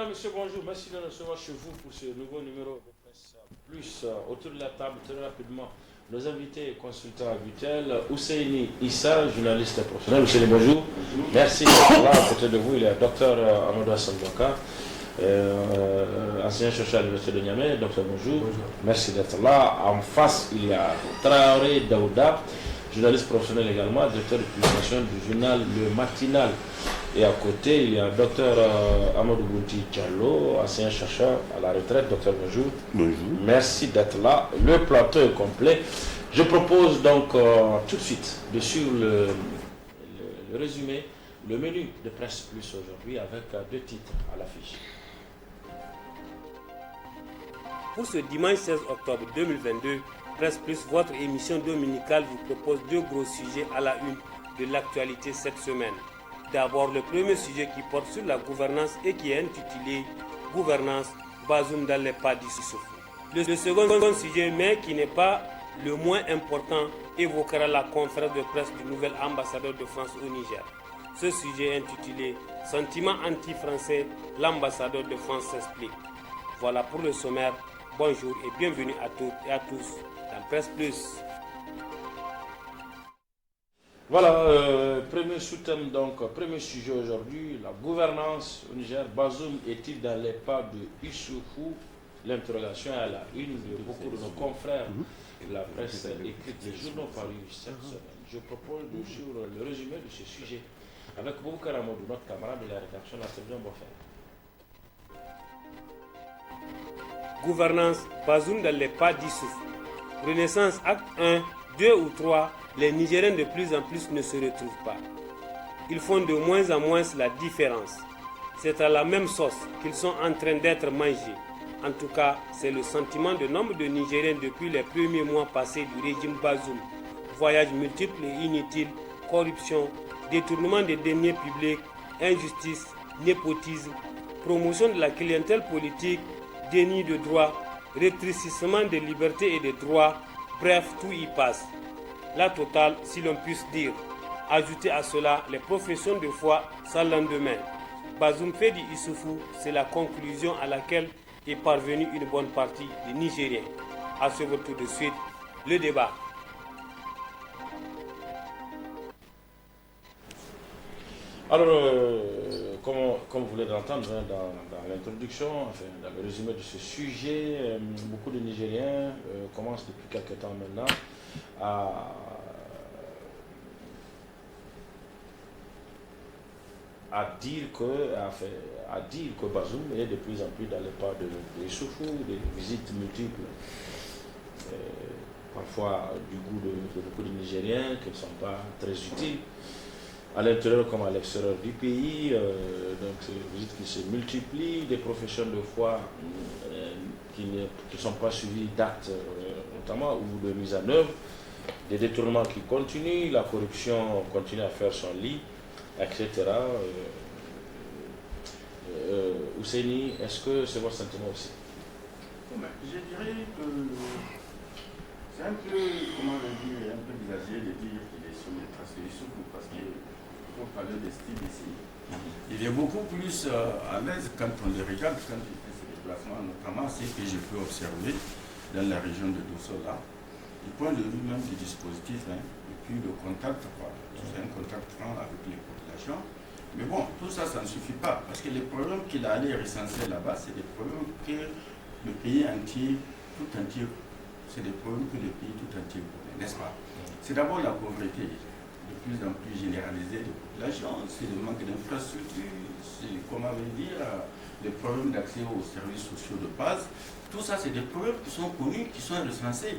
Madame, Monsieur, bonjour. Merci de nous recevoir chez vous pour ce nouveau numéro de Presse Plus. Autour de la table, très rapidement, nos invités et consultants habituels. Ousseini Issa, journaliste professionnel. Ousseini, bonjour. Merci d'être là. À côté de vous, il y a Dr Amadou Hassan Bouaka, enseignant chercheur à l'Université de Niamey. Docteur, bonjour. Bonjour. Merci d'être là. En face, il y a Traoré Daouda, journaliste professionnel également, directeur de publication du journal Le Matinal. Et à côté, il y a Dr Amadou Bounti Diallo, ancien chercheur à la retraite. Docteur, bonjour. Bonjour. Merci d'être là. Le plateau est complet. Je propose donc tout de suite de suivre le résumé, le menu de Presse Plus aujourd'hui avec deux titres à l'affiche. Pour ce dimanche 16 octobre 2022, Presse Plus, votre émission dominicale, vous propose deux gros sujets à la une de l'actualité cette semaine. D'abord, le premier sujet qui porte sur la gouvernance et qui est intitulé « Gouvernance, Bazoum dans les pas d'Issoufou ». Le second sujet, mais qui n'est pas le moins important, évoquera la conférence de presse du nouvel ambassadeur de France au Niger. Ce sujet intitulé « Sentiment anti-français, l'ambassadeur de France s'explique ». Voilà pour le sommaire. Bonjour et bienvenue à toutes et à tous dans Presse Plus. Voilà, premier sous-thème donc, premier sujet aujourd'hui, la gouvernance au Niger. Bazoum est-il dans les pas de Issoufou? L'interrogation est à la une de beaucoup de nos confrères de la presse écrite, des journaux parus cette semaine. Je propose de suivre le résumé de ce sujet avec Boubacar Amadou, notre camarade de la rédaction de la télévision Boffer. Gouvernance, Bazoum dans les pas d'Issoufou. Renaissance, acte 1, 2 ou 3, les Nigériens de plus en plus ne se retrouvent pas. Ils font de moins en moins la différence. C'est à la même sauce qu'ils sont en train d'être mangés. En tout cas, c'est le sentiment de nombre de Nigériens depuis les premiers mois passés du régime Bazoum. Voyages multiples et inutiles, corruption, détournement des deniers publics, injustice, népotisme, promotion de la clientèle politique, déni de droits, rétrécissement des libertés et des droits, bref, tout y passe. La totale, si l'on puisse dire. Ajoutez à cela les professions de foi sans lendemain. Bazoum fait du Issoufou, c'est la conclusion à laquelle est parvenue une bonne partie des Nigériens. À ce retour de suite, le débat. Alors, comme vous venez d'entendre dans l'introduction, enfin, dans le résumé de ce sujet, beaucoup de Nigériens commencent depuis quelques temps maintenant à dire que Bazoum est de plus en plus dans les pas de Issoufou, des visites multiples, parfois du goût de beaucoup de Nigériens qui ne sont pas très utiles, à l'intérieur comme à l'extérieur du pays, donc c'est des visites qui se multiplient, des professions de foi qui ne sont pas suivies d'actes notamment ou de mise en œuvre, des détournements qui continuent, la corruption continue à faire son lit, etc. Ousseini, est-ce que c'est votre sentiment aussi? Je dirais que c'est un peu, comment dire, un peu exagéré de dire qu'il est sur les traces de Issoufou parce qu'il faut parler de style ici. Il est beaucoup plus à l'aise quand on le regarde, quand il fait ses déplacements, notamment ce que je peux observer dans la région de Dosso là. Du point de vue même du dispositif, et puis le contact, c'est un contact franc avec les populations. Mais bon, tout ça, ça ne suffit pas, parce que les problèmes qu'il a allé recenser là-bas, c'est des problèmes que le pays entier, tout entier, c'est des problèmes que le pays tout entier connaît, n'est-ce pas? C'est d'abord la pauvreté, de plus en plus généralisée des populations, c'est le manque d'infrastructures, c'est, comment dire, les problèmes d'accès aux services sociaux de base. Tout ça, c'est des problèmes qui sont connus, qui sont recensés.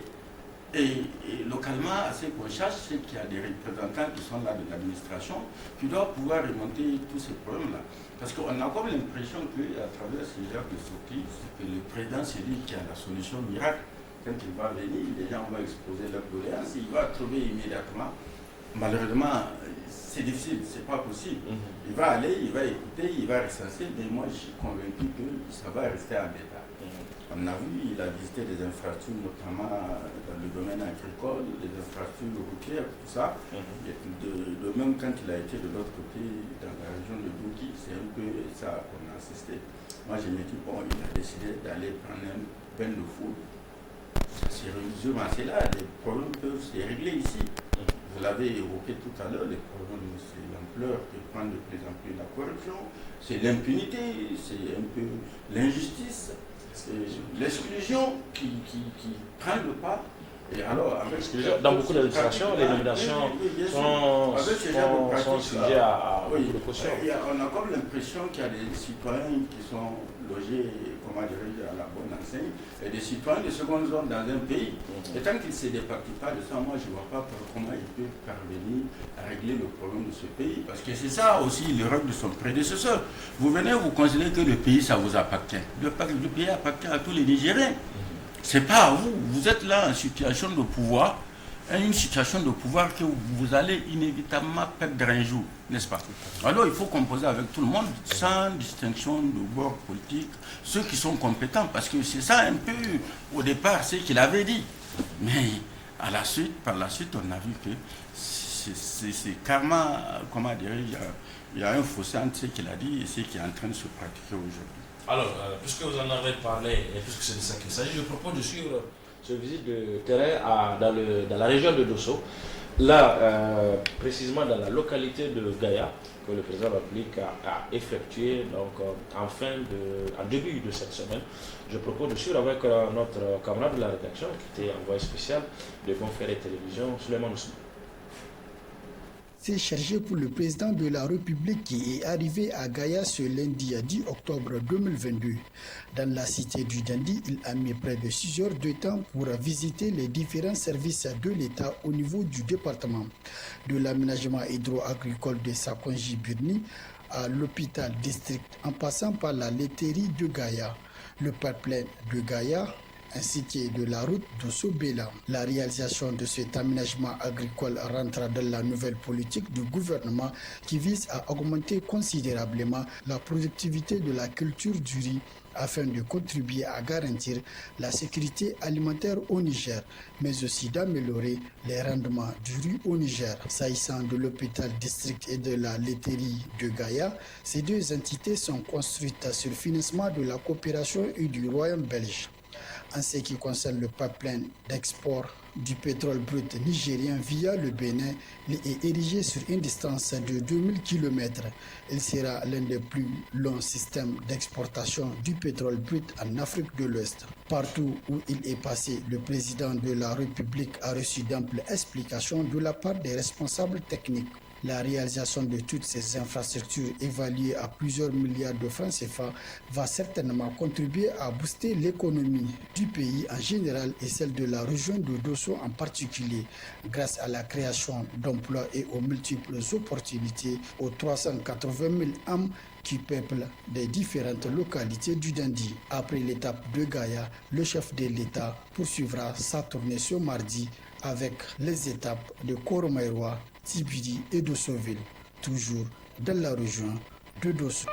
Et localement, à ce qu'on cherche, c'est qu'il y a des représentants qui sont là de l'administration qui doivent pouvoir remonter tous ces problèmes-là. Parce qu'on a comme l'impression qu'à travers ces genres de sorties, que le président, c'est lui qui a la solution miracle. Quand il va venir, les gens vont exposer leur doléance, il va trouver immédiatement. Malheureusement, c'est difficile, c'est pas possible. Il va aller, il va écouter, il va recenser, mais moi je suis convaincu que ça va rester en l'état. On a vu, il a visité des infrastructures, notamment dans le domaine agricole, des infrastructures routières, tout ça. Et de même, quand il a été de l'autre côté, dans la région de Douki, c'est un peu ça qu'on a assisté. Moi, je me dis, bon, il a décidé d'aller prendre un bain de foule. C'est là, les problèmes peuvent se régler ici. Vous l'avez évoqué tout à l'heure, les problèmes, c'est l'ampleur que prend de plus en plus la corruption, c'est l'impunité, c'est un peu l'injustice. L'exclusion qui prend le pas. Et alors, dans beaucoup d'administrations, les nominations sont sujets à beaucoup de caution. On a comme l'impression qu'il y a des citoyens qui sont logés, comment dirais-je, à la bonne enseigne, et des citoyens de seconde zone dans un pays. Et tant qu'ils ne se départent pas de ça, moi je ne vois pas comment ils peuvent parvenir à régler le problème de ce pays. Parce que c'est ça aussi l'erreur de son prédécesseur. Vous venez, vous considérez que le pays, ça vous appartient. Le pays appartient à tous les Nigériens. Ce n'est pas à vous. Vous êtes là en situation de pouvoir, une situation de pouvoir que vous allez inévitablement perdre un jour, n'est-ce pas? Alors il faut composer avec tout le monde, sans distinction de bord politique, ceux qui sont compétents, parce que c'est ça un peu, au départ, ce qu'il avait dit. Mais par la suite, on a vu que c'est carrément, comment dirais-je, il y a un fossé entre ce qu'il a dit et ce qui est en train de se pratiquer aujourd'hui. Alors, puisque vous en avez parlé, et puisque c'est de ça qu'il s'agit, je propose de suivre ce visite de terrain dans la région de Dosso. Là, précisément dans la localité de Gaïa, que le président de la République a effectué donc, en début de cette semaine. Je propose de suivre avec notre camarade de la rédaction, qui était envoyé spécial de Conféré Télévision, Souleymane Ousmane. C'est chargé pour le président de la République qui est arrivé à Gaïa ce lundi 10 octobre 2022. Dans la cité du Dandi, il a mis près de 6 heures de temps pour visiter les différents services de l'État au niveau du département. De l'aménagement hydro-agricole de Sakonji-Burni à l'hôpital district en passant par la laiterie de Gaïa, le pipeline de Gaïa, ainsi que de la route de Sobela. La réalisation de cet aménagement agricole rentre dans la nouvelle politique du gouvernement qui vise à augmenter considérablement la productivité de la culture du riz afin de contribuer à garantir la sécurité alimentaire au Niger, mais aussi d'améliorer les rendements du riz au Niger. S'agissant de l'hôpital district et de la laiterie de Gaïa, ces deux entités sont construites sur le financement de la coopération et du Royaume belge. En ce qui concerne le pipeline d'export du pétrole brut nigérien via le Bénin, il est érigé sur une distance de 2000 km. Il sera l'un des plus longs systèmes d'exportation du pétrole brut en Afrique de l'Ouest. Partout où il est passé, le président de la République a reçu d'amples explications de la part des responsables techniques. La réalisation de toutes ces infrastructures évaluées à plusieurs milliards de francs CFA va certainement contribuer à booster l'économie du pays en général et celle de la région de Dosso en particulier, grâce à la création d'emplois et aux multiples opportunités aux 380 000 âmes qui peuplent les différentes localités du Dandi. Après l'étape de Gaïa, le chef de l'État poursuivra sa tournée ce mardi avec les étapes de Koromaïroa, Tibidi et Dossoville, toujours dans la région de Dosso.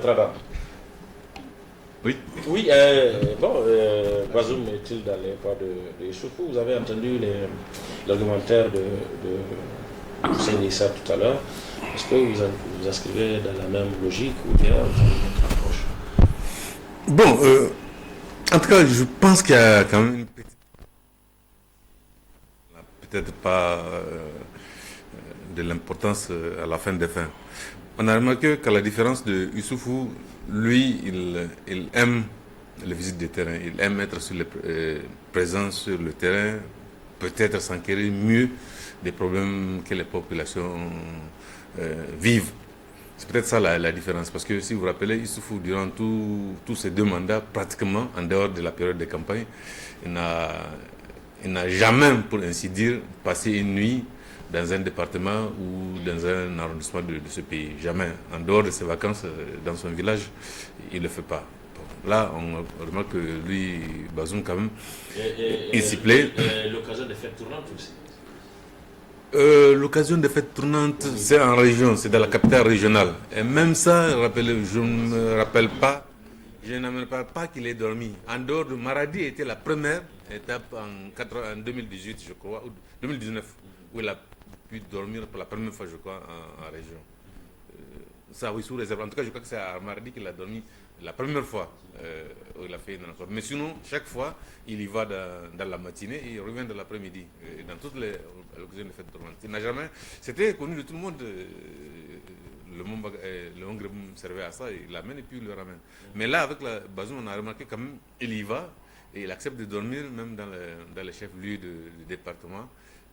Trada. Oui. Oui, Bazoum est-il dans les pas de Youssoufou? Vous avez entendu l'argumentaire de Hussein Issa tout à l'heure. Est-ce que vous inscrivez dans la même logique ou bien vous avez une autre approche? Bon, en tout cas, je pense qu'il y a quand même une petite... Peut-être pas de l'importance à la fin des fins. On a remarqué qu'à la différence de Youssoufou, lui, il aime les visites de terrain, il aime être présent sur le terrain, peut-être s'enquérir mieux des problèmes que les populations vivent. C'est peut-être ça la différence, parce que si vous vous rappelez, Youssoufou, durant tous ces 2 mandats, pratiquement en dehors de la période de campagne, il n'a jamais, pour ainsi dire, passé une nuit dans un département ou dans un arrondissement de ce pays. Jamais. En dehors de ses vacances, dans son village, il ne le fait pas. Bon, là, on remarque que lui, Bazoum, quand même, il s'y plaît. L'occasion de faire tournante aussi. L'occasion des fêtes tournantes, c'est en région, c'est dans la capitale régionale. Et même ça, je ne me rappelle pas, je ne me rappelle pas qu'il ait dormi. En dehors de Maradi était la première étape en 2018, je crois, ou 2019, où il a pu dormir pour la première fois, je crois, en région. Ça, oui, sous réserve. En tout cas, je crois que c'est à Maradi qu'il a dormi la première fois où il a fait une rencontre. Mais sinon, chaque fois, il y va dans la matinée et il revient dans l'après-midi. Dans toutes les occasions de fêtes tournantes. Il n'a jamais. C'était connu de tout le monde. Le Hongre servait à ça, il l'amène et puis il le ramène. Mais là, avec la Bazoum, on a remarqué quand même, il y va et il accepte de dormir même dans les chefs-lieux du département.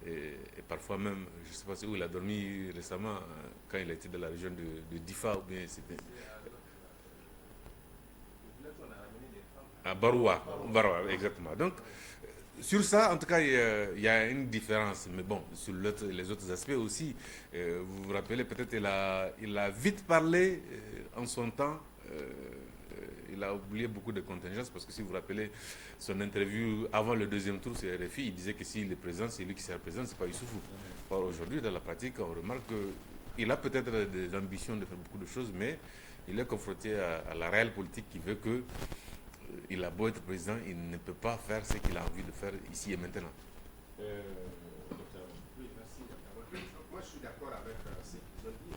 Et parfois même, je ne sais pas où il a dormi récemment, quand il était dans la région de Difa ou bien c'était. À Baroua, exactement. Donc, sur ça, en tout cas, il y a une différence. Mais bon, sur les autres aspects aussi, vous vous rappelez, peut-être il a vite parlé en son temps. Il a oublié beaucoup de contingences parce que si vous vous rappelez son interview avant le deuxième tour sur RFI, il disait que s'il est présent, c'est lui qui sera présent, c'est pas Issoufou. Or, aujourd'hui, dans la pratique, on remarque qu'il a peut-être des ambitions de faire beaucoup de choses, mais il est confronté à la réelle politique qui veut que il a beau être président, il ne peut pas faire ce qu'il a envie de faire ici et maintenant. Oui, merci. Moi, je suis d'accord avec ce qu'ils ont dit.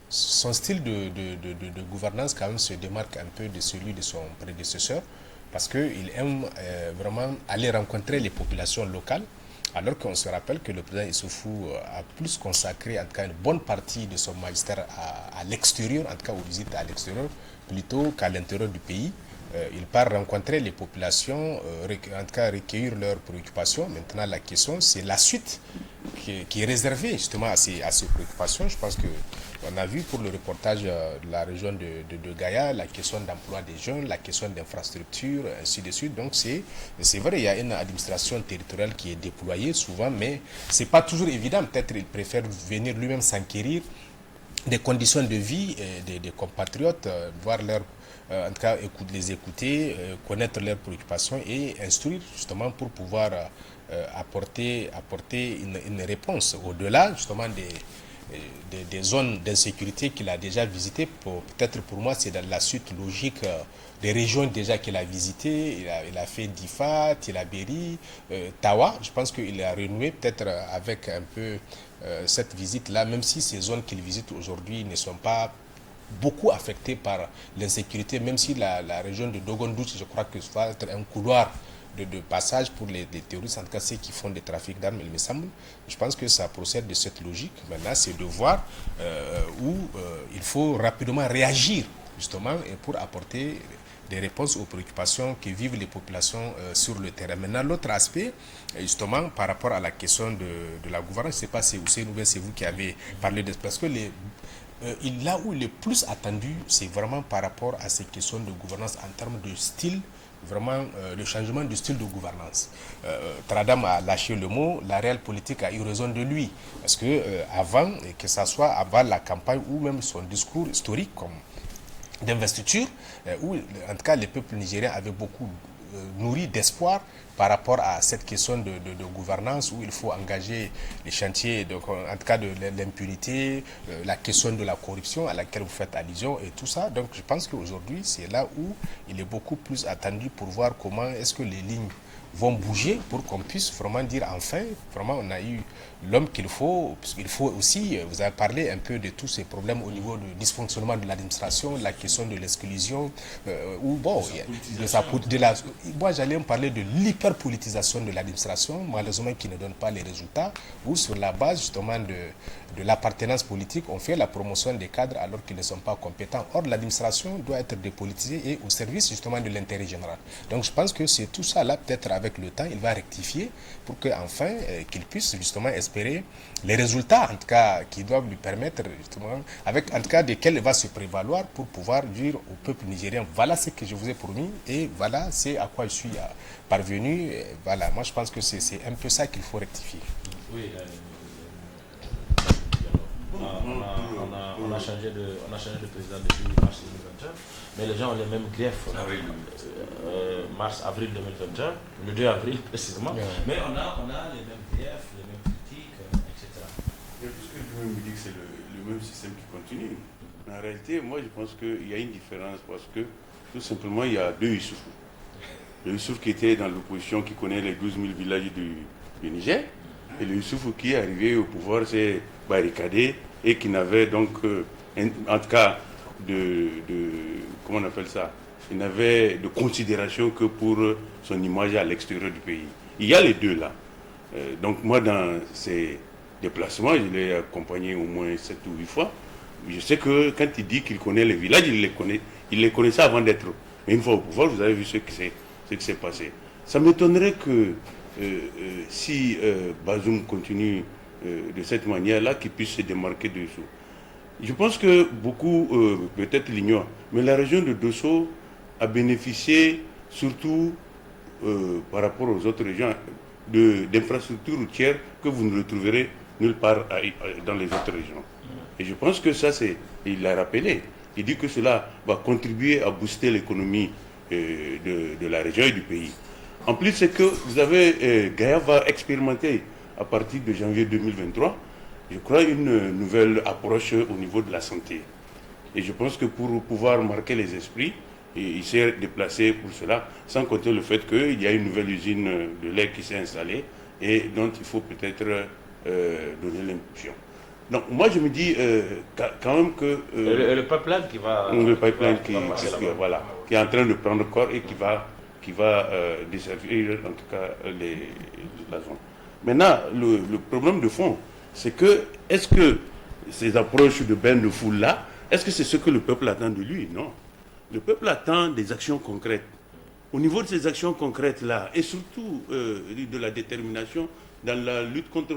Son style de gouvernance, quand même, se démarque un peu de celui de son prédécesseur, parce qu'il aime vraiment aller rencontrer les populations locales, alors qu'on se rappelle que le président Issoufou a plus consacré, en tout cas, une bonne partie de son magistère à l'extérieur, en tout cas aux visites à l'extérieur, plutôt qu'à l'intérieur du pays. Il part rencontrer les populations, en tout cas recueillir leurs préoccupations. Maintenant, la question, c'est la suite qui est réservée justement à ces préoccupations. Je pense qu'on a vu pour le reportage de la région de Gaïa, la question d'emploi des jeunes, la question d'infrastructure, ainsi de suite. Donc c'est vrai, il y a une administration territoriale qui est déployée souvent, mais ce n'est pas toujours évident. Peut-être il préfère venir lui-même s'enquérir des conditions de vie des compatriotes, voir leur, en tout cas les écouter, connaître leurs préoccupations et instruire justement pour pouvoir apporter une réponse au-delà justement des zones d'insécurité qu'il a déjà visitées. Peut-être pour moi, c'est dans la suite logique des régions déjà qu'il a visitées. Il a fait Difa, Tillabéri, Tawa. Je pense qu'il a renoué peut-être avec un peu cette visite-là, même si ces zones qu'il visite aujourd'hui ne sont pas beaucoup affectées par l'insécurité, même si la région de Dogondouch, je crois que ça va être un couloir de passage pour les terroristes, en tout cas ceux qui font des trafics d'armes, il me semble. Je pense que ça procède de cette logique. Maintenant, c'est de voir où il faut rapidement réagir, justement, et pour apporter des réponses aux préoccupations que vivent les populations sur le terrain. Maintenant, l'autre aspect, justement, par rapport à la question de la gouvernance, je ne sais pas si c'est vous qui avez parlé de ça, parce que là où il est plus attendu, c'est vraiment par rapport à ces questions de gouvernance en termes de style, vraiment le changement du style de gouvernance. Tradam a lâché le mot, la réelle politique a eu raison de lui, parce que avant, que ce soit avant la campagne ou même son discours historique comme d'investiture, où en tout cas les peuples nigériens avaient beaucoup nourri d'espoir par rapport à cette question de gouvernance, où il faut engager les chantiers, donc, en tout cas de l'impunité, la question de la corruption à laquelle vous faites allusion et tout ça. Donc je pense qu'aujourd'hui c'est là où il est beaucoup plus attendu pour voir comment est-ce que les lignes vont bouger pour qu'on puisse vraiment dire enfin, vraiment on a eu l'homme qu'il faut, parce qu'il faut aussi, vous avez parlé un peu de tous ces problèmes au niveau du dysfonctionnement de l'administration, la question de l'exclusion, ou bon, moi j'allais me parler de l'hyperpolitisation de l'administration, malheureusement qui ne donne pas les résultats, ou sur la base justement de l'appartenance politique, on fait la promotion des cadres alors qu'ils ne sont pas compétents. Or, l'administration doit être dépolitisée et au service justement de l'intérêt général. Donc, je pense que c'est tout ça là, peut-être avec le temps, il va rectifier pour qu'enfin, qu'il puisse justement espérer les résultats, en tout cas, qui doivent lui permettre justement, avec en tout cas desquels il va se prévaloir pour pouvoir dire au peuple nigérien, voilà ce que je vous ai promis et voilà c'est à quoi je suis parvenu. Voilà, moi je pense que c'est un peu ça qu'il faut rectifier. Oui, on a changé de président depuis mars 2021, mais les gens ont les mêmes griefs. Mars-avril 2021, le 2 avril précisément, mais on a les mêmes griefs, les mêmes critiques, me dit que c'est le même système qui continue. En réalité, moi je pense qu'il y a une différence parce que tout simplement il y a deux Issoufou. Le Issouf qui était dans l'opposition, qui connaît les 12 000 villages du Niger, et le Issoufou qui est arrivé au pouvoir, s'est barricadé et qui n'avait donc, en tout cas, comment on appelle ça, il n'avait de considération que pour son image à l'extérieur du pays. Il y a les deux là. Donc moi, dans ces déplacements, je l'ai accompagné au moins 7 ou 8 fois. Je sais que quand il dit qu'il connaît les villages, il les connaissait avant d'être. Mais une fois au pouvoir, vous avez vu ce qui s'est passé. Ça m'étonnerait que si Bazoum continue de cette manière-là, qu'il puisse se démarquer de Dosso. Je pense que beaucoup peut-être l'ignorent, mais la région de Dosso a bénéficié surtout par rapport aux autres régions d'infrastructures routières que vous ne retrouverez nulle part dans les autres régions. Et je pense que ça, il l'a rappelé. Il dit que cela va contribuer à booster l'économie de la région et du pays. En plus, c'est que vous avez, Gaïa va expérimenter à partir de janvier 2023, je crois, une nouvelle approche au niveau de la santé. Et je pense que pour pouvoir marquer les esprits, il s'est déplacé pour cela, sans compter le fait qu'il y a une nouvelle usine de lait qui s'est installée et dont il faut peut-être donner l'impulsion. Donc moi je me dis quand même que... le pipeline qui va... Le pipeline qui est en train de prendre corps et qui va desservir en tout cas la zone. Maintenant, le problème de fond, c'est que, est-ce que ces approches de bain de foule là, est-ce que c'est ce que le peuple attend de lui? Non. Le peuple attend des actions concrètes. Au niveau de ces actions concrètes là, et surtout de la détermination dans la lutte contre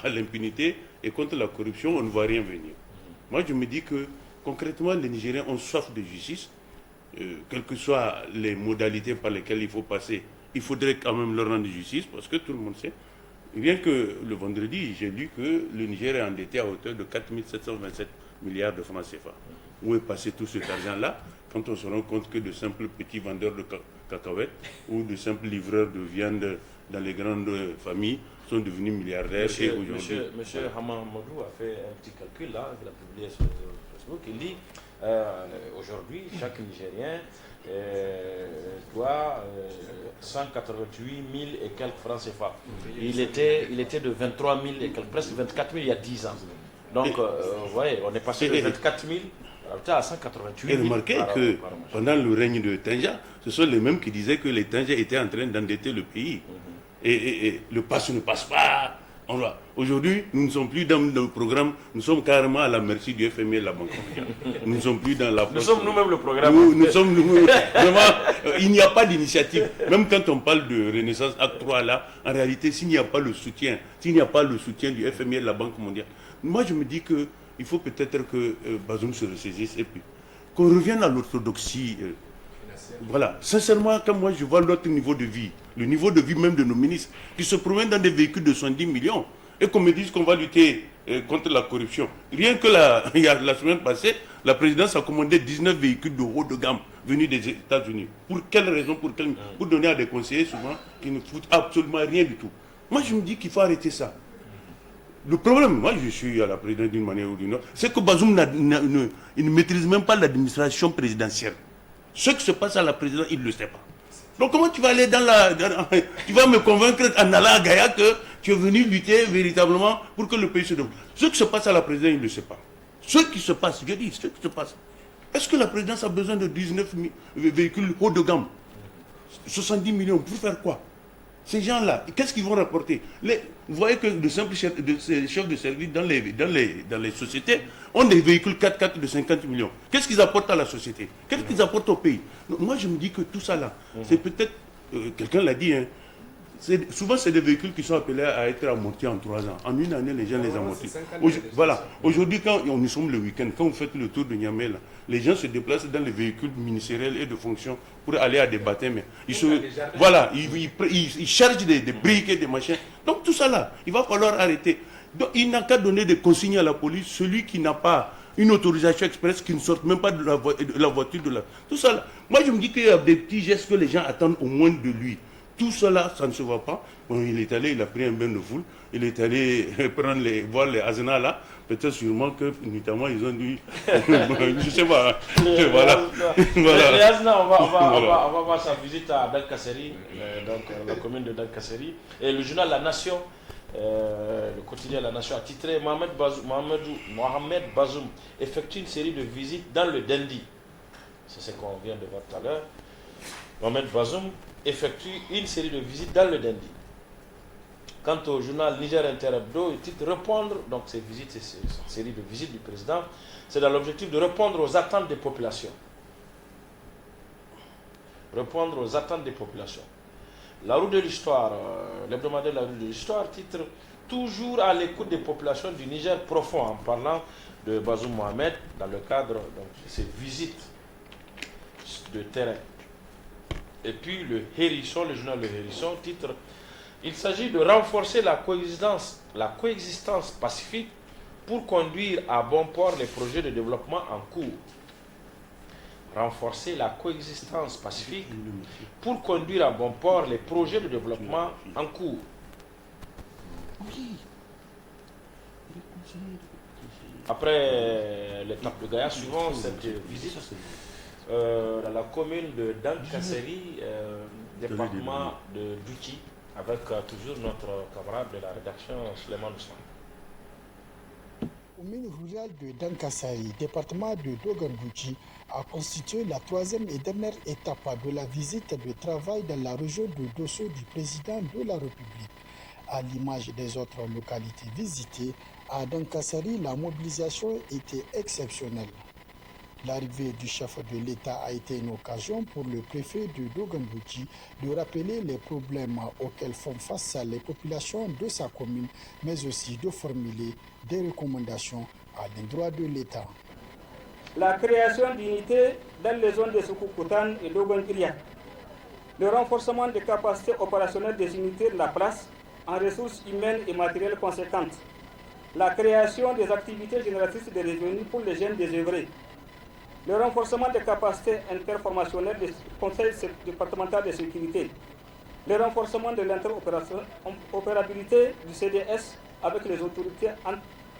l'impunité et contre la corruption, on ne voit rien venir. Moi je me dis que concrètement les Nigériens ont soif de justice, quelles que soient les modalités par lesquelles il faut passer, il faudrait quand même leur rendre justice, parce que tout le monde sait. Rien que le vendredi, j'ai lu que le Niger est endetté à hauteur de 4 727 milliards de francs CFA. Où est passé tout cet argent-là quand on se rend compte que de simples petits vendeurs de cacahuètes ou de simples livreurs de viande dans les grandes familles sont devenus milliardaires. Monsieur Hamamadou a fait un petit calcul là, il a publié sur Facebook. Il dit aujourd'hui, chaque Nigérien doit 188 000 et quelques francs CFA. Il était de 23 000 et quelques, presque 24 000 il y a 10 ans. Donc, vous voyez, on est passé de 24 000 à 188 000. Et remarquez que pendant le règne de Tanja, ce sont les mêmes qui disaient que les Tanja étaient en train d'endetter le pays. Et le pass ne passe pas. Aujourd'hui, nous ne sommes plus dans le programme, nous sommes carrément à la merci du FMI et de la Banque mondiale. Nous ne sommes plus dans la... Nous sommes nous-mêmes le programme. Nous sommes nous-mêmes. Vraiment, il n'y a pas d'initiative. Même quand on parle de Renaissance Acte 3 là, en réalité, s'il n'y a pas le soutien, du FMI et de la Banque mondiale, moi je me dis qu'il faut peut-être que Bazoum se ressaisisse et puis qu'on revienne à l'orthodoxie. Voilà, sincèrement, quand moi je vois notre niveau de vie, le niveau de vie même de nos ministres, qui se promènent dans des véhicules de 70 millions, et qu'on me dise qu'on va lutter contre la corruption. Rien que la semaine passée, la présidence a commandé 19 véhicules de haut de gamme venus des États-Unis. Pour quelle raison? Pour donner à des conseillers souvent qui ne foutent absolument rien du tout. Moi je me dis qu'il faut arrêter ça. Le problème, moi je suis à la présidence d'une manière ou d'une autre, c'est que Bazoum ne maîtrise même pas l'administration présidentielle. Ce qui se passe à la présidence, il ne le sait pas. Donc comment tu vas aller tu vas me convaincre en allant à Gaïa que tu es venu lutter véritablement pour que le pays se développe. Ce qui se passe à la présidence, il ne le sait pas. Ce qui se passe, je dis, ce qui se passe. Est-ce que la présidence a besoin de 19 véhicules haut de gamme? 70 millions, pour faire quoi? Ces gens-là, qu'est-ce qu'ils vont rapporter? Vous voyez que de simples chefs de service dans les sociétés ont des véhicules 4x4 de 50 millions. Qu'est-ce qu'ils apportent à la société? Qu'est-ce qu'ils apportent au pays? Donc, moi, je me dis que tout ça là, c'est peut-être, quelqu'un l'a dit, hein, souvent c'est des véhicules qui sont appelés à être amortis en 3 ans. En une année, les gens les amortissent. Voilà. Aujourd'hui, quand nous sommes le week-end, quand vous faites le tour de Niamey, là, les gens se déplacent dans les véhicules ministériels et de fonction pour aller à des baptêmes. Ils chargent des briques et des machins. Donc tout ça là, il va falloir arrêter. Donc, il n'a qu'à donner des consignes à la police. Celui qui n'a pas une autorisation express, qui ne sort même pas de la voiture. Tout ça là. Moi je me dis qu'il y a des petits gestes que les gens attendent au moins de lui. Tout cela, ça ne se voit pas. Bon, il est allé, il a pris un bain de foule, il est allé voir les Azena là. Peut-être sûrement que, notamment, ils ont dû. Je sais pas. Voilà. Les Azena, on va voir sa visite à Dalkasseri, donc la commune de Dalkasseri. Et le journal La Nation, le quotidien La Nation a titré Mohamed Bazoum effectue une série de visites dans le Dendi. C'est ce qu'on vient de voir tout à l'heure. Mohamed Bazoum effectue une série de visites dans le Dendi. Quant au journal Niger Inter Hebdo, il titre répondre, donc ces visites, cette série de visites du président, c'est dans l'objectif de répondre aux attentes des populations. Répondre aux attentes des populations. La roue de l'histoire, l'hebdomadaire La roue de l'histoire, titre toujours à l'écoute des populations du Niger profond, en parlant de Bazoum Mohamed dans le cadre donc, de ses visites de terrain. Et puis le Hérisson, le journal Le Hérisson, titre il s'agit de renforcer la coexistence pacifique pour conduire à bon port les projets de développement en cours. Renforcer la coexistence pacifique pour conduire à bon port les projets de développement en cours. Après l'étape de Gaïa, suivant cette visite dans la commune de Dankasseri, département de Douti, avec toujours notre camarade de la rédaction, Suleiman Ousmane. La commune rurale de Dankassari, département de Dogandouchi, a constitué la troisième et dernière étape de la visite de travail dans la région de Dosso du président de la République. À l'image des autres localités visitées, à Dankassari, la mobilisation était exceptionnelle. L'arrivée du chef de l'État a été une occasion pour le préfet de Dogandouchi de rappeler les problèmes auxquels font face les populations de sa commune, mais aussi de formuler des recommandations à l'endroit de l'État. La création d'unités dans les zones de Soukoukoutane et Dogonkiria, le renforcement des capacités opérationnelles des unités de la place en ressources humaines et matérielles conséquentes, la création des activités génératrices de revenus pour les jeunes désœuvrés, le renforcement des capacités interformationnelles du Conseil départemental de sécurité, le renforcement de l'interopérabilité du CDS avec les autorités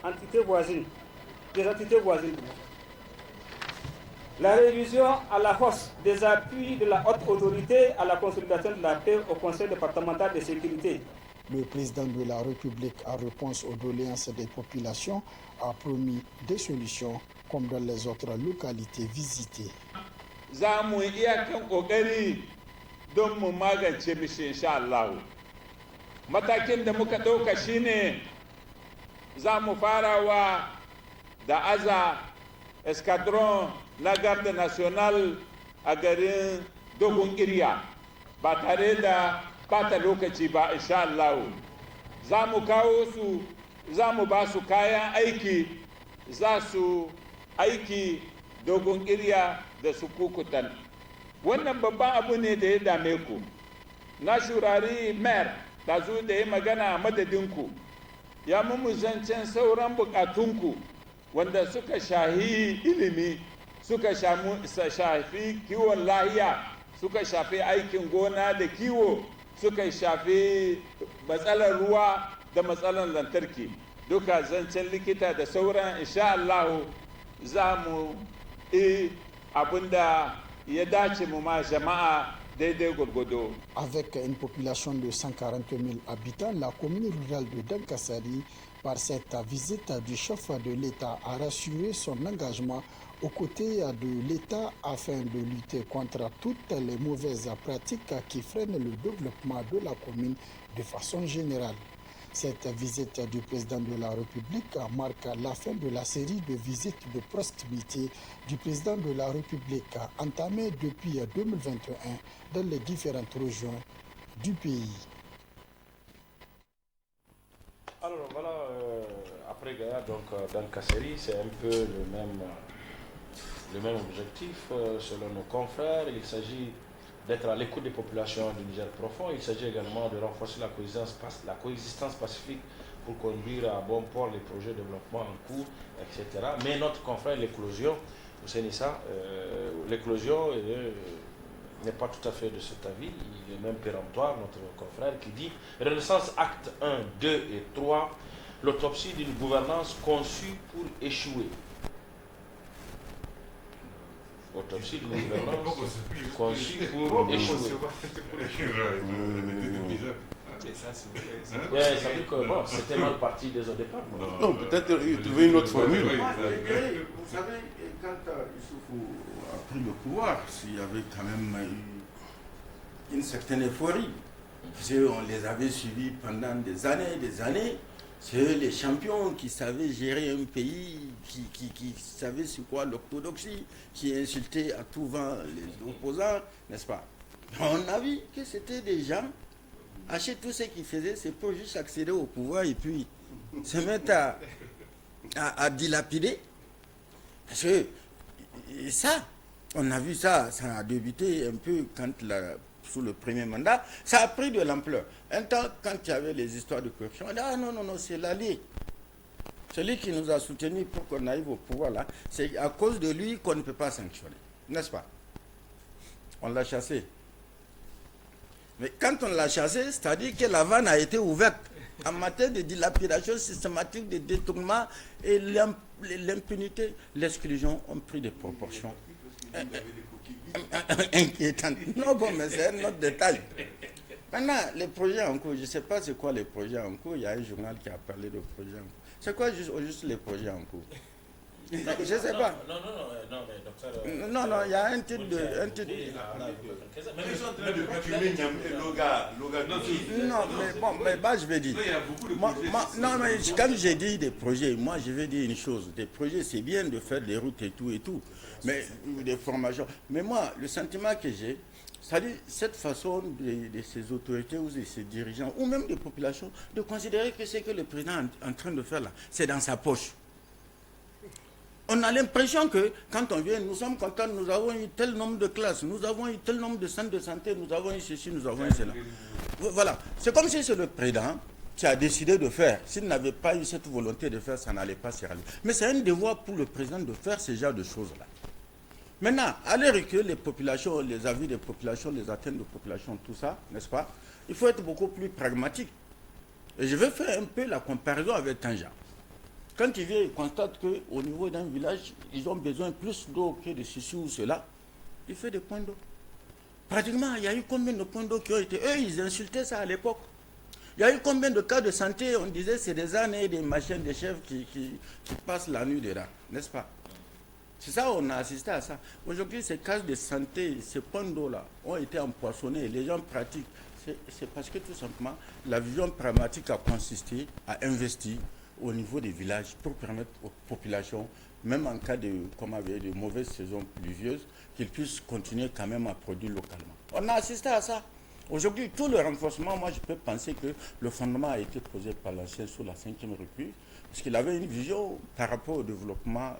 entités voisines, des entités voisines. La révision à la hausse des appuis de la haute autorité à la consolidation de la paix au Conseil départemental de sécurité. Le président de la République, en réponse aux doléances des populations, a promis des solutions comme dans les autres localités visitées. Za mu iyakan kokari don mu magance mishi insha Allah. Matakin da muka ɗauka shine za mu farawa da aza escadron na garde national a garin Dogon Iriya ba tare da bata lokaci ba insha Allah. Za mu kawo su, za mu ba su kayan aiki, za su aiki Dogon Iriya da su Kukutan. Wannan babban abu ne da ya dame ku. Na shurari mayor da zu da ya magana madadinku, ya mu zancen sauran bukatunku wanda suka shahi ilimi, suka shafi kiwon lahiya, suka shafi aikin gona da kiwo, suka shafi matsalar ruwa da matsalar lantarki. Duka zancen likita da sauran insha Allah za mu abinda ya dace mu ma jama'a daidai gwargwado. Avec une population de 140 000 habitants, la commune rurale de Dankassari, par cette visite du chef de l'État, a rassuré son engagement aux côtés de l'État afin de lutter contre toutes les mauvaises pratiques qui freinent le développement de la commune de façon générale. Cette visite du président de la République marque la fin de la série de visites de proximité du président de la République entamée depuis 2021 dans les différentes régions du pays. Alors voilà, après Gaïa, donc dans Kasseri, c'est un peu le même objectif selon nos confrères. Il s'agit d'être à l'écoute des populations du Niger profond. Il s'agit également de renforcer la coexistence pacifique pour conduire à bon port les projets de développement en cours, etc. Mais notre confrère, l'éclosion, vous savez ça, l'éclosion n'est pas tout à fait de cet avis. Il est même péremptoire, notre confrère, qui dit Renaissance acte 1, 2 et 3, l'autopsie d'une gouvernance conçue pour échouer. Autopsie d'une gouvernance conçue pour échouer. Ouais, ça veut dire que bon, c'était mal parti dès au départ. Non, peut-être trouver une autre formule. Vous savez, quand Issoufou a pris le pouvoir, il y avait quand même une certaine euphorie. On les avait suivis pendant des années. C'est eux les champions qui savaient gérer un pays, qui savaient c'est quoi l'orthodoxie, qui insultaient à tout vent les opposants, n'est-ce pas? On a vu que c'était des gens, tout ce qu'ils faisaient, c'est pour juste accéder au pouvoir et puis se mettre à dilapider. Parce que ça, on a vu ça, ça a débuté un peu sous le premier mandat, ça a pris de l'ampleur. Un temps, quand il y avait les histoires de corruption, on dit, ah non, c'est l'allié. Celui qui nous a soutenus pour qu'on arrive au pouvoir là, c'est à cause de lui qu'on ne peut pas sanctionner. N'est-ce pas? On l'a chassé. Mais quand on l'a chassé, c'est-à-dire que la vanne a été ouverte en matière de dilapidation systématique, de détournement et l'impunité, l'exclusion ont pris des proportions inquiétantes. Non, bon, mais c'est un autre détail. Maintenant, les projets en cours, je ne sais pas c'est quoi les projets en cours. Il y a un journal qui a parlé de projets en cours. C'est quoi juste les projets en cours? Non, je ne sais pas. Mais docteur. Non, il y a un titre de. Mais ils sont en train de continuer Loga. Non, mais bon, je vais dire. Il y a beaucoup de projets. Non, mais quand j'ai dit des projets, moi je vais dire une chose. Des projets, c'est bien de faire des routes et tout. Mais des formations. Mais moi, le sentiment que j'ai, c'est-à-dire cette façon de ces autorités ou de ces dirigeants, ou même des populations, de considérer que ce que le président est en train de faire là, c'est dans sa poche. On a l'impression que quand on vient, nous sommes contents, nous avons eu tel nombre de classes, nous avons eu tel nombre de centres de santé, nous avons eu ceci, nous avons eu cela. Voilà. C'est comme si c'est le président qui a décidé de faire. S'il n'avait pas eu cette volonté de faire, ça n'allait pas se réaliser. Mais c'est un devoir pour le président de faire ce genre de choses-là. Maintenant, aller recueillir les populations, les avis des populations, les attentes des populations, tout ça, n'est-ce pas? Il faut être beaucoup plus pragmatique. Et je vais faire un peu la comparaison avec Tanja. Quand il vient, il constate qu'au niveau d'un village, ils ont besoin plus d'eau que de ceci ou cela, il fait des points d'eau. Pratiquement, il y a eu combien de points d'eau qui ont été... Eux, ils insultaient ça à l'époque. Il y a eu combien de cas de santé, on disait c'est des ânes et des machines, des chefs qui passent la nuit dedans, n'est-ce pas? C'est ça, on a assisté à ça. Aujourd'hui, ces cas de santé, ces points d'eau-là, ont été empoisonnés. Les gens pratiquent. C'est parce que tout simplement, la vision pragmatique a consisté à investir au niveau des villages pour permettre aux populations, même en cas de mauvaise saison pluvieuse, qu'ils puissent continuer quand même à produire localement. On a assisté à ça. Aujourd'hui, tout le renforcement, moi je peux penser que le fondement a été posé par l'ancien sous la 5e République, parce qu'il avait une vision par rapport au développement,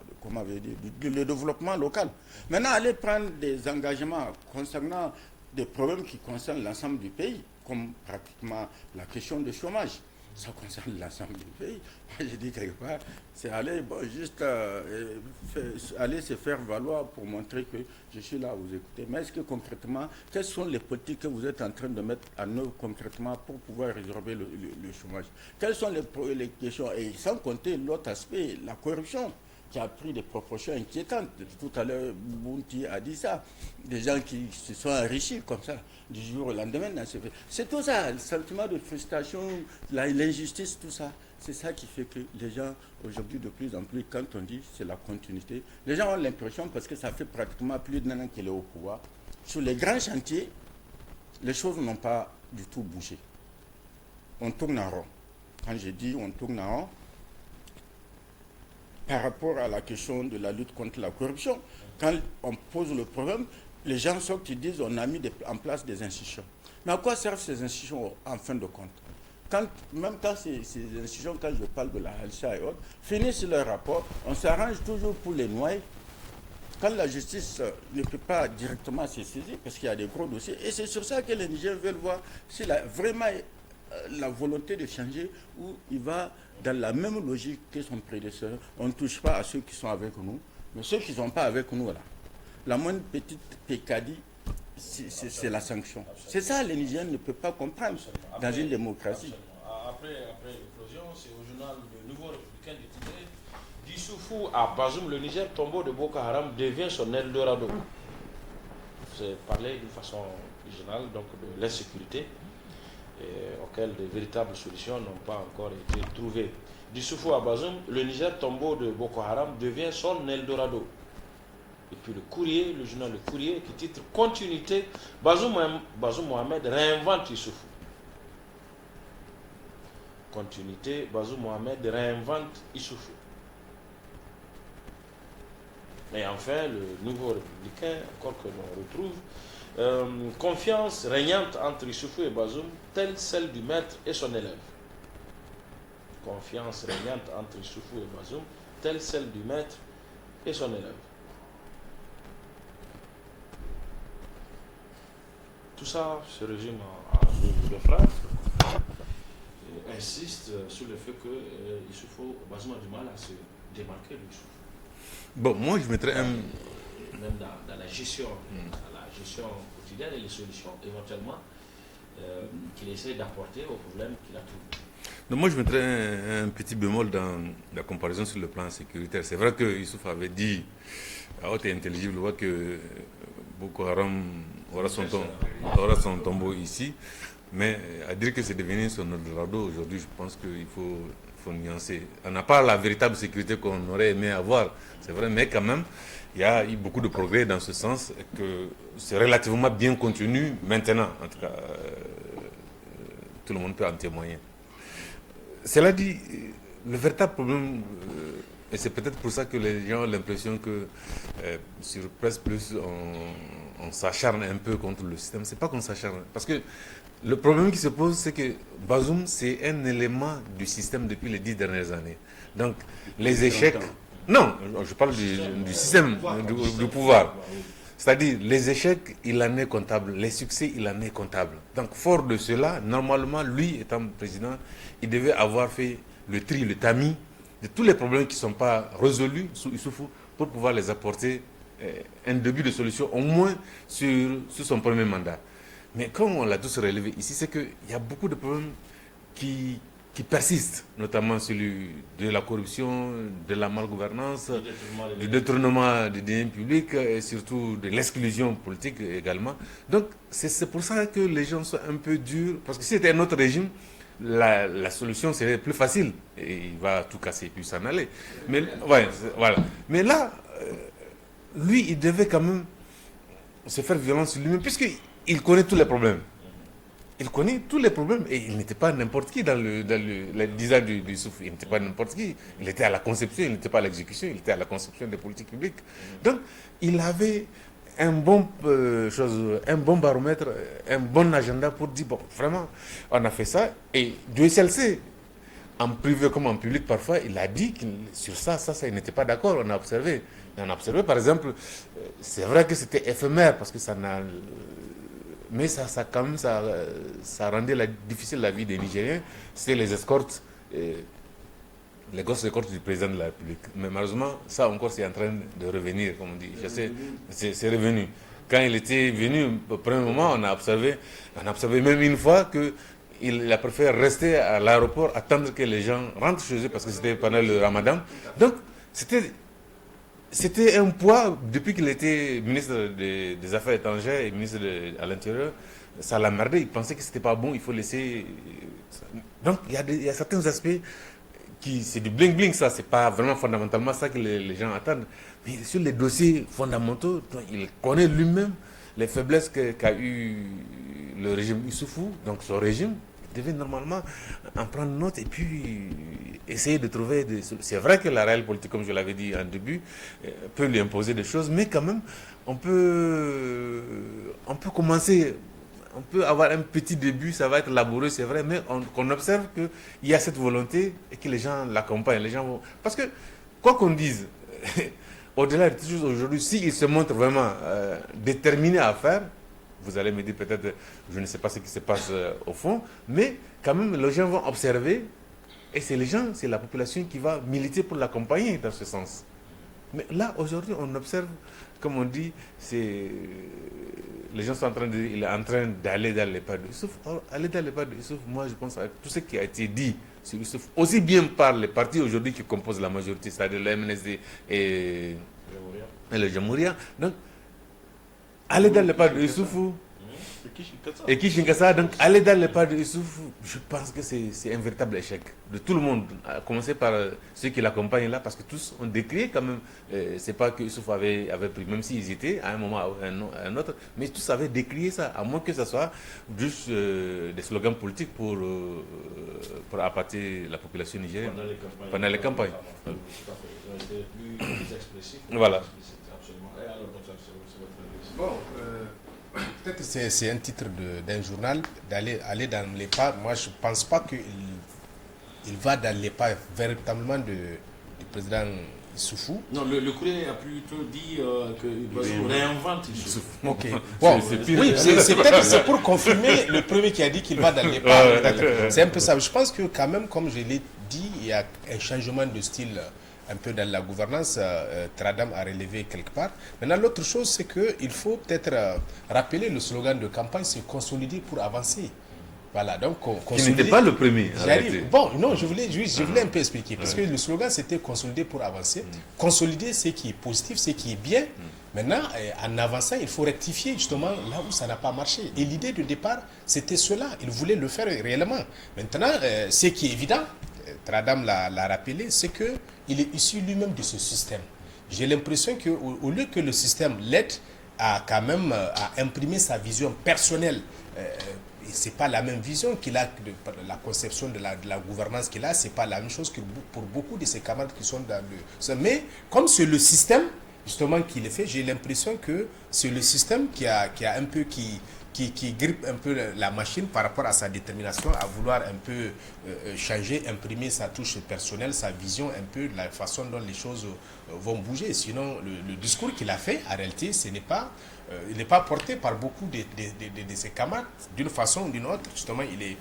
le développement local. Maintenant, aller prendre des engagements concernant des problèmes qui concernent l'ensemble du pays, comme pratiquement la question du chômage. Ça concerne l'ensemble du pays. Moi, je dis quelque part, c'est aller aller se faire valoir pour montrer que je suis là à vous écouter. Mais est-ce que concrètement, quelles sont les politiques que vous êtes en train de mettre en œuvre concrètement pour pouvoir résorber le chômage? Quelles sont les questions? Et sans compter l'autre aspect, la corruption, qui a pris des proportions inquiétantes. Tout à l'heure, Bounty a dit ça. Des gens qui se sont enrichis comme ça, du jour au lendemain. C'est tout ça, le sentiment de frustration, l'injustice, tout ça. C'est ça qui fait que les gens, aujourd'hui, de plus en plus, quand on dit c'est la continuité, les gens ont l'impression, parce que ça fait pratiquement plus d'un an qu'il est au pouvoir, sur les grands chantiers, les choses n'ont pas du tout bougé. On tourne en rond. Quand je dis on tourne en rond, par rapport à la question de la lutte contre la corruption, quand on pose le problème, les gens sortent et disent on a mis en place des institutions. Mais à quoi servent ces institutions en fin de compte? Même quand ces institutions, quand je parle de la Halsa et autres, finissent leur rapport, on s'arrange toujours pour les noyer. Quand la justice ne peut pas directement se saisir, parce qu'il y a des gros dossiers, et c'est sur ça que les Nigériens veulent voir s'il a vraiment la volonté de changer, ou il va dans la même logique que son prédécesseur. On ne touche pas à ceux qui sont avec nous, mais ceux qui ne sont pas avec nous, là, la moindre petite pécadille, c'est la sanction. C'est ça, les Nigériens ne peuvent pas comprendre dans une démocratie. Après l'explosion, c'est au journal Le Nouveau Républicain de titre d'Issoufou à Bazoum, le Niger, tombeau de Boko Haram devient son Eldorado. C'est parler d'une façon générale donc de l'insécurité auquel de véritables solutions n'ont pas encore été trouvées. D'Issoufou à Bazoum, le Niger, tombeau de Boko Haram, devient son Eldorado. Et puis le Courrier, le journal Le Courrier, qui titre Continuité, Bazoum Mohamed réinvente Issoufou. Continuité, Bazoum Mohamed réinvente Issoufou. Et enfin, le Nouveau Républicain, encore que l'on retrouve, confiance régnante entre Issoufou et Bazoum, telle celle du maître et son élève. Confiance régnante entre Issoufou et Bazoum, telle celle du maître et son élève. Tout ça se résume à deux phrases. Insiste sur le fait que Issoufou, Bazoum a du mal à se démarquer de Issoufou. Bon, moi je mettrais un... Même dans la gestion quotidienne et les solutions éventuellement qu'il essaie d'apporter aux problèmes qu'il a trouvés. Donc moi je mettrais un petit bémol dans la comparaison sur le plan sécuritaire. C'est vrai que Youssouf avait dit à haute et intelligible voix que Boko Haram aura son tombeau ici, mais à dire que c'est devenu son Eldorado aujourd'hui, je pense qu'il faut nuancer. On n'a pas la véritable sécurité qu'on aurait aimé avoir, c'est vrai, mais quand même, il y a eu beaucoup de progrès dans ce sens, que c'est relativement bien contenu maintenant, en tout cas, tout le monde peut en témoigner. Cela dit, le véritable problème, et c'est peut-être pour ça que les gens ont l'impression que sur Presse Plus, on s'acharne un peu contre le système. C'est pas qu'on s'acharne, parce que le problème qui se pose, c'est que Bazoum, c'est un élément du système depuis les 10 dernières années. Donc, les échecs... Non, je parle du système, du pouvoir. C'est-à-dire, les échecs, il en est comptable. Les succès, il en est comptable. Donc, fort de cela, normalement, lui, étant président, il devait avoir fait le tri, le tamis de tous les problèmes qui ne sont pas résolus sous Issoufou pour pouvoir les apporter un début de solution, au moins sur son premier mandat. Mais comme on l'a tous relevé ici, c'est qu'il y a beaucoup de problèmes qui persistent, notamment celui de la corruption, de la malgouvernance, du détournement des deniers publics et surtout de l'exclusion politique également. Donc c'est pour ça que les gens sont un peu durs, parce que si c'était un autre régime, la solution serait plus facile et il va tout casser puis s'en aller. Mais, ouais, voilà. Mais là, lui, il devait quand même se faire violence sur lui-même, puisqu'il connaît tous les problèmes. Il connaît tous les problèmes et il n'était pas n'importe qui dans le design du Souffle. Il n'était pas n'importe qui. Il était à la conception, il n'était pas à l'exécution, il était à la conception des politiques publiques. Donc, il avait un bon baromètre, un bon agenda pour dire, bon, vraiment, on a fait ça. Et Dieu seul sait, en privé comme en public, parfois, il a dit que sur ça, il n'était pas d'accord. On a observé, par exemple, c'est vrai que c'était éphémère parce que ça n'a... Mais ça rendait difficile la vie des Nigériens. C'était les escortes, les grosses escortes du président de la République. Mais malheureusement, ça encore, c'est en train de revenir, comme on dit. Je sais, c'est revenu. Quand il était venu, au premier moment, on a observé même une fois qu'il a préféré rester à l'aéroport, attendre que les gens rentrent chez eux, parce que c'était pendant le Ramadan. Donc, c'était un poids, depuis qu'il était ministre des Affaires étrangères et ministre à l'Intérieur, ça l'a merdé. Il pensait que c'était pas bon, il faut laisser... Donc, il y a certains aspects qui... C'est du bling-bling, ça, c'est pas vraiment fondamentalement ça que les gens attendent. Mais sur les dossiers fondamentaux, il connaît lui-même les faiblesses qu'a eu le régime Issoufou, donc son régime. Il devait normalement en prendre note et puis essayer de trouver des solutions. C'est vrai que la réelle politique, comme je l'avais dit en début, peut lui imposer des choses, mais quand même, on peut commencer, on peut avoir un petit début, ça va être laborieux, c'est vrai, mais qu'on observe qu'il y a cette volonté et que les gens l'accompagnent. Les gens vont... Parce que, quoi qu'on dise, au-delà de tout choses aujourd'hui, s'il se montre vraiment déterminé à faire, vous allez me dire peut-être, je ne sais pas ce qui se passe au fond, mais quand même, les gens vont observer, et c'est la population qui va militer pour l'accompagner dans ce sens. Mais là, aujourd'hui, on observe, comme on dit, c'est les gens sont en train de dire qu'il est en train d'aller dans les pas de Youssouf. Or, aller dans les pas de Youssouf, moi je pense avec tout ce qui a été dit sur Youssouf, aussi bien par les partis aujourd'hui qui composent la majorité, c'est-à-dire le MNSD et le Jamouria. Donc, aller dans les pas de Youssouf et Kishinkasa, donc aller dans les pas de Youssouf, je pense que c'est un véritable échec de tout le monde, à commencer par ceux qui l'accompagnent là, parce que tous ont décrié quand même, c'est pas que Youssouf avait pris, même s'ils étaient à un moment ou à un autre, mais tous avaient décrié ça, à moins que ce soit juste des slogans politiques pour appâter la population nigérienne pendant les campagnes. Tout à fait. C'était plus expressif. Voilà. Absolument. Et alors, docteur, c'est votre avis? Bon, peut-être c'est un titre d'un journal, aller dans les pas. Moi, je ne pense pas qu'il va dans les pas véritablement du président Issoufou. Non, le courrier a plutôt dit qu'il réinvente Issoufou. Ok. Bon, oui, c'est pour confirmer le premier qui a dit qu'il va dans les pas. C'est un peu ça. Je pense que quand même, comme je l'ai dit, il y a un changement de style un peu dans la gouvernance. Tradam a relevé quelque part. Maintenant, l'autre chose, c'est qu'il faut peut-être rappeler le slogan de campagne, c'est consolider pour avancer. Voilà, donc qui n'était pas le premier. Bon, non, je voulais un peu expliquer, parce que le slogan c'était consolider pour avancer. Consolider, c'est qui est positif, c'est qui est bien. Maintenant, en avançant, il faut rectifier justement là où ça n'a pas marché. Et l'idée de départ, c'était cela. Il voulait le faire réellement. Maintenant, ce qui est évident, Tradam l'a rappelé, c'est qu'il est issu lui-même de ce système. J'ai l'impression qu'au lieu que le système l'aide à quand même à imprimer sa vision personnelle, ce n'est pas la même vision qu'il a, la conception de la gouvernance qu'il a, ce n'est pas la même chose que pour beaucoup de ses camarades qui sont dans le... Mais comme c'est le système justement qui le fait, j'ai l'impression que c'est le système qui a un peu... Qui grippe un peu la machine par rapport à sa détermination à vouloir un peu changer, imprimer sa touche personnelle, sa vision, un peu de la façon dont les choses vont bouger. Sinon, le discours qu'il a fait, en réalité, il n'est pas porté par beaucoup de ses camarades. D'une façon ou d'une autre, justement, il est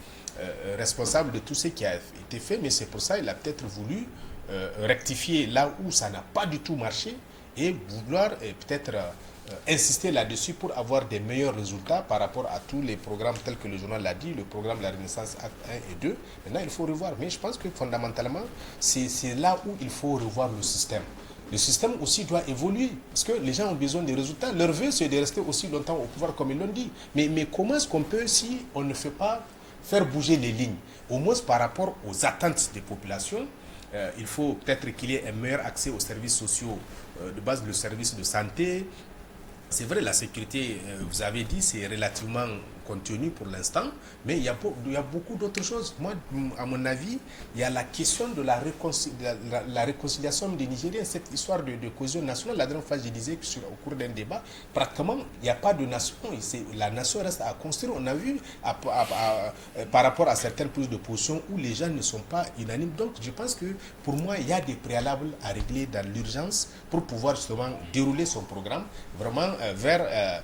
responsable de tout ce qui a été fait, mais c'est pour ça qu'il a peut-être voulu rectifier là où ça n'a pas du tout marché et vouloir peut-être... insister là-dessus pour avoir des meilleurs résultats par rapport à tous les programmes tels que le journal l'a dit, le programme de la Renaissance Acte 1 et 2. Maintenant, il faut revoir. Mais je pense que fondamentalement, c'est là où il faut revoir le système. Le système aussi doit évoluer parce que les gens ont besoin des résultats. Leur vœu, c'est de rester aussi longtemps au pouvoir comme ils l'ont dit. Mais comment est-ce qu'on peut, si on ne fait pas faire bouger les lignes, au moins par rapport aux attentes des populations, il faut peut-être qu'il y ait un meilleur accès aux services sociaux de base, le service de santé. C'est vrai, la sécurité, vous avez dit, c'est relativement contenu pour l'instant, mais il y a beaucoup d'autres choses. Moi, à mon avis, il y a la question de la réconciliation des Nigériens, cette histoire de cohésion nationale. La dernière fois, je disais que au cours d'un débat, pratiquement, il n'y a pas de nation. La nation reste à construire. On a vu par rapport à certaines prises de position où les gens ne sont pas unanimes. Donc, je pense que pour moi, il y a des préalables à régler dans l'urgence pour pouvoir justement dérouler son programme vraiment vers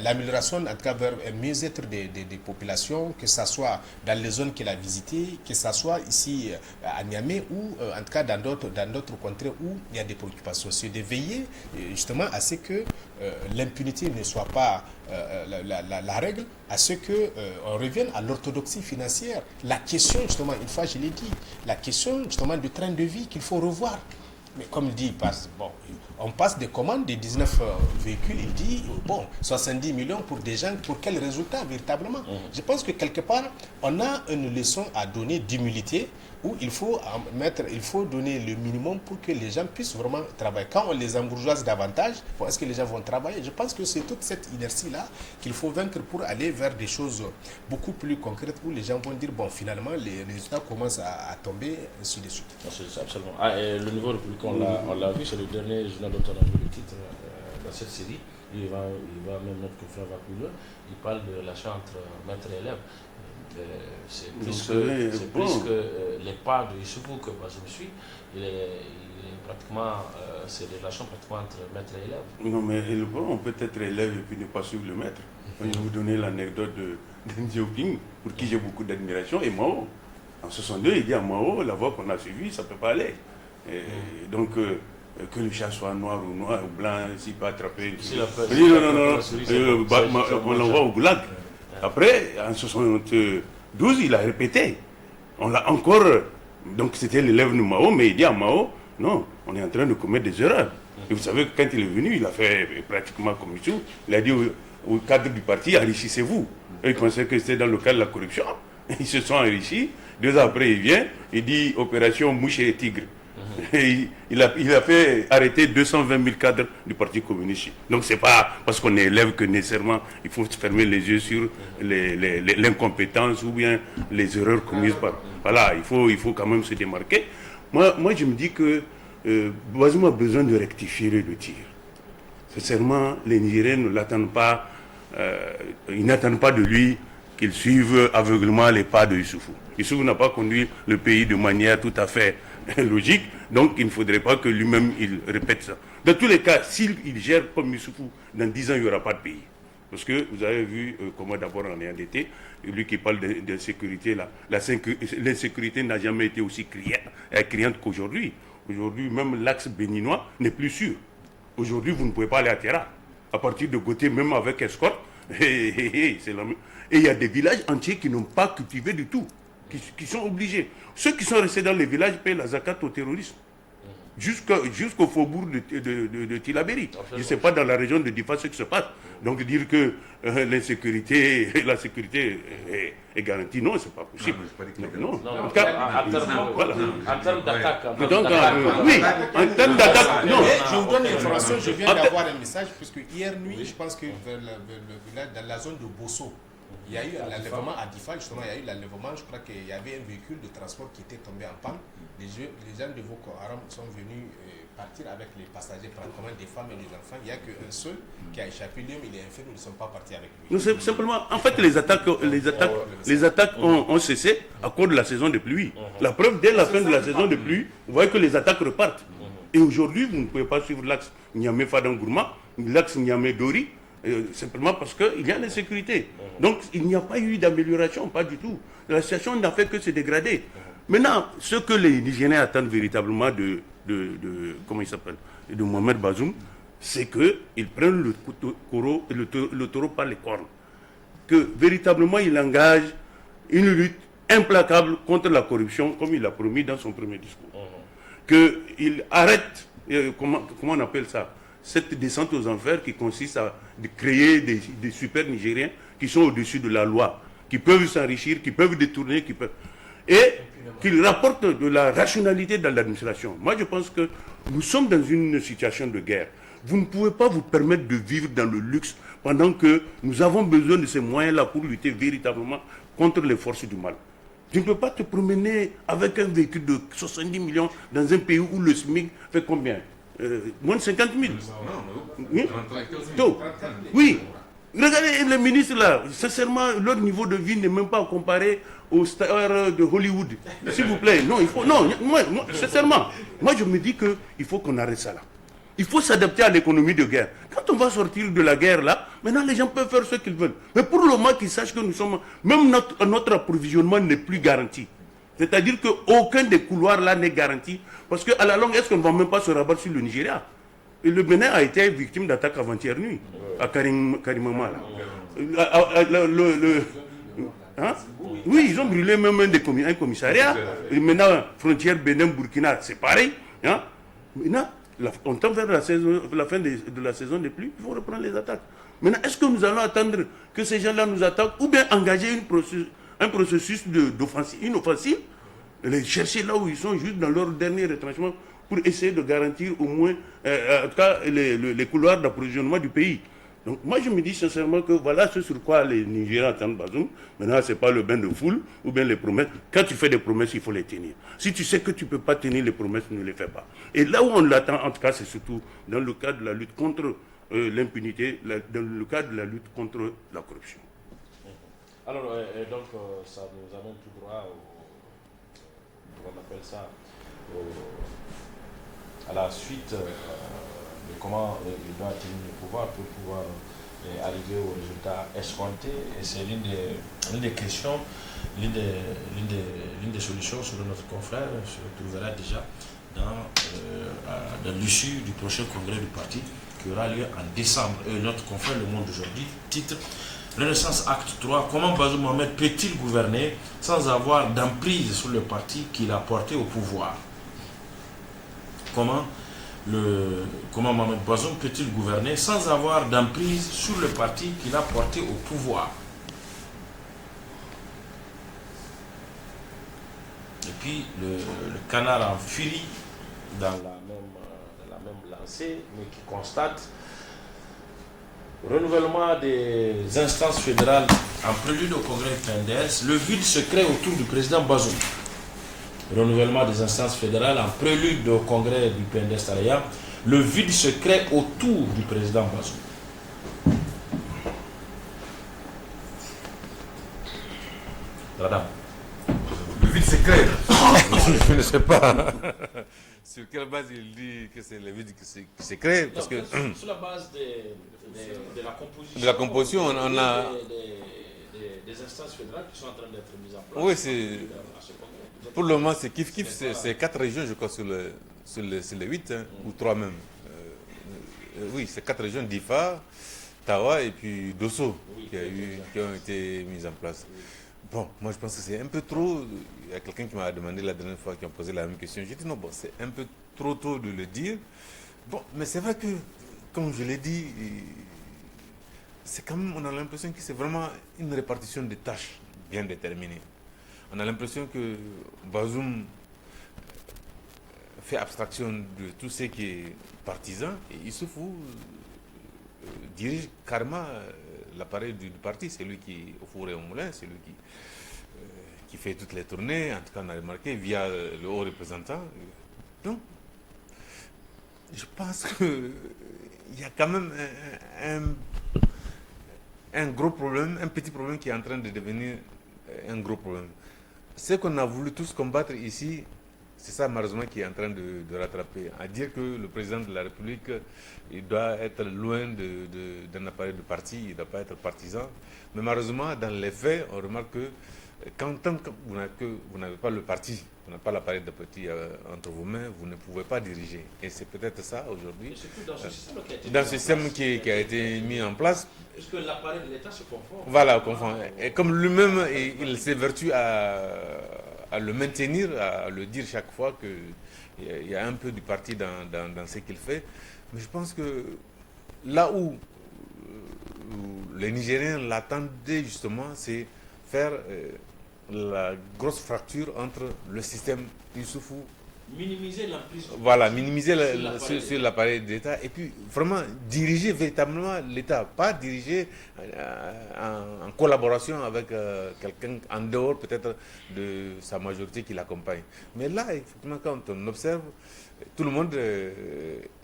l'amélioration, en tout cas vers un mieux-être des populations, que ce soit dans les zones qu'il a visitées, que ce soit ici à Niamey ou en tout cas dans d'autres contrées où il y a des préoccupations. C'est de veiller justement à ce que l'impunité ne soit pas la règle, à ce qu'on revienne à l'orthodoxie financière. La question justement, une fois je l'ai dit, la question justement du train de vie qu'il faut revoir. Mais comme il dit, on passe des commandes de 19 véhicules, il dit, 70 millions pour des gens, pour quel résultat véritablement? Je pense que quelque part, on a une leçon à donner d'humilité, où il faut donner le minimum pour que les gens puissent vraiment travailler. Quand on les embourgeoise davantage, est-ce que les gens vont travailler? Je pense que c'est toute cette inertie-là qu'il faut vaincre pour aller vers des choses beaucoup plus concrètes où les gens vont dire, finalement, les résultats commencent à tomber, ainsi de suite. C'est absolument. Le niveau républicain, on l'a vu, c'est le dernier journal dont on a vu le titre dans cette série. Il va même, notre confrère va plus loin. Il parle de l'achat entre maître et élève. C'est plus que les pas de Issoufou que moi je me suis. Il est pratiquement, c'est des relations pratiquement entre maître et élève. Non, mais on peut être élève et puis ne pas suivre le maître. Je vais vous donner l'anecdote d'Ndioping, pour qui j'ai beaucoup d'admiration, et Mao. En 62, il dit à Mao, la voie qu'on a suivie, ça ne peut pas aller. Et donc, que le chat soit noir ou blanc, s'il peut attraper. Non, on l'envoie au goulag. Après, en 1972, il a répété. On l'a encore. Donc c'était l'élève de Mao, mais il dit à Mao, non, on est en train de commettre des erreurs. Et vous savez que quand il est venu, il a fait pratiquement comme tout. Il a dit au cadre du parti, enrichissez-vous. Et ils pensaient que c'était dans le cadre de la corruption. Ils se sont enrichis. 2 ans après, il vient, il dit opération mouche et tigre. Et il a fait arrêter 220 000 cadres du Parti communiste. Donc c'est pas parce qu'on est élève que nécessairement il faut fermer les yeux sur l'incompétence ou bien les erreurs commises par. Voilà, il faut quand même se démarquer. Moi je me dis que Bazoum a besoin de rectifier le tir. Sincèrement, les Nigériens ne l'attendent pas, ils n'attendent pas de lui qu'il suive aveuglement les pas de Issoufou. Issoufou n'a pas conduit le pays de manière tout à fait logique, donc il ne faudrait pas que lui-même il répète ça. Dans tous les cas, s'il gère comme Issoufou, dans 10 ans, il n'y aura pas de pays. Parce que vous avez vu comment d'abord on est endetté, lui qui parle d'insécurité, l'insécurité n'a jamais été aussi criante qu'aujourd'hui. Aujourd'hui, même l'axe béninois n'est plus sûr. Aujourd'hui, vous ne pouvez pas aller à Terra. À partir de Gauthier, même avec escorte, c'est la même. Et il y a des villages entiers qui n'ont pas cultivé du tout, qui sont obligés. Ceux qui sont restés dans les villages payent la zakat au terrorisme. Jusqu'au faubourg de Tilaberi. Je ne sais pas dans la région de Difa ce qui se passe. Donc dire que la sécurité est garantie, non, c'est pas possible. Non. En termes d'attaque. Oui, en termes d'attaque, non. Je vous donne l'information, je viens d'avoir un message, puisque hier nuit, je pense que dans la zone de Bosso, il y a eu l'enlèvement à Difa, justement, il y a eu l'enlèvement, je crois qu'il y avait un véhicule de transport qui était tombé en panne. Les gens de Boko Haram sont venus partir avec les passagers, pratiquement des femmes et des enfants. Il n'y a qu'un seul qui a échappé, lui, il est infirme, ils ne sont pas partis avec lui. Non, c'est simplement, en fait, les attaques ont cessé à cause de la saison de pluie. La preuve, dès la fin de la saison de pluie, vous voyez que les attaques repartent. Et aujourd'hui, vous ne pouvez pas suivre l'axe Niamey-Fadangourma, l'axe Niamey-Dori, simplement parce qu'il y a l'insécurité. Donc, il n'y a pas eu d'amélioration, pas du tout. La situation n'a fait que se dégrader. Maintenant, ce que les Nigériens attendent véritablement de Mohamed Bazoum, c'est qu'il prenne le taureau par les cornes. Que véritablement il engage une lutte implacable contre la corruption, comme il l'a promis dans son premier discours. Qu'il arrête, comment on appelle ça, cette descente aux enfers qui consiste à créer des super Nigériens qui sont au-dessus de la loi, qui peuvent s'enrichir, qui peuvent détourner, et qu'il rapporte de la rationalité dans l'administration. Moi, je pense que nous sommes dans une situation de guerre. Vous ne pouvez pas vous permettre de vivre dans le luxe pendant que nous avons besoin de ces moyens-là pour lutter véritablement contre les forces du mal. Tu ne peux pas te promener avec un véhicule de 70 millions dans un pays où le SMIC fait combien moins de 50 000. Oui. Regardez les ministres là, sincèrement, leur niveau de vie n'est même pas comparé aux stars de Hollywood. S'il vous plaît, non, il faut. Non, moi, sincèrement, moi je me dis qu'il faut qu'on arrête ça là. Il faut s'adapter à l'économie de guerre. Quand on va sortir de la guerre là, maintenant les gens peuvent faire ce qu'ils veulent. Mais pour le moment qu'ils sachent que nous sommes. Même notre approvisionnement n'est plus garanti. C'est-à-dire qu'aucun des couloirs là n'est garanti. Parce qu'à la longue, est-ce qu'on ne va même pas se rabattre sur le Nigeria? Et le Bénin a été victime d'attaques avant-hier nuit, à Karimama. Oui, ils ont brûlé même un commissariat. Et maintenant, frontière Bénin-Burkina, c'est pareil. Hein? Maintenant, on tend vers la fin de la saison des pluies, il faut reprendre les attaques. Maintenant, est-ce que nous allons attendre que ces gens-là nous attaquent ou bien engager un processus une offensive, les chercher là où ils sont, juste dans leur dernier retranchement, pour essayer de garantir au moins, en tout cas, les couloirs d'approvisionnement du pays. Donc moi je me dis sincèrement que voilà ce sur quoi les Nigériens attendent Bazoum. Maintenant c'est pas le bain de foule ou bien les promesses. Quand tu fais des promesses, il faut les tenir. Si tu sais que tu ne peux pas tenir les promesses, ne les fais pas. Et là où on l'attend, en tout cas, c'est surtout dans le cadre de la lutte contre l'impunité, dans le cadre de la lutte contre la corruption. Alors, donc, ça nous amène tout droit on appelle ça, à la suite de comment il doit tenir le pouvoir pour pouvoir arriver au résultat escompté. Et c'est l'une des questions, l'une des solutions sur notre confrère se trouvera déjà dans de l'issue du prochain congrès du parti qui aura lieu en décembre. Et notre confrère Le Monde aujourd'hui titre Renaissance Acte 3. Comment Bazoum Mohamed peut-il gouverner sans avoir d'emprise sur le parti qu'il a porté au pouvoir? Comment Mohamed Bazoum peut-il gouverner sans avoir d'emprise sur le parti qu'il a porté au pouvoir? Et puis le canard en furie dans la même lancée, mais qui constate renouvellement des instances fédérales en prélude au congrès PNDS, le vide se crée autour du président Bazoum. Renouvellement des instances fédérales en prélude au congrès du PNDS Taraya, le vide se crée autour du président Bazoum. Madame. Le vide se crée. Je ne sais pas sur quelle base il dit que c'est le vide qui se crée. Parce que sur la base de la composition. De la composition, on a des instances fédérales qui sont en train d'être mises en place. Oui, c'est. Pour le moment, c'est kiff-kiff, c'est 4 régions, je crois, sur les 8, hein, ou 3 même. Oui, c'est 4 régions, Difa, Tawa et puis Dosso, qui ont été mises en place. Bon, moi je pense que c'est un peu trop. Il y a quelqu'un qui m'a demandé la dernière fois, qui a posé la même question. J'ai dit non, bon, c'est un peu trop tôt de le dire. Bon, mais c'est vrai que, comme je l'ai dit, c'est quand même, on a l'impression que c'est vraiment une répartition des tâches bien déterminée. On a l'impression que Bazoum fait abstraction de tout ce qui est partisan et Issoufou dirige carrément l'appareil du parti. C'est lui qui est au four et au moulin, c'est lui qui fait toutes les tournées, en tout cas on a remarqué, via le haut représentant. Donc, je pense qu'il y a quand même un gros problème, un petit problème qui est en train de devenir un gros problème. Ce qu'on a voulu tous combattre ici, c'est ça malheureusement qui est en train de rattraper. À dire que le président de la République, il doit être loin d'un appareil de parti, il ne doit pas être partisan. Mais malheureusement, dans les faits, on remarque que tant que vous n'avez pas le parti, vous n'avez pas l'appareil de parti entre vos mains, vous ne pouvez pas diriger. Et c'est peut-être ça aujourd'hui. Dans ce système qui a été mis en place. Est-ce que l'appareil de l'État se confond? Voilà, confond. Et comme lui-même, il s'évertue à le maintenir, à le dire chaque fois qu'il y a un peu du parti dans ce qu'il fait. Mais je pense que là où les Nigériens l'attendaient justement, c'est faire la grosse fracture entre le système Issoufou. Minimiser l'emprise. Voilà, minimiser sur l'appareil de l'État et puis vraiment diriger véritablement l'État, pas diriger en collaboration avec quelqu'un en dehors peut-être de sa majorité qui l'accompagne. Mais là, effectivement, quand on observe, tout le monde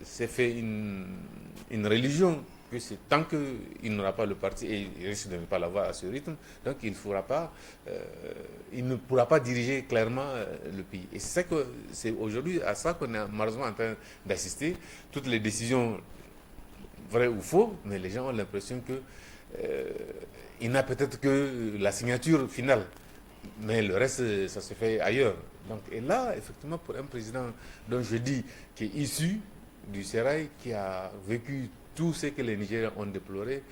s'est fait une religion que c'est tant qu'il n'aura pas le parti et il risque de ne pas l'avoir à ce rythme, donc il ne pourra pas diriger clairement le pays. Et c'est aujourd'hui à ça qu'on est malheureusement en train d'assister. Toutes les décisions, vraies ou fausses, mais les gens ont l'impression qu'il n'a peut-être que la signature finale, mais le reste, ça se fait ailleurs. Donc, et là, effectivement, pour un président dont je dis qui est issu du Sérail, qui a vécu tout ce que les Nigériens ont déploré,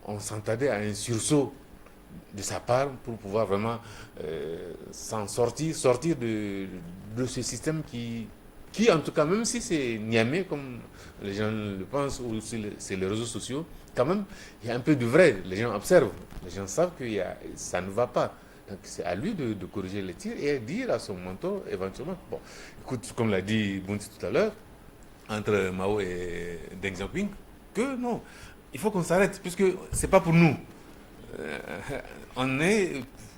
on s'entendait à un sursaut de sa part pour pouvoir vraiment s'en sortir de ce système qui, en tout cas, même si c'est Niamey, comme les gens le pensent, ou si c'est les réseaux sociaux, quand même, il y a un peu de vrai. Les gens observent, les gens savent que ça ne va pas. Donc c'est à lui de corriger les tirs et dire à son mentor éventuellement, bon, écoute, comme l'a dit Bounty tout à l'heure, entre Mao et Deng Xiaoping, que non, il faut qu'on s'arrête, puisque c'est pas pour nous.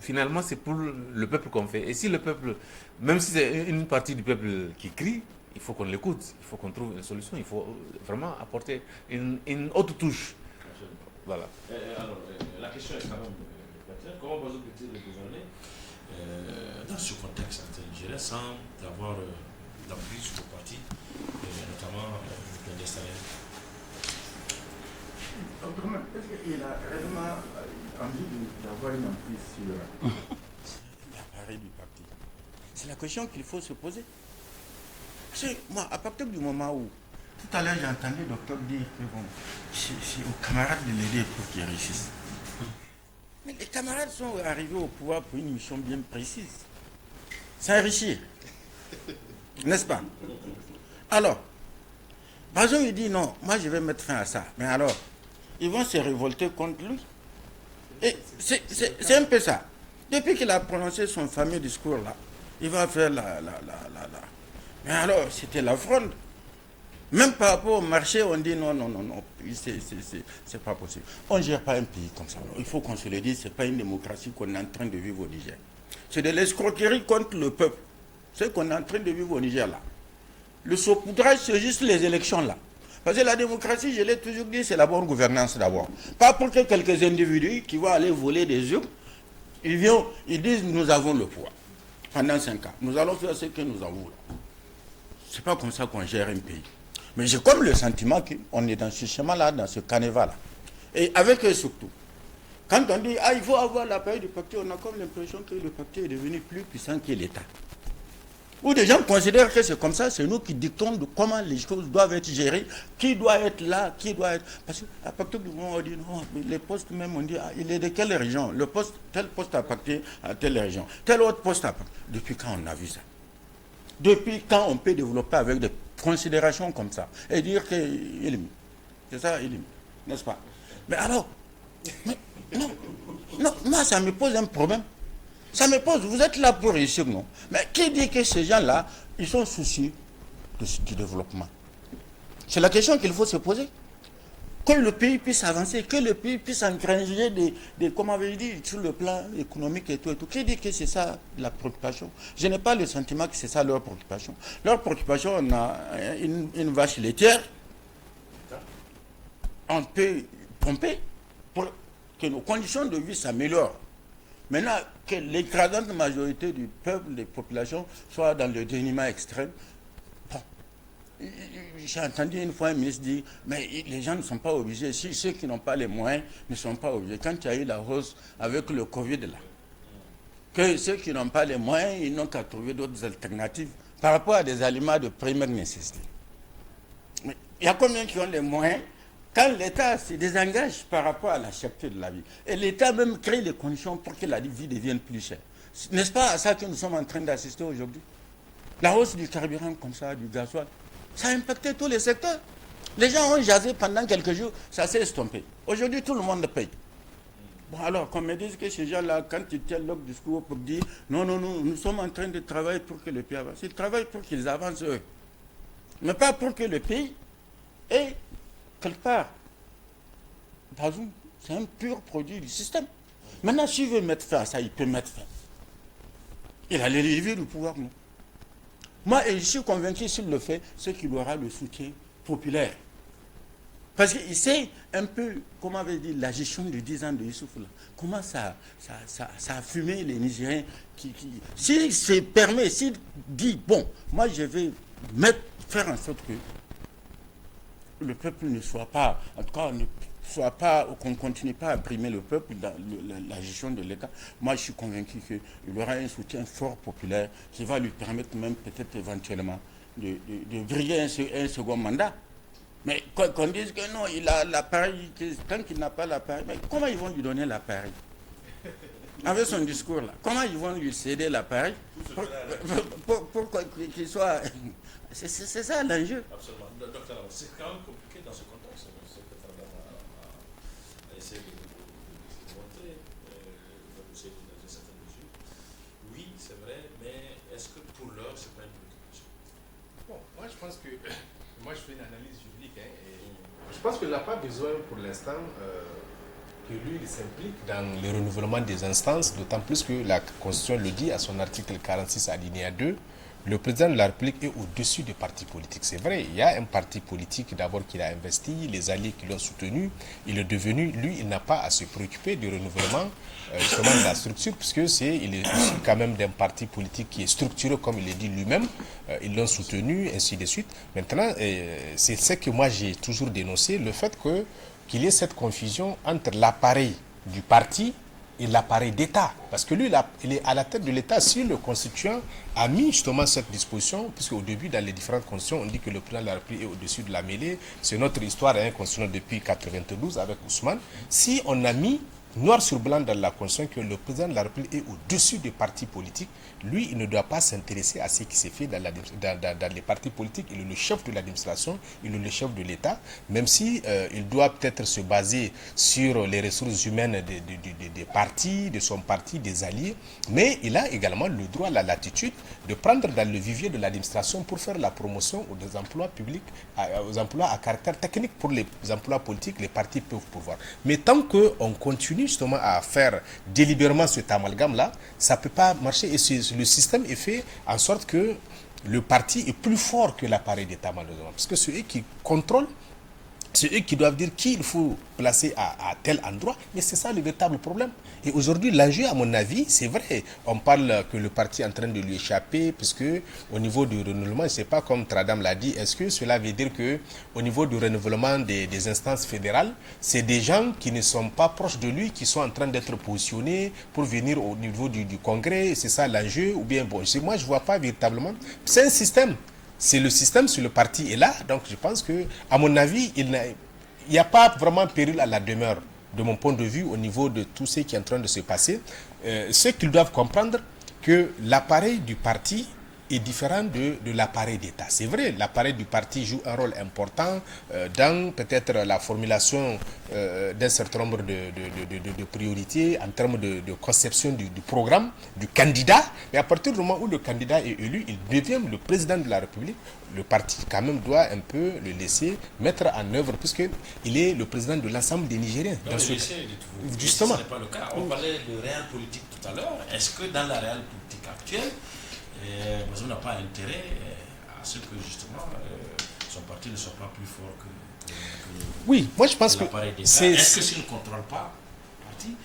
Finalement, c'est pour le peuple qu'on fait. Et si le peuple, même si c'est une partie du peuple qui crie, il faut qu'on l'écoute, il faut qu'on trouve une solution, il faut vraiment apporter une autre touche. Voilà. Alors, la question est quand même pertinente. Comment Bazoum peut-il gouverner dans ce contexte nigérien sans avoir d'emprise sur le parti, notamment le PNDS? Autrement, est-ce qu'il a réellement envie d'avoir une emprise sur l'appareil du parti? C'est la question qu'il faut se poser. Moi, à partir du moment où, tout à l'heure, j'ai entendu le docteur dire que bon, c'est aux camarades de l'aider pour qu'ils réussissent. Mais les camarades sont arrivés au pouvoir pour une mission bien précise. S'enrichir. N'est-ce pas? Alors, Bazoum, il dit non, moi je vais mettre fin à ça. Mais alors, ils vont se révolter contre lui. Et c'est un peu ça. Depuis qu'il a prononcé son fameux discours là, il va faire la. Mais alors, c'était la fronde. Même par rapport au marché, on dit non, c'est pas possible. On ne gère pas un pays comme ça. Il faut qu'on se le dise, ce n'est pas une démocratie qu'on est en train de vivre au Niger. C'est de l'escroquerie contre le peuple. C'est ce qu'on est en train de vivre au Niger là. Le saupoudrage, c'est juste les élections là. Parce que la démocratie, je l'ai toujours dit, c'est la bonne gouvernance d'abord. Pas pour que quelques individus qui vont aller voler des urnes, ils disent nous avons le pouvoir. Pendant 5 ans, nous allons faire ce que nous avons là. C'est pas comme ça qu'on gère un pays. Mais j'ai comme le sentiment qu'on est dans ce schéma-là, dans ce canevas-là. Et avec eux surtout. Quand on dit, il faut avoir l'appareil du parti, on a comme l'impression que le parti est devenu plus puissant que l'État. Ou des gens considèrent que c'est comme ça, c'est nous qui dictons de comment les choses doivent être gérées, qui doit être là, qui doit être... Parce qu'à partir du moment où on dit, non, les postes même, on dit, il est de quelle région? Tel poste appartient à telle région, tel autre poste appartient. Depuis quand on a vu ça? Depuis quand on peut développer avec des considérations comme ça et dire qu'il est... C'est ça, il est... N'est-ce pas? Mais alors, non, moi ça me pose un problème. Ça me pose, vous êtes là pour réussir, non? Mais qui dit que ces gens-là, ils sont soucieux du développement? C'est la question qu'il faut se poser. Que le pays puisse avancer, que le pays puisse engranger comme on avait dit, sur le plan économique et tout et tout. Qui dit que c'est ça la préoccupation? Je n'ai pas le sentiment que c'est ça leur préoccupation. Leur préoccupation, on a une vache laitière, on peut pomper pour que nos conditions de vie s'améliorent. Maintenant, que l'écrasante majorité du peuple, des populations, soient dans le dénuement extrême, bon. J'ai entendu une fois un ministre dire, mais les gens ne sont pas obligés, si ceux qui n'ont pas les moyens ne sont pas obligés. Quand il y a eu la hausse avec le Covid là, que ceux qui n'ont pas les moyens, ils n'ont qu'à trouver d'autres alternatives par rapport à des aliments de première nécessité. Mais il y a combien qui ont les moyens? Quand l'État se désengage par rapport à la cherté de la vie, et l'État même crée les conditions pour que la vie devienne plus chère. N'est-ce pas à ça que nous sommes en train d'assister aujourd'hui? La hausse du carburant comme ça, du gasoil, ça a impacté tous les secteurs. Les gens ont jasé pendant quelques jours, ça s'est estompé. Aujourd'hui, tout le monde paye. Bon alors, qu'on me dise que ces gens-là, quand ils tiennent leur discours pour dire non, nous sommes en train de travailler pour que le pays avance. Ils travaillent pour qu'ils avancent eux. Mais pas pour que le pays ait quelque part. Bazoum, c'est un pur produit du système. Maintenant, s'il veut mettre fin à ça, il peut mettre fin. Il a les leviers du pouvoir, non? Moi, je suis convaincu s'il le fait, c'est qu'il aura le soutien populaire. Parce qu'il sait un peu, comment avait dit, la gestion de 10 ans de Youssouf, là. Comment ça a fumé les Nigériens s'il se permet, s'il dit, bon, moi je vais faire en sorte que le peuple ne soit pas, en tout cas, qu'on ne continue pas à primer le peuple dans la gestion de l'État. Moi, je suis convaincu qu'il aura un soutien fort populaire qui va lui permettre même peut-être éventuellement de briller un second mandat. Mais qu'on dise que non, il a l'appareil, tant qu'il n'a pas l'appareil, mais comment ils vont lui donner l'appareil? Avec son discours là, comment ils vont lui céder l'appareil pour qu'il soit... C'est ça l'enjeu. Absolument. Docteur, c'est quand même compliqué dans ce contexte. Ce que Fernand a essayé de montrer, aussi dans une certaine mesure. Oui, c'est vrai, mais est-ce que pour l'heure, c'est pas une préoccupation? Bon, moi je pense que... Moi je fais une analyse juridique. Et je pense qu'il n'a pas besoin pour l'instant que lui il s'implique dans le renouvellement des instances, d'autant plus que la Constitution le dit à son article 46 alinéa 2. Le président de la République est au-dessus des partis politiques. C'est vrai, il y a un parti politique d'abord qu'il a investi, les alliés qui l'ont soutenu. Il est devenu, lui, il n'a pas à se préoccuper du renouvellement justement de la structure, puisque il est issu quand même d'un parti politique qui est structuré, comme il l'a dit lui-même. Ils l'ont soutenu, ainsi de suite. Maintenant, c'est ce que moi j'ai toujours dénoncé, le fait qu'il y ait cette confusion entre l'appareil du parti et l'appareil d'État. Parce que lui, il est à la tête de l'État. Si le constituant a mis justement cette disposition, puisque au début, dans les différentes constitutions, on dit que le président de la République est au-dessus de la mêlée. C'est notre histoire constitutionnelle depuis 1992 avec Ousmane. Si on a mis noir sur blanc dans la Constitution que le président de la République est au-dessus des partis politiques, lui, il ne doit pas s'intéresser à ce qui s'est fait dans les partis politiques. Il est le chef de l'administration, il est le chef de l'État, même si il doit peut-être se baser sur les ressources humaines des partis, de son parti, des alliés, mais il a également le droit, la latitude de prendre dans le vivier de l'administration pour faire la promotion aux emplois publics, aux emplois à caractère technique. Pour les emplois politiques, les partis peuvent pouvoir. Mais tant qu'on continue justement à faire délibérément cet amalgame-là, ça ne peut pas marcher. Et le système est fait en sorte que le parti est plus fort que l'appareil d'État, malheureusement. Parce que c'est eux qui contrôlent, c'est eux qui doivent dire qui il faut placer à tel endroit. Mais c'est ça le véritable problème. Et aujourd'hui, l'enjeu, à mon avis, c'est vrai. On parle que le parti est en train de lui échapper, puisque au niveau du renouvellement, je ne sais pas comme Tradam l'a dit, est-ce que cela veut dire qu'au niveau du renouvellement des instances fédérales, c'est des gens qui ne sont pas proches de lui, qui sont en train d'être positionnés pour venir au niveau du Congrès, c'est ça l'enjeu? Ou bien, bon, moi, je ne vois pas véritablement. C'est un système. C'est le système, sur le parti est là. Donc je pense que, à mon avis, il n'y a pas vraiment péril à la demeure, de mon point de vue, au niveau de tout ce qui est en train de se passer. Ceux qu'ils doivent comprendre que l'appareil du parti est différent de l'appareil d'État. C'est vrai, l'appareil du parti joue un rôle important dans peut-être la formulation d'un certain nombre de priorités en termes de conception du programme, du candidat. Mais à partir du moment où le candidat est élu, il devient le président de la République. Le parti quand même doit un peu le laisser mettre en œuvre, puisqu'il est le président de l'ensemble des Nigériens. Non, Justement. Ce n'est pas le cas. On parlait de réel politique tout à l'heure. Est-ce que dans la réelle politique actuelle, on n'a pas intérêt à ce que justement son parti ne soit pas plus fort que oui, moi je pense que est-ce que s'il ne contrôle pas le parti,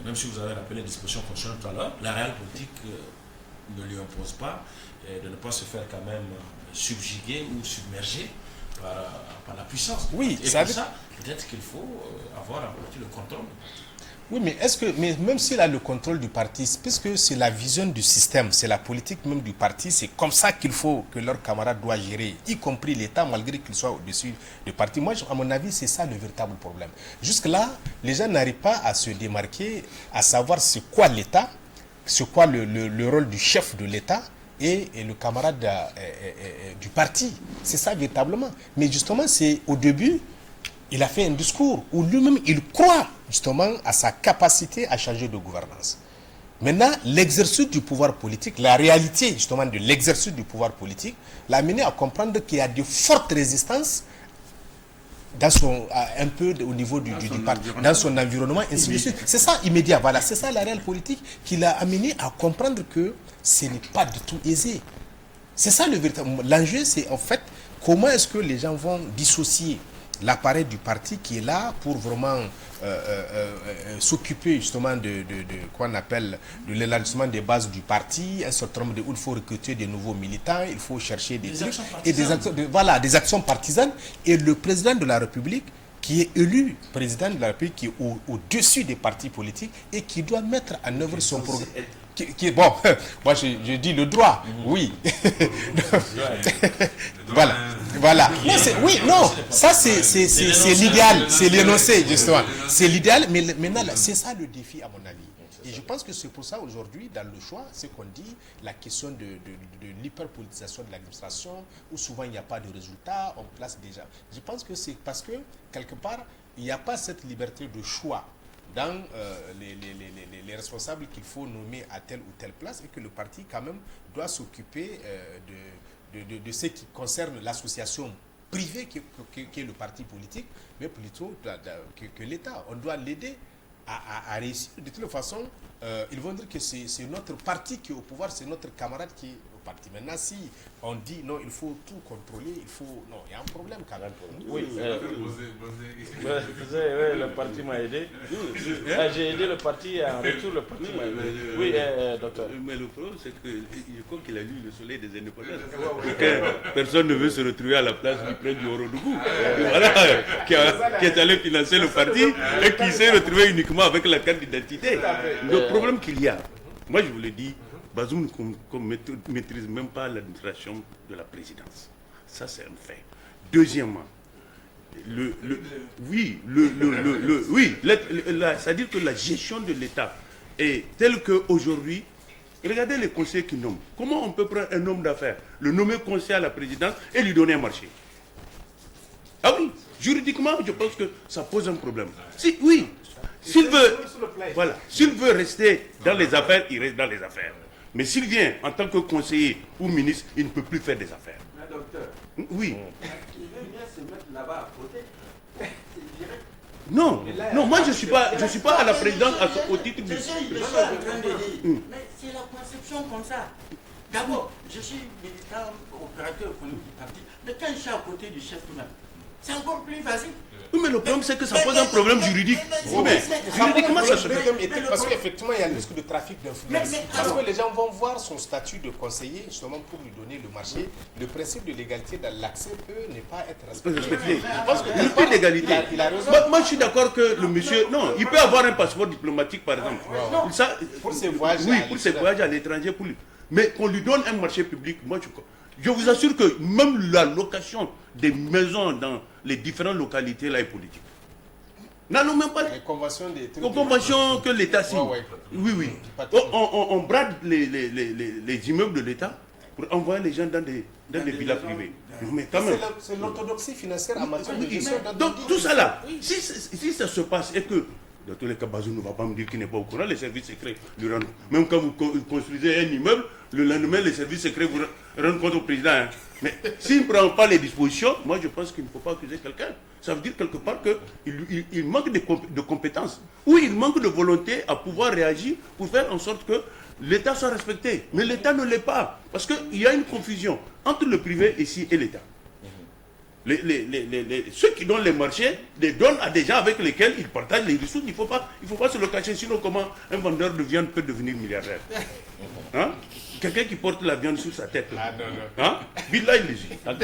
même si vous avez rappelé les dispositions constitutionnelles tout à l'heure, la réelle politique ne lui impose pas de ne pas se faire quand même subjuguer ou submerger par la puissance. Oui, et pour ça, peut-être qu'il faut avoir en partie le contrôle. Oui, mais même s'il a le contrôle du parti, puisque c'est la vision du système, c'est la politique même du parti, c'est comme ça qu'il faut que leurs camarades doivent gérer, y compris l'État, malgré qu'il soit au-dessus du parti. Moi, à mon avis, c'est ça le véritable problème. Jusque-là, les gens n'arrivent pas à se démarquer, à savoir c'est quoi l'État, c'est quoi le rôle du chef de l'État et le camarade du parti. C'est ça véritablement. Mais justement, c'est au début, il a fait un discours où lui-même, il croit justement à sa capacité à changer de gouvernance. Maintenant, l'exercice du pouvoir politique, la réalité justement de l'exercice du pouvoir politique, l'a amené à comprendre qu'il y a de fortes résistances un peu au niveau du parti, dans son environnement, ainsi de suite. C'est ça immédiat, voilà, c'est ça la réelle politique qui l'a amené à comprendre que ce n'est pas du tout aisé. C'est ça le véritable. L'enjeu, c'est en fait comment est-ce que les gens vont dissocier l'appareil du parti qui est là pour vraiment s'occuper justement de quoi on appelle de l'élargissement des bases du parti, un certain nombre où il faut recruter de nouveaux militants, il faut chercher des trucs et des actions partisanes, et le président de la République qui est élu président de la République, qui est au-dessus des partis politiques et qui doit mettre en œuvre son programme. Bon, moi je dis le droit, oui. Voilà. Ça c'est l'idéal, c'est l'énoncé justement. C'est l'idéal, mais maintenant c'est ça le défi à mon avis. Et je pense que c'est pour ça aujourd'hui, dans le choix, c'est qu'on dit la question de l'hyperpolitisation de l'administration, où souvent il n'y a pas de résultat, on place déjà. Je pense que c'est parce que, quelque part, il n'y a pas cette liberté de choix dans les responsables qu'il faut nommer à telle ou telle place, et que le parti quand même doit s'occuper de ce qui concerne l'association privée qui est le parti politique, mais plutôt que l'État. On doit l'aider à réussir. De toute façon, ils vont dire que c'est notre parti qui est au pouvoir, c'est notre camarade qui est au parti. Maintenant, si on dit non, il faut tout contrôler, il faut... Non, il y a un problème quand même. Oui, le parti m'a aidé. J'ai aidé le parti et en retour, le parti m'a aidé. Oui, docteur. Mais le problème, c'est que je crois qu'il a lu Le Soleil des indépendances. Personne ne veut se retrouver à la place du prince du Horodougou. Voilà, qui est allé financer le parti et qui s'est retrouvé uniquement avec la carte d'identité. Le problème qu'il y a, moi je vous le dis, Bazoum ne maîtrise même pas l'administration de la présidence. Ça, c'est un fait. Deuxièmement, c'est-à-dire que la gestion de l'État est telle qu'aujourd'hui, regardez les conseillers qui nomment. Comment on peut prendre un homme d'affaires, le nommer conseiller à la présidence et lui donner un marché? Ah oui, juridiquement, je pense que ça pose un problème. Si, oui, s'il veut rester dans les affaires, il reste dans les affaires. Mais s'il vient en tant que conseiller ou ministre, il ne peut plus faire des affaires. Mais docteur, oui. il veut bien se mettre là-bas à côté. Non, moi je ne suis pas à la présidence au titre du... Je suis en train de dire, mais c'est la conception comme ça. D'abord, je suis militant, opérateur économique du parti, mais quand je suis à côté du chef même, c'est encore plus facile. Oui, mais le problème, c'est que ça pose un problème juridique. Juridiquement, ça se fait. Parce qu'effectivement, il y a le risque de trafic d'influence. Parce que les gens vont voir son statut de conseiller, justement, pour lui donner le marché. Le principe de l'égalité dans l'accès peut ne pas être respecté. Il peut d'égalité. Moi, je suis d'accord que le monsieur... Non, il peut avoir un passeport diplomatique, par exemple. Pour ses voyages à l'étranger. Mais qu'on lui donne un marché public, moi, je vous assure que même la location des maisons dans les différentes localités là est politique. N'allons même pas. Les conventions que l'État signe. Oui. On brade les immeubles de l'État pour envoyer les gens dans des villas privées. Mais quand même. C'est l'orthodoxie financière en matière de gestion. Donc tout ça là, si ça se passe et que dans tous les cas, Bazoum ne va pas me dire qu'il n'est pas au courant, les services secrets lui rendent. Même quand vous construisez un immeuble, le lendemain, les services secrets vous rendent compte au président. Hein. Mais s'il ne prend pas les dispositions, moi je pense qu'il ne faut pas accuser quelqu'un. Ça veut dire quelque part qu'il manque de compétences. Ou il manque de volonté à pouvoir réagir pour faire en sorte que l'État soit respecté. Mais l'État ne l'est pas. Parce qu'il y a une confusion entre le privé ici et l'État. Ceux qui donnent les marchés les donnent à des gens avec lesquels ils partagent les ressources. Il ne faut pas se le cacher. Sinon, comment un vendeur de viande peut devenir milliardaire? Hein? Quelqu'un qui porte la viande sur sa tête. Hein? Billah, il le dit. En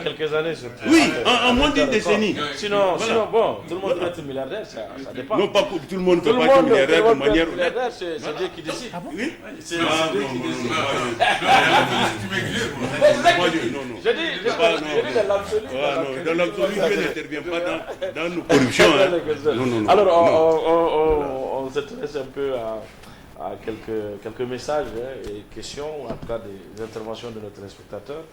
quelques années, surtout. Oui, en moins d'une décennie. Sinon, bon, tout le monde peut être milliardaire, ça dépend. Non, pas tout le monde ne peut pas être milliardaire de manière... C'est Dieu qui décide. Oui. C'est Dieu qui décide. Je dis dans l'absolu. Dans l'absolu, Dieu n'intervient pas dans nos corruptions. Alors, on s'intéresse un peu à quelques messages et questions, en tout cas des interventions de notre spectateur.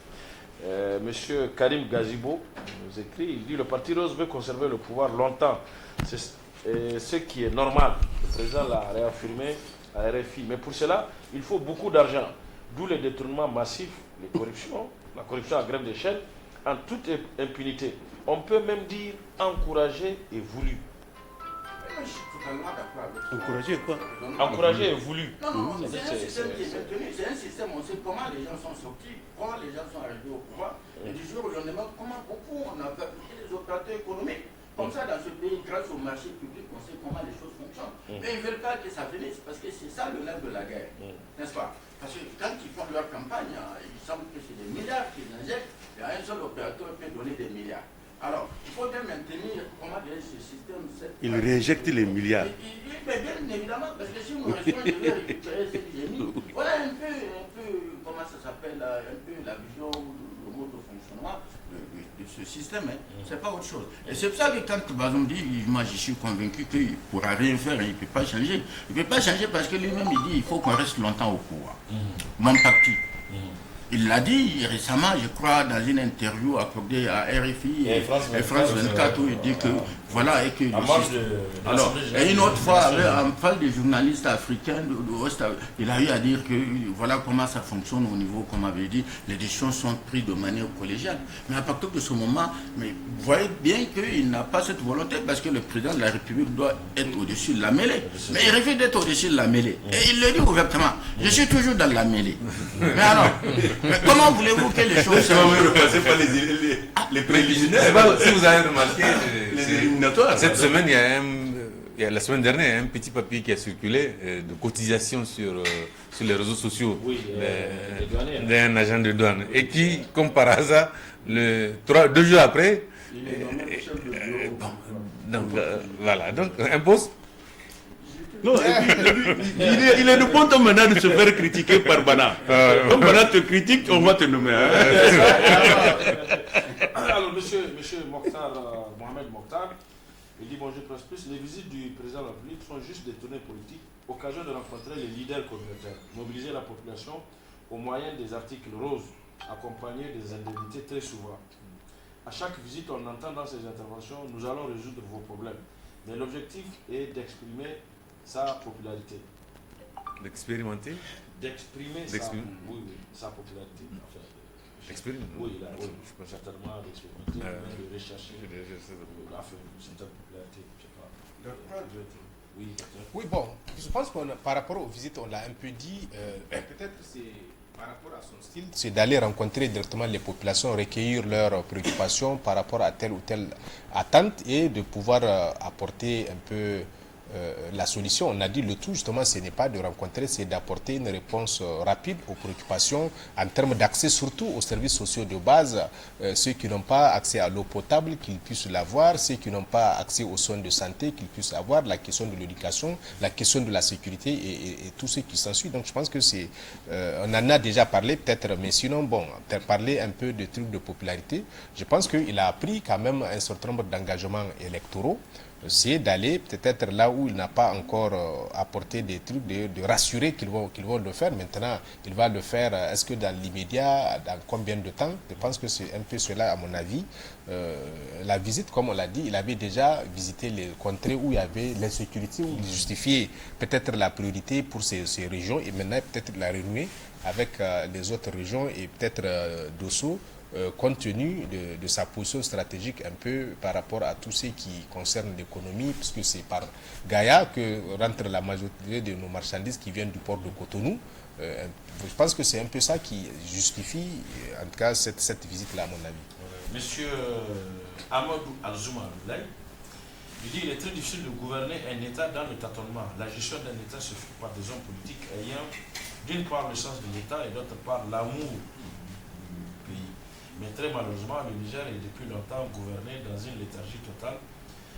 Monsieur Karim Gazibo nous écrit, il dit: le Parti Rose veut conserver le pouvoir longtemps. C'est ce qui est normal. Le président l'a réaffirmé à RFI. Mais pour cela, il faut beaucoup d'argent. D'où les détournements massifs, la corruption à grève d'échelle, en toute impunité. On peut même dire encouragé et voulu. Je suis totalement d'accord avec ça. Encouragé quoi? Encouragé et voulu. Non, c'est un système qui est maintenu, c'est un système, on sait comment les gens sont sortis, comment les gens sont arrivés au pouvoir, et du jour au lendemain, comment beaucoup on a appliqué les opérateurs économiques. Comme ça, dans ce pays, grâce au marché public, on sait comment les choses fonctionnent. Mais ils ne veulent pas que ça finisse, parce que c'est ça le nerf de la guerre, n'est-ce pas? Parce que quand ils font leur campagne, il semble que c'est des milliards qu'ils injectent, et un seul opérateur peut donner des milliards. Alors, il faut bien maintenir, comment dire, ce système... Il réinjecte les milliards. Mais bien évidemment, parce que si mon restaurant, je vais récupérer ce que j'ai mis. Voilà un peu, comment ça s'appelle, un peu la vision, le mode de fonctionnement de ce système. Hein. C'est pas autre chose. Et c'est pour ça que quand Bazoum dit, moi je suis convaincu qu'il ne pourra rien faire, il ne peut pas changer. Il ne peut pas changer parce que lui-même il dit il faut qu'on reste longtemps au pouvoir. Mon parti. Il l'a dit récemment, je crois, dans une interview accordée à RFI et France 24, où il dit que voilà, et que alors, et une autre fois, en parle des journalistes africains de l'Ouest, il a eu à dire que voilà comment ça fonctionne au niveau, comme on avait dit, les décisions sont prises de manière collégiale. Mais à partir de ce moment, mais vous voyez bien qu'il n'a pas cette volonté, parce que le président de la République doit être au-dessus de la mêlée. Mais il refuse d'être au-dessus de la mêlée. Et il le dit ouvertement, je suis toujours dans la mêlée. Mais alors, mais comment voulez-vous que les choses repasser par les préliminaires? Si vous avez remarqué, les éliminatoires. Cette semaine, la semaine dernière, il y a un petit papier qui a circulé de cotisation sur les réseaux sociaux d'un agent de douane. Et qui, comme par hasard, 2 jours après, voilà, donc un poste. Non, il est de bon temps maintenant de se faire critiquer par Bana. Comme Bana te critique, on va te nommer. Alors, monsieur Mohamed Mokhtar, il dit bonjour Presse Plus, les visites du président de la République sont juste des tournées politiques, occasion de rencontrer les leaders communautaires, mobiliser la population au moyen des articles roses, accompagnés des indemnités très souvent. À chaque visite, on entend dans ces interventions, nous allons résoudre vos problèmes. Mais l'objectif est d'exprimer sa popularité. D'expérimenter. D'exprimer sa popularité. D'exprimer. Oui, certainement d'expérimenter, de rechercher certaine popularité. Je sais pas. Oui, bon, je pense que par rapport aux visites, on l'a un peu dit, peut-être c'est par rapport à son style, c'est d'aller rencontrer directement les populations, recueillir leurs préoccupations par rapport à telle ou telle attente et de pouvoir apporter un peu la solution. On a dit le tout justement, ce n'est pas de rencontrer, c'est d'apporter une réponse rapide aux préoccupations en termes d'accès surtout aux services sociaux de base. Ceux qui n'ont pas accès à l'eau potable, qu'ils puissent l'avoir, ceux qui n'ont pas accès aux soins de santé, qu'ils puissent avoir, la question de l'éducation, la question de la sécurité et tout ce qui s'ensuit. Donc je pense que c'est, on en a déjà parlé peut-être, mais sinon bon, parler un peu de trucs de popularité, je pense qu'il a pris quand même un certain nombre d'engagements électoraux. C'est d'aller peut-être là où il n'a pas encore apporté des trucs, de rassurer qu'ils vont le faire. Maintenant, il va le faire, est-ce que dans l'immédiat, dans combien de temps? Je pense que c'est un peu cela à mon avis. La visite, comme on l'a dit, il avait déjà visité les contrées où il y avait l'insécurité, où il justifiait peut-être la priorité pour ces régions et maintenant peut-être la renouer avec les autres régions et peut-être Dosso. Compte tenu de sa position stratégique un peu par rapport à tout ce qui concerne l'économie, puisque c'est par Gaïa que rentre la majorité de nos marchandises qui viennent du port de Cotonou. Je pense que c'est un peu ça qui justifie, en tout cas, cette visite-là, à mon avis. Monsieur Amadou Alzouma Abdoulaye, il dit qu'il est très difficile de gouverner un État dans le tâtonnement. La gestion d'un État se fait par des hommes politiques ayant d'une part le sens de l'État et d'autre part l'amour du pays. Mais très malheureusement, le Niger est depuis longtemps gouverné dans une léthargie totale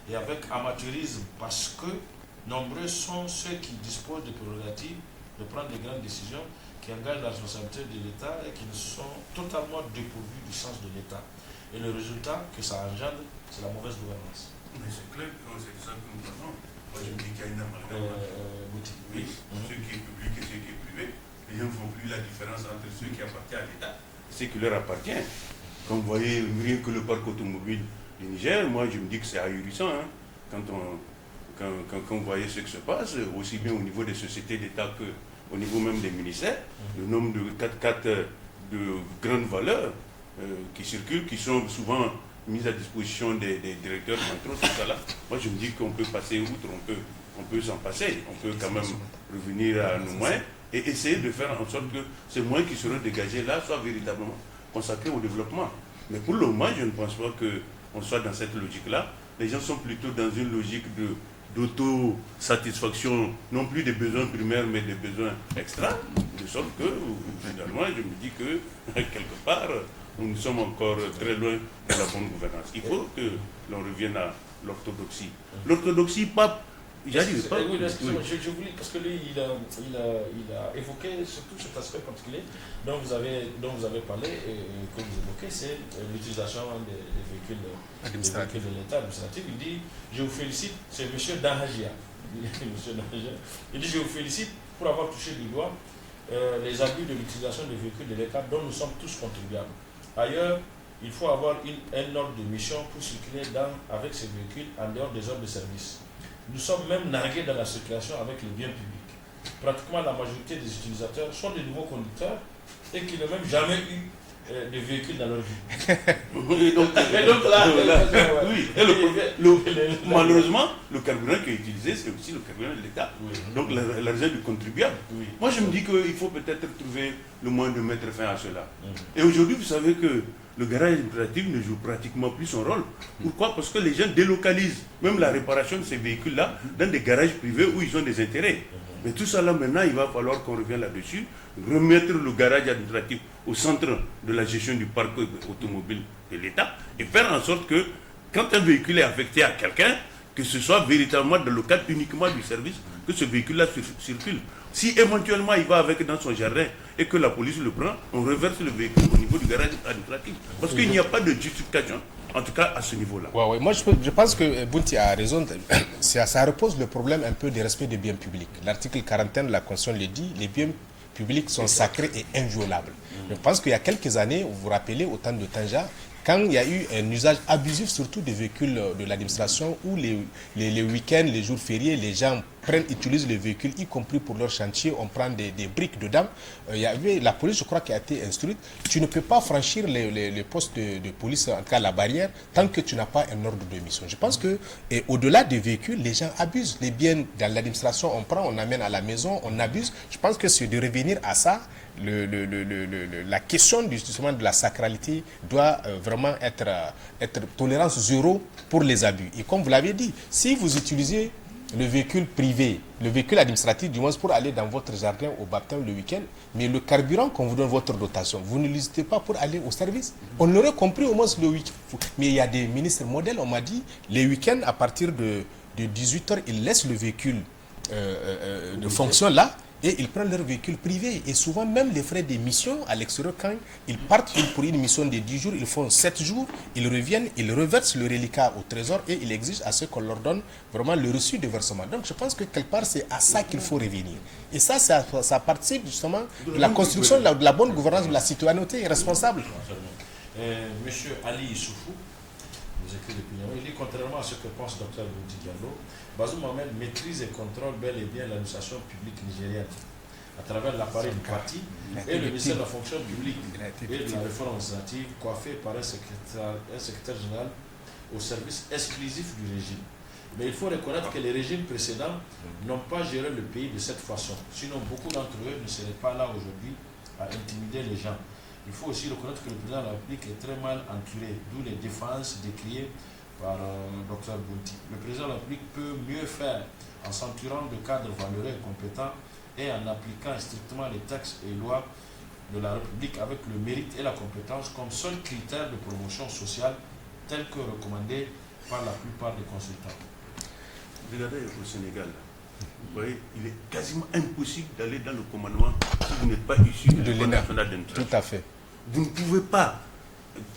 et avec amateurisme parce que nombreux sont ceux qui disposent de prérogatives de prendre des grandes décisions qui engagent la responsabilité de l'État et qui ne sont totalement dépourvus du sens de l'État. Et le résultat que ça engendre, c'est la mauvaise gouvernance. Mais c'est clair que c'est ça que nous parlons. Moi, je me dis qu'il y a une amalgame entre ce qui est public et ce qui est privé. Les gens ne font plus la différence entre ceux qui appartiennent à l'État et ce qui leur appartient. Quand vous voyez rien que le parc automobile du Niger, moi je me dis que c'est ahurissant. Hein, quand vous voyez ce qui se passe, aussi bien au niveau des sociétés d'État qu'au niveau même des ministères, le nombre de 4x4 de grande valeur qui circulent, qui sont souvent mis à disposition des directeurs centraux, tout ça là. Moi je me dis qu'on peut passer outre, on peut s'en passer, on peut quand même revenir à nos moyens et essayer de faire en sorte que ces moyens qui seront dégagés là soient véritablement consacrés au développement. Mais pour le moment, je ne pense pas qu'on soit dans cette logique-là. Les gens sont plutôt dans une logique d'auto-satisfaction, non plus des besoins primaires, mais des besoins extra. De sorte que, finalement, je me dis que, quelque part, nous sommes encore très loin de la bonne gouvernance. Il faut que l'on revienne à l'orthodoxie. L'orthodoxie, pas... Oui, excusez-moi, je voulais, parce que lui, il a évoqué surtout cet aspect particulier dont vous avez parlé et que vous évoquez, c'est l'utilisation des véhicules de l'État administratif. Il dit, je vous félicite, c'est M. Dahajia. Il dit, je vous félicite pour avoir touché du doigt les abus de l'utilisation des véhicules de l'État dont nous sommes tous contribuables. Ailleurs, il faut avoir un ordre de mission pour circuler avec ces véhicules en dehors des ordres de service. Nous sommes même nargués dans la circulation avec les biens publics. Pratiquement la majorité des utilisateurs sont des nouveaux conducteurs et qui n'ont même jamais eu de véhicule dans leur vie. Et donc là, malheureusement, le carburant qui est utilisé, c'est aussi le carburant de l'État. Oui. Donc l'argent du contribuable. Oui. Moi, je me dis qu'il faut peut-être trouver le moyen de mettre fin à cela. Et aujourd'hui, vous savez que le garage administratif ne joue pratiquement plus son rôle. Pourquoi? Parce que les gens délocalisent même la réparation de ces véhicules-là dans des garages privés où ils ont des intérêts. Mais tout ça là, maintenant, il va falloir qu'on revienne là-dessus, remettre le garage administratif au centre de la gestion du parc automobile de l'État et faire en sorte que, quand un véhicule est affecté à quelqu'un, que ce soit véritablement dans le cadre uniquement du service, que ce véhicule-là circule. Si éventuellement il va avec dans son jardin et que la police le prend, on reverse le véhicule au niveau du garage administratif. Parce qu'il n'y a pas de justification, en tout cas à ce niveau-là. Ouais. Moi, je pense que Bounty a raison. Ça repose le problème un peu du respect des biens publics. L'article 41 de la Constitution le dit, les biens publics sont sacrés et inviolables. Je pense qu'il y a quelques années, vous vous rappelez, au temps de Tanja, quand il y a eu un usage abusif, surtout des véhicules de l'administration, où les week-ends, les jours fériés, les gens utilisent les véhicules, y compris pour leur chantier, on prend des briques dedans. Il y avait la police, je crois, qui a été instruite. Tu ne peux pas franchir les postes de police, en tout cas la barrière, tant que tu n'as pas un ordre de mission. Je pense que, au-delà des véhicules, les gens abusent. Les biens dans l'administration, on prend, on amène à la maison, on abuse. Je pense que c'est de revenir à ça. La question justement de la sacralité doit vraiment être tolérance zéro pour les abus. Et comme vous l'avez dit, si vous utilisez le véhicule privé, le véhicule administratif du moins pour aller dans votre jardin au baptême le week-end, mais le carburant qu'on vous donne votre dotation, vous ne l'utilisez pas pour aller au service. On l'aurait compris au moins le week-end. Mais il y a des ministres modèles, on m'a dit, les week-ends à partir de 18h, ils laissent le véhicule de fonction là, et ils prennent leur véhicule privé. Et souvent, même les frais d'émission à l'extérieur, quand ils partent pour une mission de 10 jours, ils font 7 jours, ils reviennent, ils reversent le reliquat au trésor et ils exigent à ce qu'on leur donne vraiment le reçu de versement. Donc, je pense que quelque part, c'est à ça qu'il faut revenir. Et ça participe justement de la construction de la bonne gouvernance de la citoyenneté responsable. Monsieur Ali Issoufou, vous écrivez l'opinion, il dit contrairement à ce que pense Dr Bounty Diallo, Bazoum Mohamed maîtrise et contrôle bel et bien l'administration publique nigérienne à travers l'appareil du parti et le ministère de la fonction publique et de la réforme administrative coiffé par un secrétaire général au service exclusif du régime. Mais il faut reconnaître que les régimes précédents n'ont pas géré le pays de cette façon. Sinon, beaucoup d'entre eux ne seraient pas là aujourd'hui à intimider les gens. Il faut aussi reconnaître que le président de la République est très mal entouré, d'où les défenses décriées par Dr Bounty. Le président de la République peut mieux faire en s'entourant de cadres valeureux et compétents et en appliquant strictement les textes et lois de la République avec le mérite et la compétence comme seul critère de promotion sociale tel que recommandé par la plupart des consultants. Regardez au Sénégal, vous voyez, il est quasiment impossible d'aller dans le commandement si vous n'êtes pas issu de l'École nationale d'administration. Tout à fait. Vous ne pouvez pas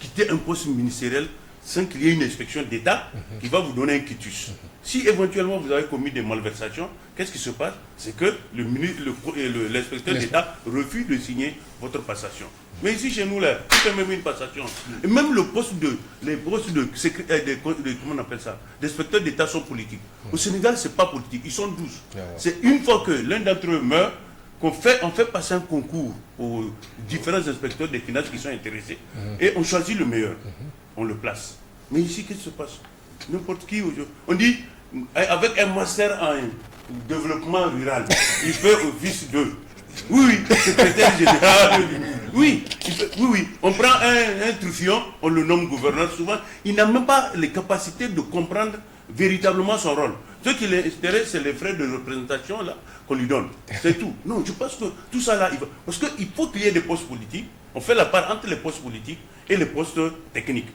quitter un poste ministériel sans qu'il y ait une inspection d'État qui va vous donner un quitus. Si éventuellement vous avez commis des malversations, qu'est-ce qui se passe? C'est que l'inspecteur d'État refuse de signer votre passation. Mais ici chez nous, là, c'est même une passation. Et même les postes comment on appelle ça, d'inspecteurs d'État sont politiques. Au Sénégal, c'est pas politique, ils sont 12. C'est une fois que l'un d'entre eux meurt, on fait passer un concours aux différents inspecteurs des finances qui sont intéressés. Et on choisit le meilleur. On le place. Mais ici, qu'est-ce qui se passe? N'importe qui aujourd'hui. On dit, avec un master en développement rural, il fait office de... Oui, secrétaire général. Oui. On prend un Truffion, on le nomme gouverneur souvent. Il n'a même pas les capacités de comprendre véritablement son rôle. Ce qui l'intéresse, c'est les frais de représentation là qu'on lui donne. C'est tout. Non, je pense que tout ça là, parce qu'il faut qu'il y ait des postes politiques. On fait la part entre les postes politiques et les postes techniques.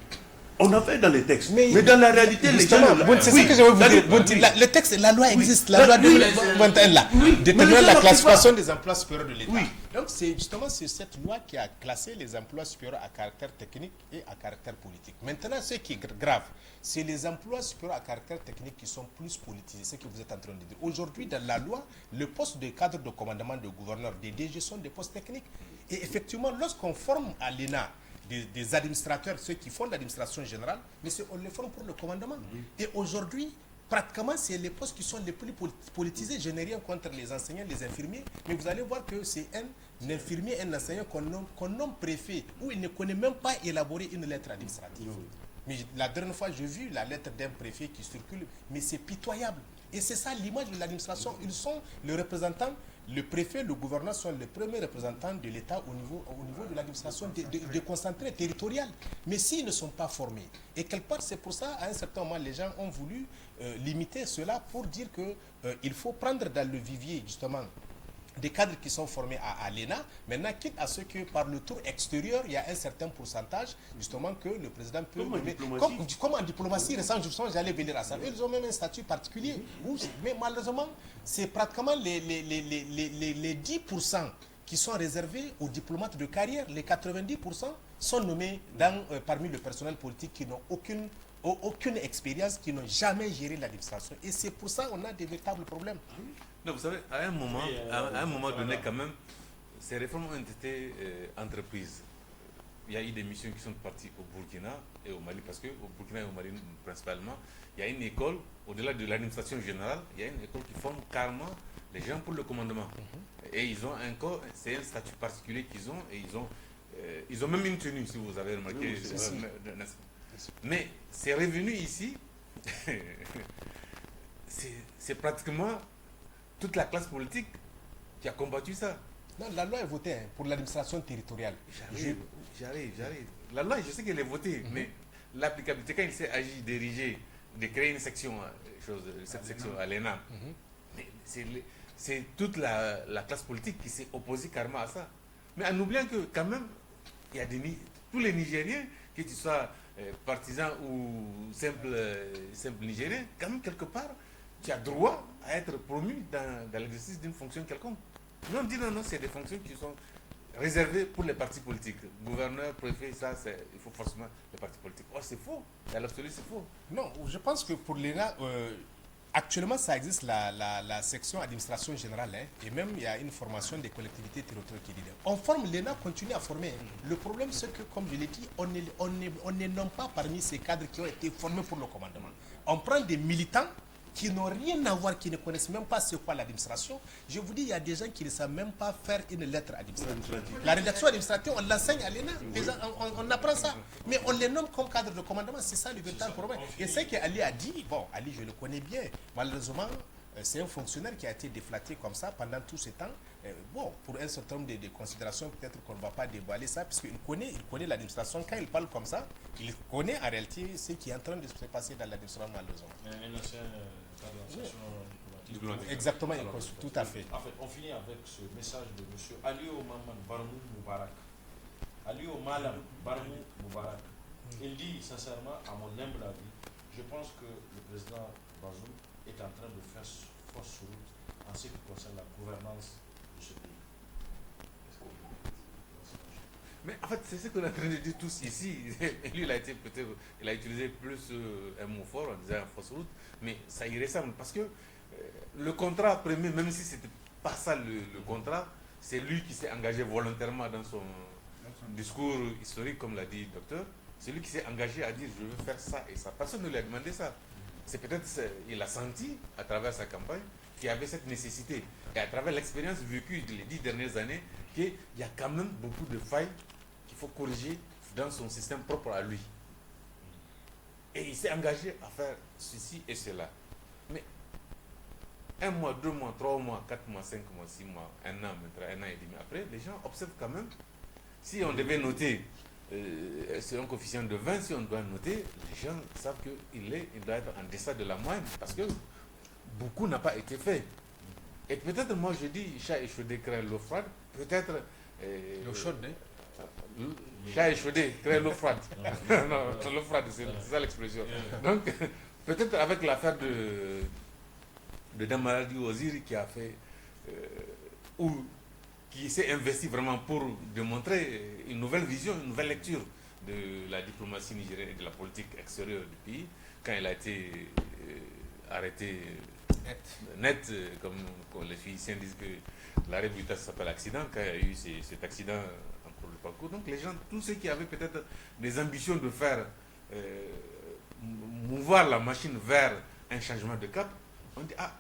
On a fait dans les textes. Mais dans la réalité, les gens... C'est ce que je veux vous dire. Le texte, la loi existe. La loi 2021 là, détermine la classification des emplois supérieurs de l'État. Donc c'est justement cette loi qui a classé les emplois supérieurs à caractère technique et à caractère politique. Maintenant, ce qui est grave, c'est les emplois supérieurs à caractère technique qui sont plus politisés, ce que vous êtes en train de dire. Aujourd'hui, dans la loi, le poste de cadre de commandement de gouverneur, des DG sont des postes techniques. Et effectivement, lorsqu'on forme à l'ENA des administrateurs, ceux qui font l'administration générale, mais on les forme pour le commandement. Et aujourd'hui, pratiquement, c'est les postes qui sont les plus politisés. Je n'ai rien contre les enseignants, les infirmiers, mais vous allez voir que c'est un infirmier, un enseignant qu'on nomme préfet, où il ne connaît même pas élaborer une lettre administrative. Mais la dernière fois, j'ai vu la lettre d'un préfet qui circule, mais c'est pitoyable. Et c'est ça l'image de l'administration. Ils sont les représentants, le préfet, le gouverneur sont les premiers représentants de l'État au niveau de l'administration déconcentrée, territoriale. Mais s'ils ne sont pas formés, et quelque part, c'est pour ça, à un certain moment, les gens ont voulu limiter cela pour dire qu'il faut prendre dans le vivier, justement, des cadres qui sont formés à l'ENA, maintenant, quitte à ce que par le tour extérieur, il y a un certain pourcentage, justement, que le président peut... Comme en diplomatie, récemment, j'allais venir à ça. Ils ont même un statut particulier. Mais malheureusement, c'est pratiquement les 10% qui sont réservés aux diplomates de carrière. Les 90% sont nommés parmi le personnel politique qui n'ont aucune expérience, qui n'ont jamais géré l'administration. Et c'est pour ça qu'on a des véritables problèmes. Non, vous savez, à un moment donné, quand même, ces réformes ont été entreprises. Il y a eu des missions qui sont parties au Burkina et au Mali, parce qu'au Burkina et au Mali, principalement, il y a une école, au-delà de l'administration générale, il y a une école qui forme carrément les gens pour le commandement. Et ils ont encore, c'est un statut particulier qu'ils ont, et ils ont même une tenue, si vous avez remarqué. Mais c'est revenu ici, c'est pratiquement toute la classe politique qui a combattu ça. Non, la loi est votée pour l'administration territoriale. J'arrive. La loi, je sais qu'elle est votée, mais l'applicabilité, quand il s'est agi de créer une section, cette section à l'ENA, c'est toute la classe politique qui s'est opposée carrément à ça. Mais en oubliant que quand même, il y a tous les Nigériens, que tu sois partisan ou simple Nigérien, quand même quelque part, tu as droit à être promu dans l'exercice d'une fonction quelconque. Nous on dit non, c'est des fonctions qui sont réservées pour les partis politiques. Gouverneur, préfet, ça, il faut forcément les partis politiques. Oh, c'est faux. Dans l'absolu, c'est faux. Non, je pense que pour l'ENA, actuellement, ça existe la section administration générale, et même il y a une formation des collectivités territoriales qui est leader. On forme, l'ENA continue à former. Le problème, c'est que, comme je l'ai dit, on ne nomme pas parmi ces cadres qui ont été formés pour le commandement. On prend des militants qui n'ont rien à voir, qui ne connaissent même pas ce qu'est l'administration. Je vous dis, il y a des gens qui ne savent même pas faire une lettre administrative. La rédaction administrative, on l'enseigne à l'ENA. On apprend ça. Mais on les nomme comme cadre de commandement. C'est ça le véritable problème. Et ce qu'Ali a dit, bon, Ali, je le connais bien. Malheureusement, c'est un fonctionnaire qui a été déflaté comme ça pendant tout ce temps. Bon, pour un certain nombre de considérations, peut-être qu'on ne va pas dévoiler ça, puisqu'il connaît l'administration. Quand il parle comme ça, il connaît en réalité ce qui est en train de se passer dans l'administration, malheureusement. Un ancien diplomatique. Exactement, tout à fait. En fait, on finit avec ce message de M. Aliou Maman Barmou Moubarak. Aliou Malam Barmou Moubarak. Il dit sincèrement, à mon humble avis, je pense que le président Bazoum est en train de faire fausse route en ce qui concerne la gouvernance de ce pays. Mais en fait, c'est ce qu'on est en train de dire tous ici. Lui, il a utilisé plus un mot fort en disant fausse route, mais ça y ressemble parce que le contrat premier, même si c'était pas ça le contrat, c'est lui qui s'est engagé volontairement dans son discours historique, comme l'a dit le docteur. C'est lui qui s'est engagé à dire je veux faire ça et ça. Personne ne lui a demandé ça. C'est peut-être il a senti à travers sa campagne qu'il y avait cette nécessité. Et à travers l'expérience vécue les 10 dernières années, qu'il y a quand même beaucoup de failles qu'il faut corriger dans son système propre à lui. Et il s'est engagé à faire ceci et cela. Mais 1 mois, 2 mois, 3 mois, 4 mois, 5 mois, 6 mois, 1 an, maintenant 1 an et demi après, les gens observent quand même. Si on devait noter sur un coefficient de 20, si on doit noter, les gens savent qu'il doit être en deçà de la moyenne parce que beaucoup n'a pas été fait. Et peut-être, moi je dis, chat échaudé craint l'eau froide, peut-être... l'eau chaude, hein? chat échaudé crée l'eau froide. Non, l'eau froide, c'est ça l'expression. Donc, peut-être avec l'affaire de Damaladi Oziri qui a fait, ou qui s'est investi vraiment pour démontrer une nouvelle vision, une nouvelle lecture de la diplomatie nigérienne et de la politique extérieure du pays, quand il a été arrêté net, comme les physiciens disent que l'arrêt brutal s'appelle accident, quand il y a eu cet accident en cours de parcours. Donc les gens, tous ceux qui avaient peut-être des ambitions de faire mouvoir la machine vers un changement de cap, on dit, ah,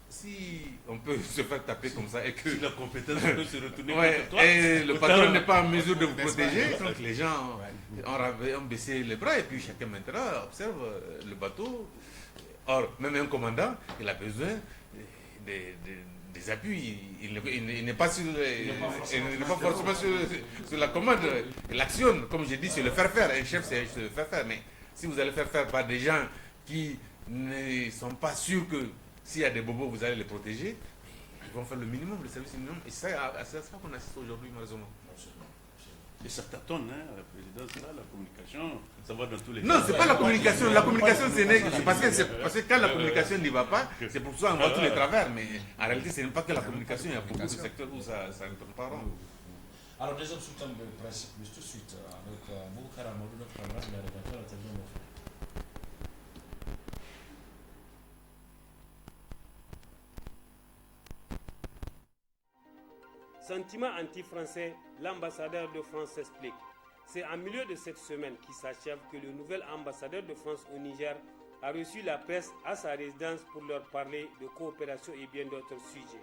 si on peut se faire taper comme ça et que Si la compétence peut se retourner ouais, contre toi, et le patron n'est pas en mesure de vous protéger, donc les gens ont baissé les bras et puis chacun maintenant observe le bateau. Or, même un commandant, il a besoin des appuis, il n'est pas forcément sur la commande, il actionne, comme j'ai dit, c'est le faire faire, un chef c'est le faire faire, mais si vous allez faire faire par des gens qui ne sont pas sûrs que s'il y a des bobos, vous allez les protéger, ils vont faire le minimum, le service minimum. Et c'est à ça qu'on assiste aujourd'hui, malheureusement. Et ça tâtonne, hein, la présidence, là, la communication, ça va dans tous les Non, c'est pas la communication. La communication, c'est parce que quand la communication n'y va pas, c'est pour ça qu'on voit tous les travers. Mais en réalité, ce n'est pas que la communication, il y a beaucoup de secteurs où ça ne tourne pas rond. Alors, deuxième sous-thème de principe, plus tout de suite, avec Boubacar Amadou, notre camarade, le rédacteur de la télévision Mofo. Sentiment anti-français, l'ambassadeur de France s'explique. C'est en milieu de cette semaine qui s'achève que le nouvel ambassadeur de France au Niger a reçu la presse à sa résidence pour leur parler de coopération et bien d'autres sujets.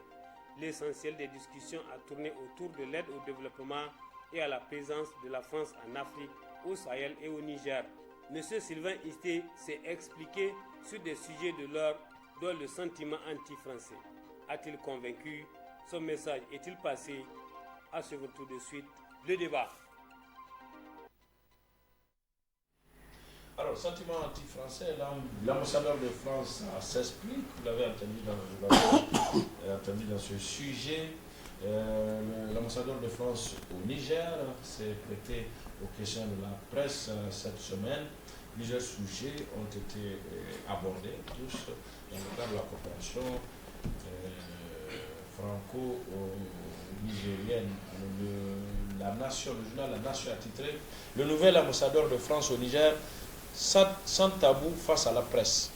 L'essentiel des discussions a tourné autour de l'aide au développement et à la présence de la France en Afrique, au Sahel et au Niger. M. Sylvain Isté s'est expliqué sur des sujets de l'ordre dont le sentiment anti-français. A-t-il convaincu? Son message est-il passé? À suivre tout de suite le débat. Alors, sentiment anti-français, l'ambassadeur de France s'explique, vous l'avez entendu dans ce sujet. L'ambassadeur de France au Niger s'est prêté aux questions de la presse cette semaine. Plusieurs sujets ont été abordés, tous dans le cadre de la coopération franco-nigérienne. La Nation, le journal La Nation a titré « Le nouvel ambassadeur de France au Niger sans tabou face à la presse ».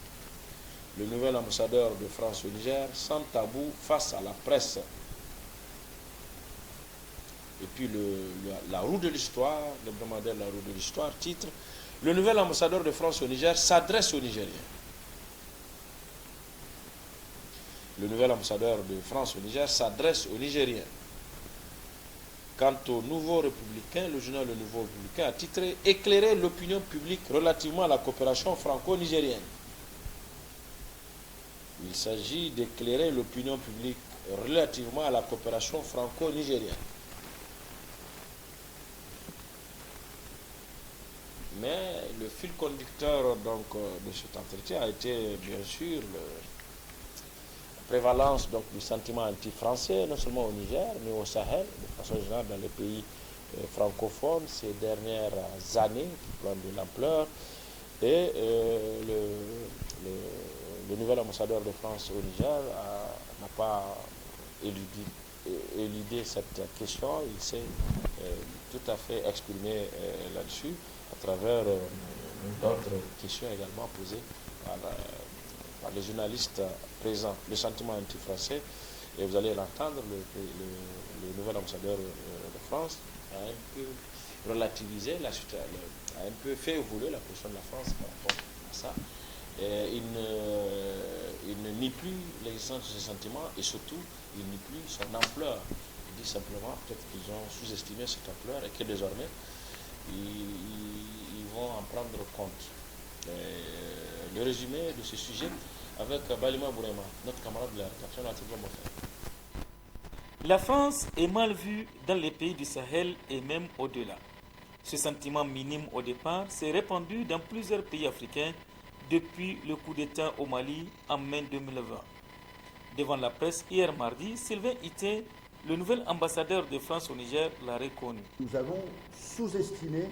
Le nouvel ambassadeur de France au Niger sans tabou face à la presse. Et puis la roue de l'histoire, l'hebdomadaire La roue de l'histoire, titre « Le nouvel ambassadeur de France au Niger s'adresse aux Nigériens ». Le nouvel ambassadeur de France au Niger s'adresse aux Nigériens. Quant au Nouveau Républicain, le journal Le Nouveau Républicain a titré « Éclairer l'opinion publique relativement à la coopération franco-nigérienne ». Il s'agit d'éclairer l'opinion publique relativement à la coopération franco-nigérienne. Mais le fil conducteur donc, de cet entretien a été bien sûr la prévalence donc, du sentiment anti-français, non seulement au Niger, mais au Sahel, de façon générale dans les pays francophones ces dernières années, qui prennent de l'ampleur. Et le nouvel ambassadeur de France au Niger n'a pas éludé cette question. Il s'est tout à fait exprimé là-dessus à travers d'autres questions également posées par les journalistes présents. Le sentiment anti-français, et vous allez l'entendre, le nouvel ambassadeur de France a un peu relativisé la situation, a un peu fait évoluer la position de la France par rapport à ça. Il ne nie plus l'existence de ce sentiment et surtout il nie plus son ampleur. Il dit simplement peut-être qu'ils ont sous-estimé cette ampleur et que désormais ils vont en prendre compte. Le résumé de ce sujet avec Balima Bourema, notre camarade de la rédaction de la télévision Mofo. La France est mal vue dans les pays du Sahel et même au-delà. Ce sentiment minime au départ s'est répandu dans plusieurs pays africains depuis le coup d'État au Mali en mai 2020. Devant la presse hier mardi, Sylvain Ité Le nouvel ambassadeur de France au Niger l'a reconnu. Nous avons sous-estimé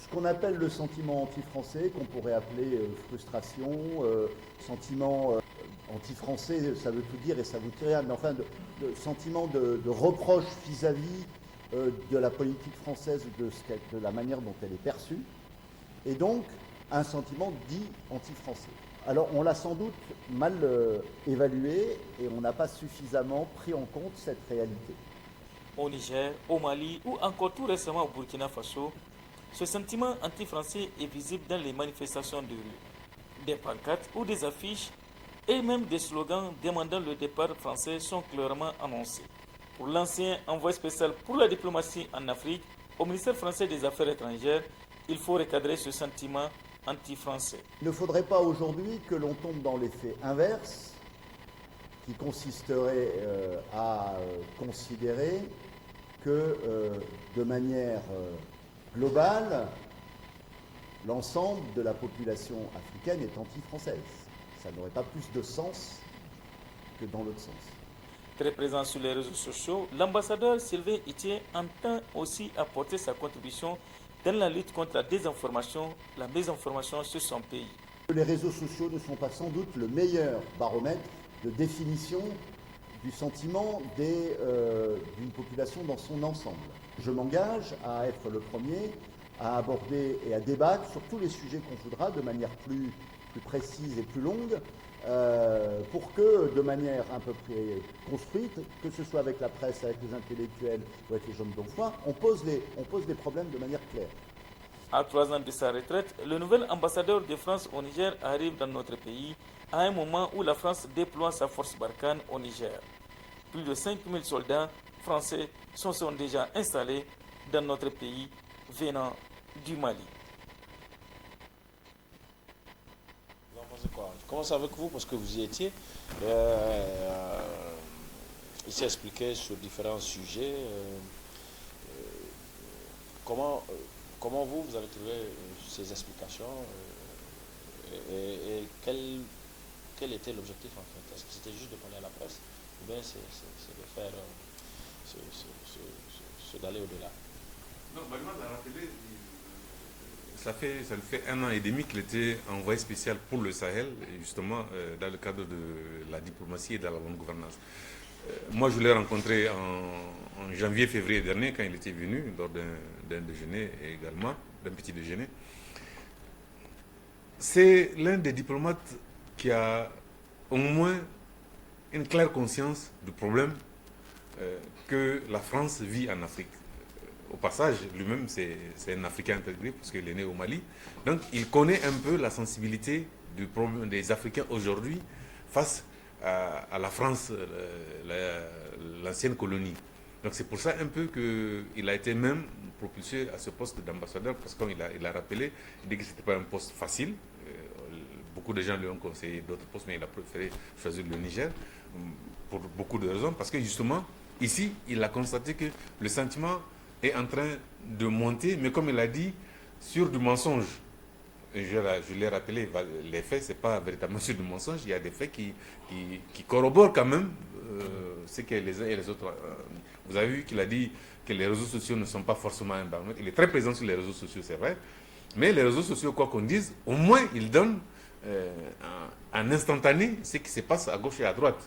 ce qu'on appelle le sentiment anti-français, qu'on pourrait appeler frustration, sentiment anti-français, ça veut tout dire et ça vous tire rien, mais enfin, sentiment de reproche vis-à-vis de la politique française, de la manière dont elle est perçue, et donc un sentiment dit anti-français. Alors on l'a sans doute mal évalué et on n'a pas suffisamment pris en compte cette réalité. Au Niger, au Mali ou encore tout récemment au Burkina Faso, ce sentiment anti-français est visible dans les manifestations de rue. Des pancartes ou des affiches et même des slogans demandant le départ français sont clairement annoncés. Pour l'ancien envoyé spécial pour la diplomatie en Afrique, au ministère français des Affaires étrangères, il faut recadrer ce sentiment anti-français. Il ne faudrait pas aujourd'hui que l'on tombe dans l'effet inverse, qui consisterait à considérer que de manière globale, l'ensemble de la population africaine est anti-française. Ça n'aurait pas plus de sens que dans l'autre sens. Très présent sur les réseaux sociaux, l'ambassadeur Sylvain Itier entend aussi apporter sa contribution dans la lutte contre la désinformation, la mésinformation sur son pays. Les réseaux sociaux ne sont pas sans doute le meilleur baromètre de définition du sentiment d'une population dans son ensemble. Je m'engage à être le premier à aborder et à débattre sur tous les sujets qu'on voudra de manière plus précise et plus longue, pour que, de manière un peu plus construite, que ce soit avec la presse, avec les intellectuels ou avec les jeunes de foi, on pose les problèmes de manière claire. À 3 ans de sa retraite, le nouvel ambassadeur de France au Niger arrive dans notre pays à un moment où la France déploie sa force Barkhane au Niger. Plus de 5000 soldats français sont déjà installés dans notre pays venant du Mali. Je commence avec vous parce que vous y étiez. Il s'est expliqué sur différents sujets. Comment vous avez trouvé ces explications et quel était l'objectif en fait? Est-ce que c'était juste de parler à la presse ou bien c'est de faire d'aller au-delà? Non, Bagman l'a rappelé. Ça lui fait 1 an et demi qu'il était envoyé spécial pour le Sahel, justement dans le cadre de la diplomatie et de la bonne gouvernance. Moi, je l'ai rencontré en janvier-février dernier, quand il était venu, lors d'un déjeuner également, d'un petit déjeuner. C'est l'un des diplomates qui a au moins une claire conscience du problème que la France vit en Afrique. Au passage, lui-même, c'est un Africain intégré, parce qu'il est né au Mali. Donc, il connaît un peu la sensibilité du problème des Africains aujourd'hui face à la France, l'ancienne colonie. Donc, c'est pour ça un peu qu'il a été même propulsé à ce poste d'ambassadeur, parce qu'il a rappelé, il dit que ce n'était pas un poste facile. Beaucoup de gens lui ont conseillé d'autres postes, mais il a préféré choisir le Niger, pour beaucoup de raisons, parce que justement, ici, il a constaté que le sentiment est en train de monter, mais comme il a dit, sur du mensonge. Je l'ai rappelé, les faits, ce n'est pas véritablement sur du mensonge, il y a des faits qui corroborent quand même ce que les uns et les autres... vous avez vu qu'il a dit que les réseaux sociaux ne sont pas forcément un baromètre. Il est très présent sur les réseaux sociaux, c'est vrai, mais les réseaux sociaux, quoi qu'on dise, au moins ils donnent en instantané ce qui se passe à gauche et à droite.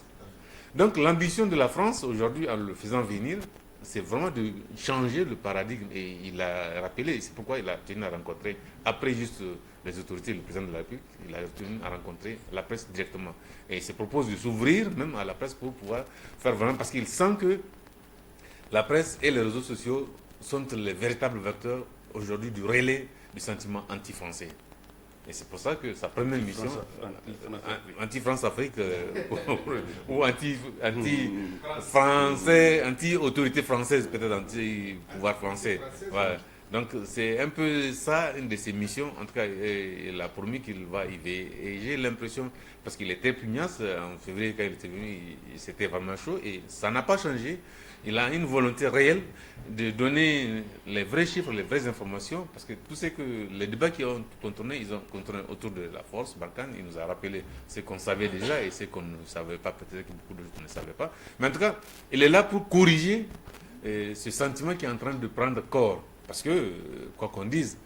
Donc l'ambition de la France aujourd'hui, en le faisant venir, c'est vraiment de changer le paradigme. Et il a rappelé, c'est pourquoi il a tenu à rencontrer, après juste les autorités, le président de la République, il a tenu à rencontrer la presse directement. Et il se propose de s'ouvrir même à la presse pour pouvoir faire vraiment, parce qu'il sent que la presse et les réseaux sociaux sont les véritables vecteurs aujourd'hui du relais du sentiment anti-français. Et c'est pour ça que sa première mission, anti-France-Afrique, ou anti-français, anti-autorité française, peut-être anti-pouvoir français. Ouais. Donc c'est un peu ça, une de ses missions. En tout cas, il a promis qu'il va y veiller. Et j'ai l'impression, parce qu'il était pugnace en février quand il était venu, c'était vraiment chaud et ça n'a pas changé. Il a une volonté réelle de donner les vrais chiffres, les vraies informations, parce que tout ce que les débats qui ont contourné, ils ont contourné autour de la force Barkhane. Il nous a rappelé ce qu'on savait déjà et ce qu'on ne savait pas, peut-être que beaucoup de gens ne savaient pas. Mais en tout cas, il est là pour corriger ce sentiment qui est en train de prendre corps. Parce que, quoi qu'on dise,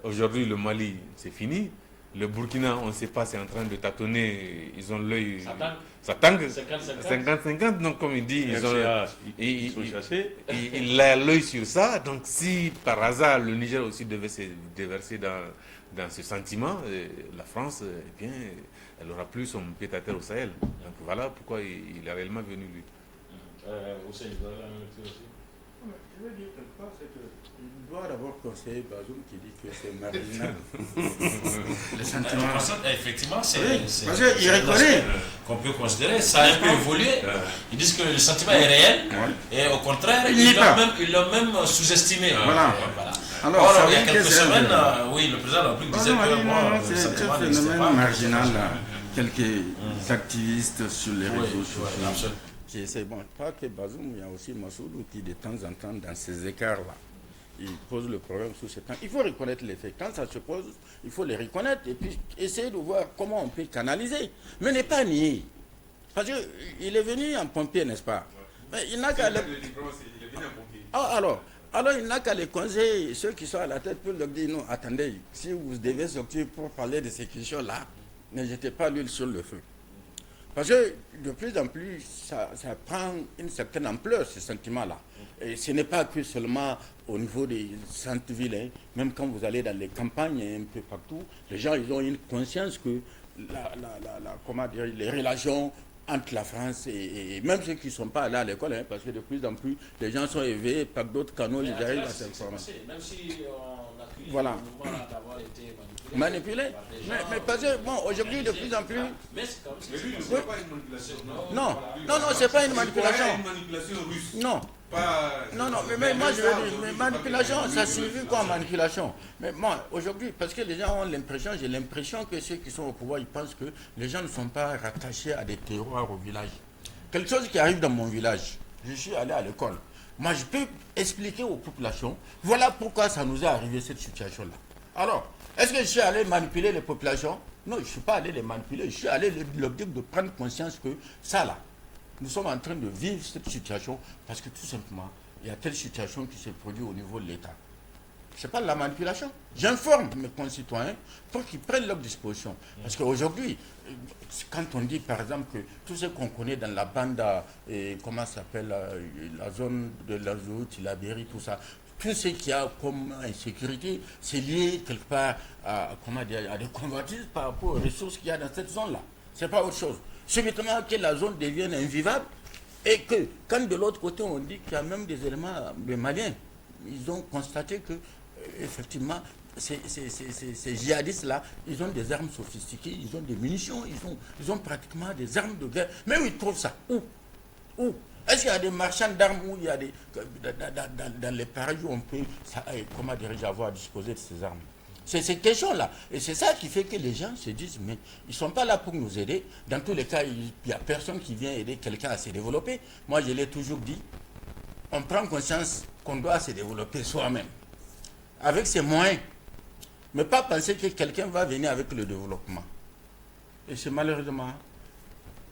aujourd'hui le Mali, c'est fini. Le Burkina, on ne sait pas, c'est en train de tâtonner. Ils ont l'œil. Ça tangue. 50-50. Donc, comme il dit, ils sont chassés. Il a l'œil sur ça. Donc, si par hasard le Niger aussi devait se déverser dans ce sentiment, la France, eh bien, elle n'aura plus son pied-à-terre au Sahel. Donc, voilà pourquoi il est réellement venu, lui. Je veux dire quelque part, c'est qu'il doit d'abord conseiller Bazoum qui dit que c'est marginal. Le sentiment. Effectivement, c'est. Parce qu'il reconnaît. Qu'on peut considérer, ça a un peu évolué. Ils disent que le sentiment est réel, et au contraire, ils l'ont même sous-estimé. Voilà. Alors, il y a quelques semaines, oui, le président de la République disait que moi, c'est un phénomène marginal. Quelques activistes sur les réseaux sociaux. C'est bon, pas que Bazoum, il y a aussi Massoudou qui de temps en temps, dans ces écarts-là, il pose le problème sous ce temps. Il faut reconnaître les faits. Quand ça se pose, il faut les reconnaître et puis essayer de voir comment on peut canaliser. Mais ne pas nier. Parce qu'il est venu en pompier, n'est-ce pas? Mais il n'a qu'à alors, il n'a qu'à les conseiller, ceux qui sont à la tête, pour leur dire non, attendez, si vous devez sortir pour parler de ces questions-là, ne jetez pas l'huile sur le feu. Parce que de plus en plus, ça prend une certaine ampleur, ce sentiment-là. Et ce n'est pas que seulement au niveau des centres-villes, hein. Même quand vous allez dans les campagnes, un peu partout, les gens ils ont une conscience que comment dire, les relations entre la France et même ceux qui ne sont pas allés à l'école, hein, parce que de plus en plus, les gens sont éveillés par d'autres canaux, ils arrivent à s'informer. Même si on accuse voilà. le mouvement d'avoir été manipulé. Mais parce que, bon, aujourd'hui, de plus en plus... Mais c'est comme si c'est pas une manipulation. Non, c'est pas une manipulation. Une manipulation russe. Non. Non, mais moi je veux dire, mais manipulation, ça signifie quoi manipulation? Mais moi, aujourd'hui, parce que les gens ont l'impression, j'ai l'impression que ceux qui sont au pouvoir, ils pensent que les gens ne sont pas rattachés à des terroirs au village. Quelque chose qui arrive dans mon village, je suis allé à l'école. Moi, je peux expliquer aux populations, voilà pourquoi ça nous est arrivé cette situation-là. Alors, est-ce que je suis allé manipuler les populations? Non, je ne suis pas allé les manipuler, je suis allé l'objectif de prendre conscience que ça là, nous sommes en train de vivre cette situation parce que tout simplement, il y a telle situation qui se produit au niveau de l'État. Ce n'est pas de la manipulation. J'informe mes concitoyens pour qu'ils prennent leurs dispositions. Parce qu'aujourd'hui, quand on dit par exemple que tout ce qu'on connaît dans la bande, comment ça s'appelle, la zone de l'Azout, la Berry, tout ça, tout ce qu'il y a comme insécurité, c'est lié quelque part à, comment dire, à des convoitises par rapport aux ressources qu'il y a dans cette zone-là. Ce n'est pas autre chose. Subitement que la zone devienne invivable et que quand de l'autre côté on dit qu'il y a même des éléments de Maliens, ils ont constaté que effectivement ces djihadistes-là, ils ont des armes sophistiquées, ils ont des munitions, ils ont pratiquement des armes de guerre. Mais où ils trouvent ça? Où est-ce qu'il y a des marchands d'armes où il y a des dans les parages où on peut comment dirais-je avoir à disposer de ces armes? C'est ces questions-là. Et c'est ça qui fait que les gens se disent, mais ils ne sont pas là pour nous aider. Dans tous les cas, il n'y a personne qui vient aider quelqu'un à se développer. Moi, je l'ai toujours dit, on prend conscience qu'on doit se développer soi-même, avec ses moyens. Mais pas penser que quelqu'un va venir avec le développement. Et c'est malheureusement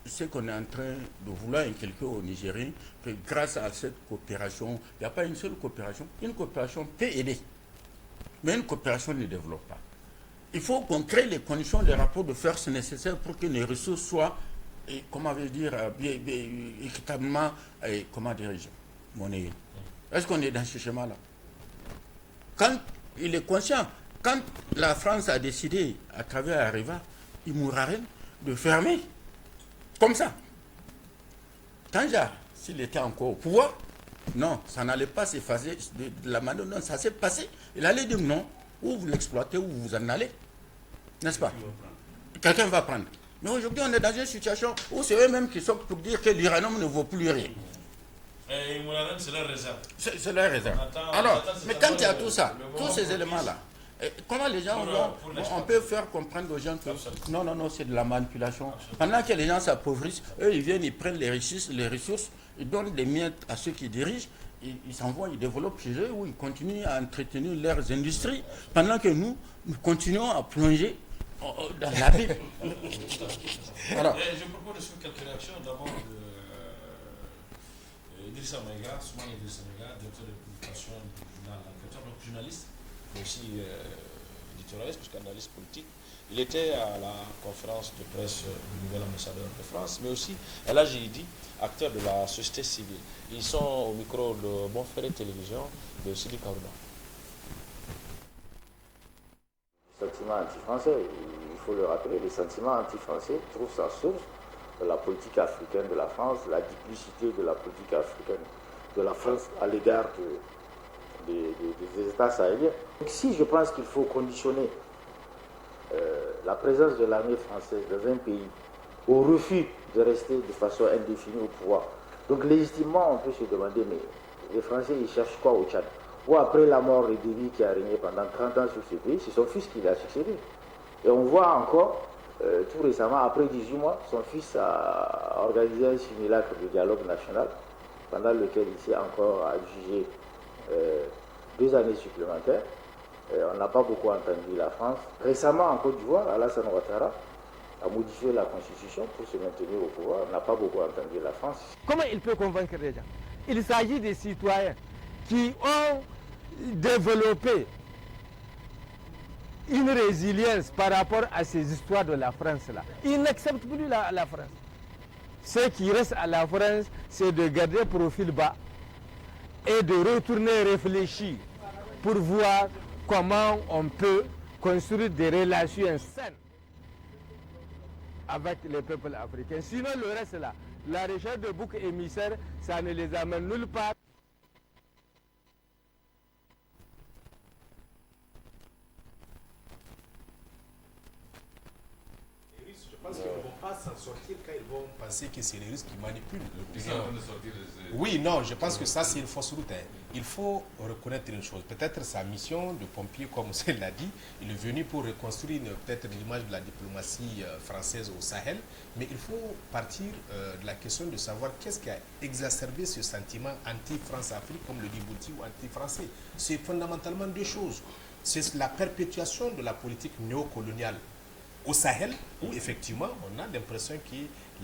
ce qu'on est en train de vouloir inculquer aux Nigériens, que grâce à cette coopération, il n'y a pas une seule coopération. Une coopération peut aider. Mais une coopération ne développe pas. Il faut qu'on crée les conditions, les rapports de force nécessaires pour que les ressources soient, comment dire, équitablement, comment dirais-je, monnayées. Est-ce qu'on est dans ce schéma-là? Quand il est conscient, quand la France a décidé, à travers Areva, Imouraren, de fermer, comme ça, Tanja, s'il était encore au pouvoir, non, ça n'allait pas s'effacer de la manière dont ça s'est passé. Il allait dire non, ou vous l'exploitez, ou vous en allez. N'est-ce pas? Quelqu'un va prendre. Mais aujourd'hui, on est dans une situation où c'est eux-mêmes qui sont pour dire que l'uranium ne vaut plus rien. Et Moulanen, c'est leur réserve. C'est leur réserve. Alors, mais quand il y a tout ça, tous ces éléments-là, comment les gens on peut faire comprendre aux gens que non, c'est de la manipulation. Pendant que les gens s'appauvrissent, eux, ils viennent, ils prennent les ressources, ils donnent des miettes à ceux qui dirigent, ils s'en vont, ils développent chez eux, ou ils continuent à entretenir leurs industries, pendant que nous continuons à plonger dans la vie. Alors, je propose de suivre quelques réactions. D'abord, Idrissa Maïga, Soumane Idrissa Maïga, directeur de publication du journal L'Enquêteur, donc journaliste, mais aussi éditorialiste, puisqu'il analyste politique. Il était à la conférence de presse du nouvel ambassadeur de France, mais aussi El Hadji Idi, acteur de la société civile. Ils sont au micro de Bonferré Télévision de Sidi Kaouda. Sentiments anti-français, il faut le rappeler, les sentiments anti-français trouvent sa source de la politique africaine de la France, la duplicité de la politique africaine de la France à l'égard des États sahéliens. Donc, si je pense qu'il faut conditionner la présence de l'armée française dans un pays au refus de rester de façon indéfinie au pouvoir, donc légitimement on peut se demander, mais les Français ils cherchent quoi au Tchad? Ou après la mort de Déby qui a régné pendant 30 ans sur ce pays, c'est son fils qui l'a succédé. Et on voit encore, tout récemment, après 18 mois, son fils a organisé un simulacre de dialogue national, pendant lequel il s'est encore adjugé 2 années supplémentaires. On n'a pas beaucoup entendu la France. Récemment, en Côte d'Ivoire, Alassane Ouattara a modifié la constitution pour se maintenir au pouvoir. On n'a pas beaucoup entendu la France. Comment il peut convaincre les gens? Il s'agit des citoyens qui ont développé une résilience par rapport à ces histoires de la France-là. Ils n'acceptent plus la France. Ce qui reste à la France, c'est de garder profil bas et de retourner réfléchir pour voir comment on peut construire des relations saines avec les peuples africains. Sinon, le reste là, la recherche de boucs émissaires, ça ne les amène nulle part. Je pense qu'ils ne vont pas s'en sortir quand ils vont penser que c'est les Russes qui manipulent l'opinion. Oui, non, je pense que ça c'est une fausse route. Il faut reconnaître une chose. Peut-être sa mission de pompier, comme on l'a dit, il est venu pour reconstruire peut-être l'image de la diplomatie française au Sahel, mais il faut partir de la question de savoir qu'est-ce qui a exacerbé ce sentiment anti-France-Afrique, comme le dit Bouti, ou anti-français. C'est fondamentalement 2 choses. C'est la perpétuation de la politique néocoloniale au Sahel, où effectivement on a l'impression que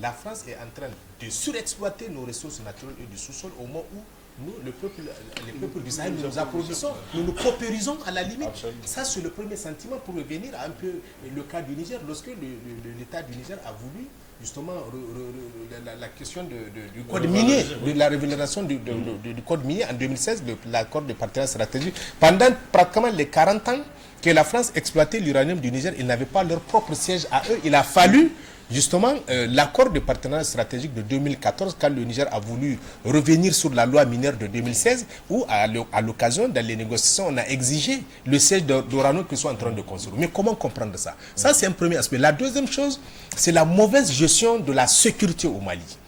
la France est en train de surexploiter nos ressources naturelles et du sous-sol au moment où nous, les peuples du Sahel, nous applaudissons, nous nous paupérisons à la limite. Absolument. Ça, c'est le premier sentiment pour revenir à un peu le cas du Niger. Lorsque l'État du Niger a voulu justement la question du code minier, de la révélation du code minier en 2016, l'accord de partenariat stratégique, pendant pratiquement les 40 ans que la France exploitait l'uranium du Niger, ils n'avaient pas leur propre siège à eux. Il a fallu justement l'accord de partenariat stratégique de 2014, quand le Niger a voulu revenir sur la loi minière de 2016, où à l'occasion, dans les négociations, on a exigé le siège d'Orano qu'ils sont en train de construire. Mais comment comprendre ça? Ça, c'est un premier aspect. La deuxième chose, c'est la mauvaise gestion de la sécurité au Mali.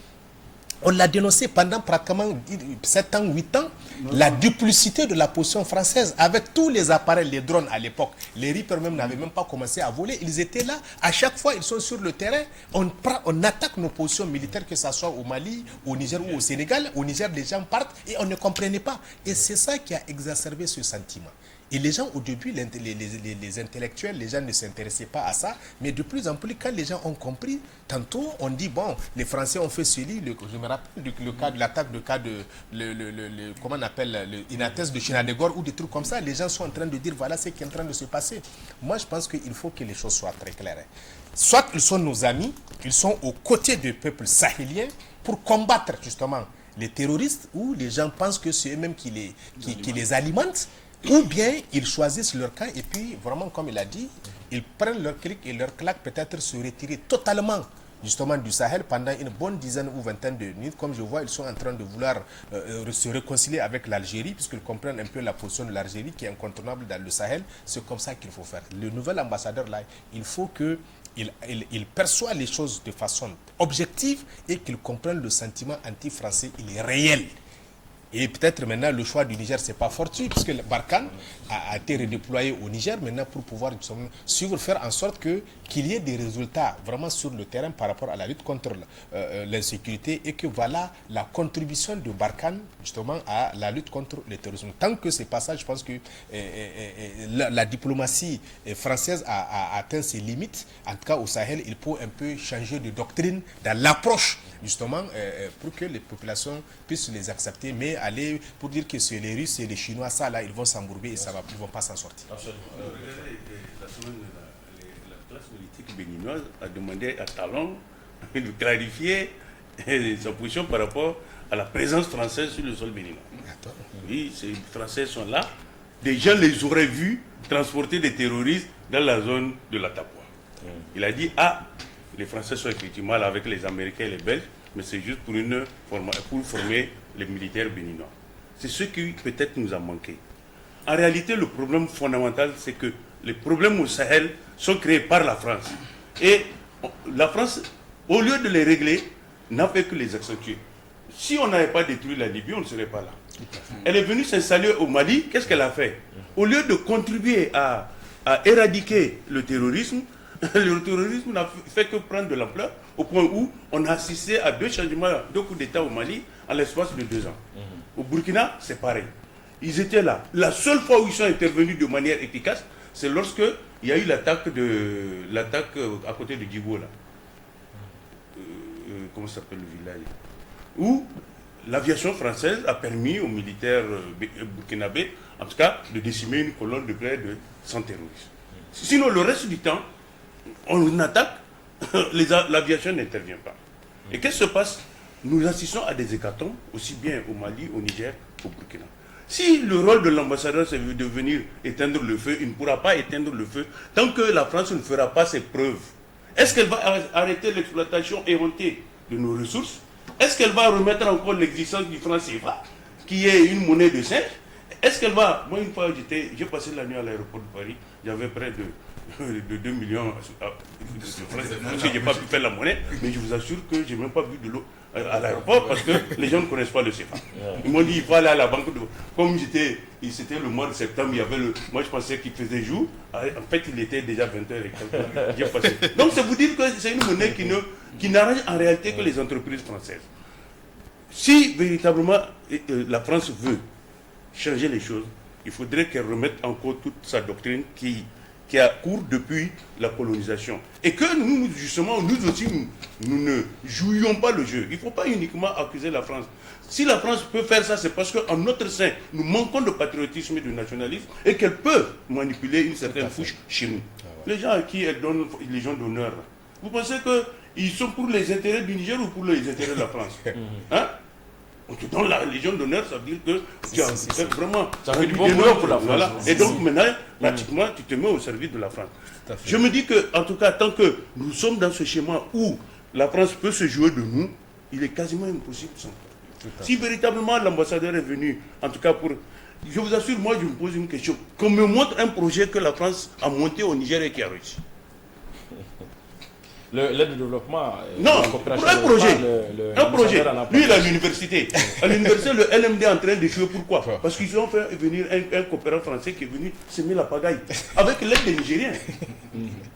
On l'a dénoncé pendant pratiquement 7 ans, 8 ans, la duplicité de la position française avec tous les appareils, les drones à l'époque. Les Reaper même n'avaient même pas commencé à voler. Ils étaient là. À chaque fois, ils sont sur le terrain. On attaque nos positions militaires, que ce soit au Mali, au Niger ou au Sénégal. Au Niger, les gens partent et on ne comprenait pas. Et c'est ça qui a exacerbé ce sentiment. Et les gens, au début, les intellectuels, les gens ne s'intéressaient pas à ça. Mais de plus en plus, quand les gens ont compris, tantôt, on dit, bon, les Français ont fait ceci. Je me rappelle le cas de l'attaque, comment on appelle, l'Inates de Chinadegor ou des trucs comme ça. Les gens sont en train de dire, voilà ce qui est en train de se passer. Moi, je pense qu'il faut que les choses soient très claires. Soit ils sont nos amis, ils sont aux côtés du peuple sahélien pour combattre, justement, les terroristes, ou les gens pensent que c'est eux-mêmes qui les alimentent. Ou bien ils choisissent leur camp et puis vraiment comme il a dit, ils prennent leur clic et leur claque, peut-être se retirer totalement justement du Sahel pendant une bonne dizaine ou vingtaine de minutes. Comme je vois, ils sont en train de vouloir se réconcilier avec l'Algérie, puisqu'ils comprennent un peu la position de l'Algérie qui est incontournable dans le Sahel. C'est comme ça qu'il faut faire. Le nouvel ambassadeur là, il faut qu'il perçoit les choses de façon objective et qu'il comprenne le sentiment anti-français. Il est réel. Et peut-être maintenant le choix du Niger, c'est pas fortuit, puisque le Barkhane a été redéployé au Niger maintenant pour pouvoir suivre, faire en sorte qu'il y ait des résultats vraiment sur le terrain par rapport à la lutte contre l'insécurité, et que voilà la contribution de Barkhane justement à la lutte contre le terrorisme. Tant que c'est pas ça, je pense que la diplomatie française a atteint ses limites. En tout cas au Sahel, il faut un peu changer de doctrine dans l'approche justement pour que les populations puissent les accepter, mais aller pour dire que c'est les Russes, c'est les Chinois, ça là, ils vont s'embourber et ils ne vont pas s'en sortir. Absolument. La semaine, la classe politique béninoise a demandé à Talon de clarifier sa position par rapport à la présence française sur le sol béninois. Oui, ces Français sont là. Des gens les auraient vus transporter des terroristes dans la zone de la Tapua. Il a dit, les Français sont effectivement là avec les Américains et les Belges, mais c'est juste pour former les militaires béninois. C'est ce qui peut-être nous a manqué. En réalité, le problème fondamental, c'est que les problèmes au Sahel sont créés par la France. Et la France, au lieu de les régler, n'a fait que les accentuer. Si on n'avait pas détruit la Libye, on ne serait pas là. Elle est venue s'installer au Mali, qu'est-ce qu'elle a fait? Au lieu de contribuer à éradiquer le terrorisme n'a fait que prendre de l'ampleur, au point où on a assisté à 2 changements, 2 coups d'État au Mali en l'espace de 2 ans. Au Burkina, c'est pareil. Ils étaient là. La seule fois où ils sont intervenus de manière efficace, c'est lorsque il y a eu l'attaque à côté de Djibo, là. Comment s'appelle le village? Où l'aviation française a permis aux militaires burkinabés, en tout cas, de décimer une colonne de près de 100 terroristes. Sinon, le reste du temps, on attaque, l'aviation n'intervient pas. Et qu'est-ce qui se passe? Nous assistons à des hécatombes, aussi bien au Mali, au Niger, au Burkina. Si le rôle de l'ambassadeur, c'est de venir éteindre le feu, il ne pourra pas éteindre le feu tant que la France ne fera pas ses preuves. Est-ce qu'elle va arrêter l'exploitation éhontée de nos ressources? Est-ce qu'elle va remettre encore l'existence du franc CFA, qui est une monnaie de singe? Est-ce qu'elle va... Moi, une fois, j'ai passé la nuit à l'aéroport de Paris, j'avais près de 2 millions de francs, parce que je n'ai pas pu faire la monnaie, mais je vous assure que je n'ai même pas vu de l'eau à l'aéroport, parce que les gens ne connaissent pas le CFA. Ils m'ont dit, il faut aller à la banque de... Comme c'était le mois de septembre, il y avait moi je pensais qu'il faisait jour, en fait il était déjà 20h et quelques. J'ai passé. Donc c'est vous dire que c'est une monnaie qui n'arrange en réalité que les entreprises françaises. Si véritablement la France veut changer les choses, il faudrait qu'elle remette en cause toute sa doctrine qui a cours depuis la colonisation. Et que nous, justement, nous aussi, nous ne jouions pas le jeu. Il ne faut pas uniquement accuser la France. Si la France peut faire ça, c'est parce qu'en notre sein, nous manquons de patriotisme et de nationalisme et qu'elle peut manipuler une certaine couche chez nous. Les gens à qui elle donne les gens d'honneur, vous pensez qu'ils sont pour les intérêts du Niger ou pour les intérêts de la France? Hein? On te donne la Légion d'honneur, ça veut dire que tu as vraiment fait du bon boulot pour la France. Voilà. Et donc maintenant, pratiquement, tu te mets au service de la France. Je me dis que, en tout cas, tant que nous sommes dans ce schéma où la France peut se jouer de nous, il est quasiment impossible sans. Si véritablement l'ambassadeur est venu, en tout cas pour... Je vous assure, moi je me pose une question. Qu'on me montre un projet que la France a monté au Niger et qui a réussi. L'aide de développement. Non, pour un projet. Un projet. Lui, il a l'université. À l'université, le LMD est en train d'échouer. Pourquoi? Parce qu'ils ont fait venir un coopérant français qui est venu semer la pagaille. Avec l'aide des Nigériens.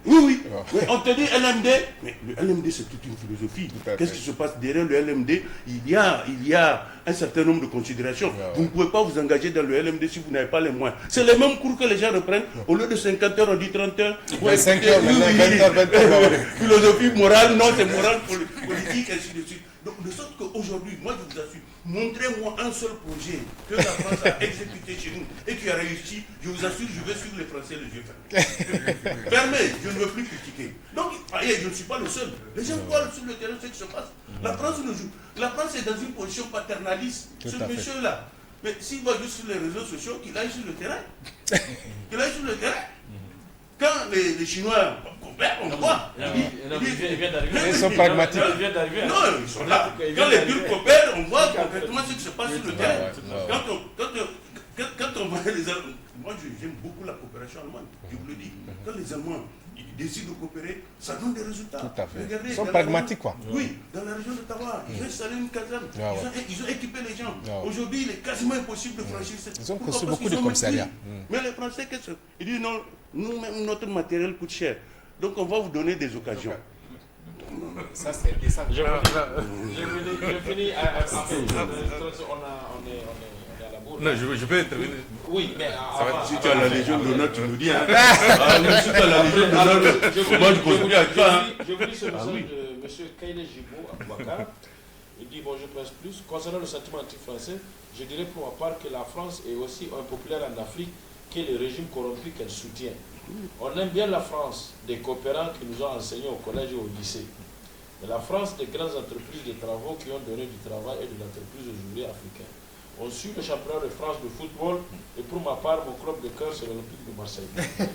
Oui. Mais on te dit LMD. Mais le LMD, c'est toute une philosophie. Qu'est-ce qui se passe derrière le LMD? Il y a un certain nombre de considérations. Vous ne pouvez pas vous engager dans le LMD si vous n'avez pas les moyens. C'est les mêmes cours que les gens reprennent. Au lieu de 50 heures, on dit 30 heures. 5 heures, 20 heures. Philosophie morale, non, c'est morale politique, ainsi de suite. Donc, de sorte qu'aujourd'hui, moi je vous assure, montrez-moi un seul projet que la France a exécuté chez nous et qui a réussi, je vous assure, je vais suivre les Français les yeux fermés. Fermés, je ne veux plus critiquer. Donc, je ne suis pas le seul. Les gens voient sur le terrain ce qui se passe. La France le joue. La France est dans une position paternaliste. Ce monsieur-là. Mais s'il va juste sur les réseaux sociaux, qu'il aille sur le terrain. Qu'il aille sur le terrain. Quand les Chinois on voit. Ils sont pragmatiques. Non, ils sont là. Quand les Turcs coopèrent, on voit concrètement ce qui se passe sur le terrain. Quand on voit les Allemands, moi j'aime beaucoup la coopération allemande, je vous le dis. Quand les Allemands décident de coopérer, ça donne des résultats. Tout à fait. Regardez, Ils sont pragmatiques, quoi. Oui, dans la région de Tawa, ils ont installé une caserne, ils ont équipé les gens. Aujourd'hui, il est quasiment impossible de franchir cette... Ils ont construit beaucoup de commissariats. Mais les Français, qu'est-ce qu'ils disent? Non, nous-mêmes, notre matériel coûte cher. Donc on va vous donner des occasions. Ça, c'est ça. Je finis. On est à la bourre. Non, je peux intervenir. Oui, mais si tu as la Légion d'honneur, tu nous dis. Si tu as la Légion d'honneur, moi je continue à toi. Je vous lis ce message de M. Kaïdé Jibo Aboubakar. Il dit, bon, je presse plus. Concernant le sentiment anti-français, je dirais pour ma part que la France est aussi impopulaire en Afrique que les régimes corrompus qu'elle soutient. On aime bien la France des coopérants qui nous ont enseignés au collège et au lycée. Mais la France des grandes entreprises de travaux qui ont donné du travail et de l'entreprise aux ouvriers africains. On suit le championnat de France de football et pour ma part, mon club de cœur, c'est l'Olympique de Marseille.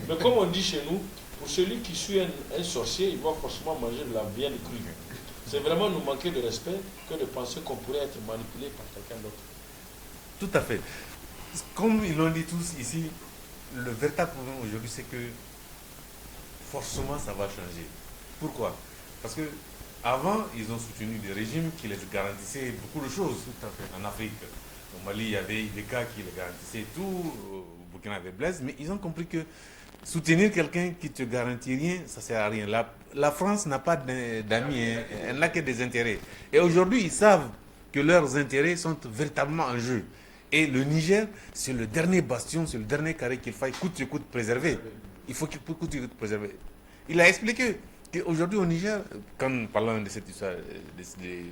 Mais comme on dit chez nous, pour celui qui suit un sorcier, il va forcément manger de la viande crue. C'est vraiment nous manquer de respect que de penser qu'on pourrait être manipulé par quelqu'un d'autre. Tout à fait. Comme ils l'ont dit tous ici, le véritable problème aujourd'hui, c'est que forcément ça va changer. Pourquoi? Parce que avant, ils ont soutenu des régimes qui les garantissaient beaucoup de choses en Afrique. Au Mali, il y avait des cas qui les garantissaient tout, au Burkina avait Blaise, mais ils ont compris que soutenir quelqu'un qui ne te garantit rien, ça ne sert à rien. La France n'a pas d'amis, elle n'a que des intérêts. Et aujourd'hui, ils savent que leurs intérêts sont véritablement en jeu. Et le Niger, c'est le dernier bastion, c'est le dernier carré qu'il faille coûte que coûte préserver. Il faut qu'il coûte que coûte préserver. Il a expliqué qu'aujourd'hui au Niger, quand parlant de cette histoire de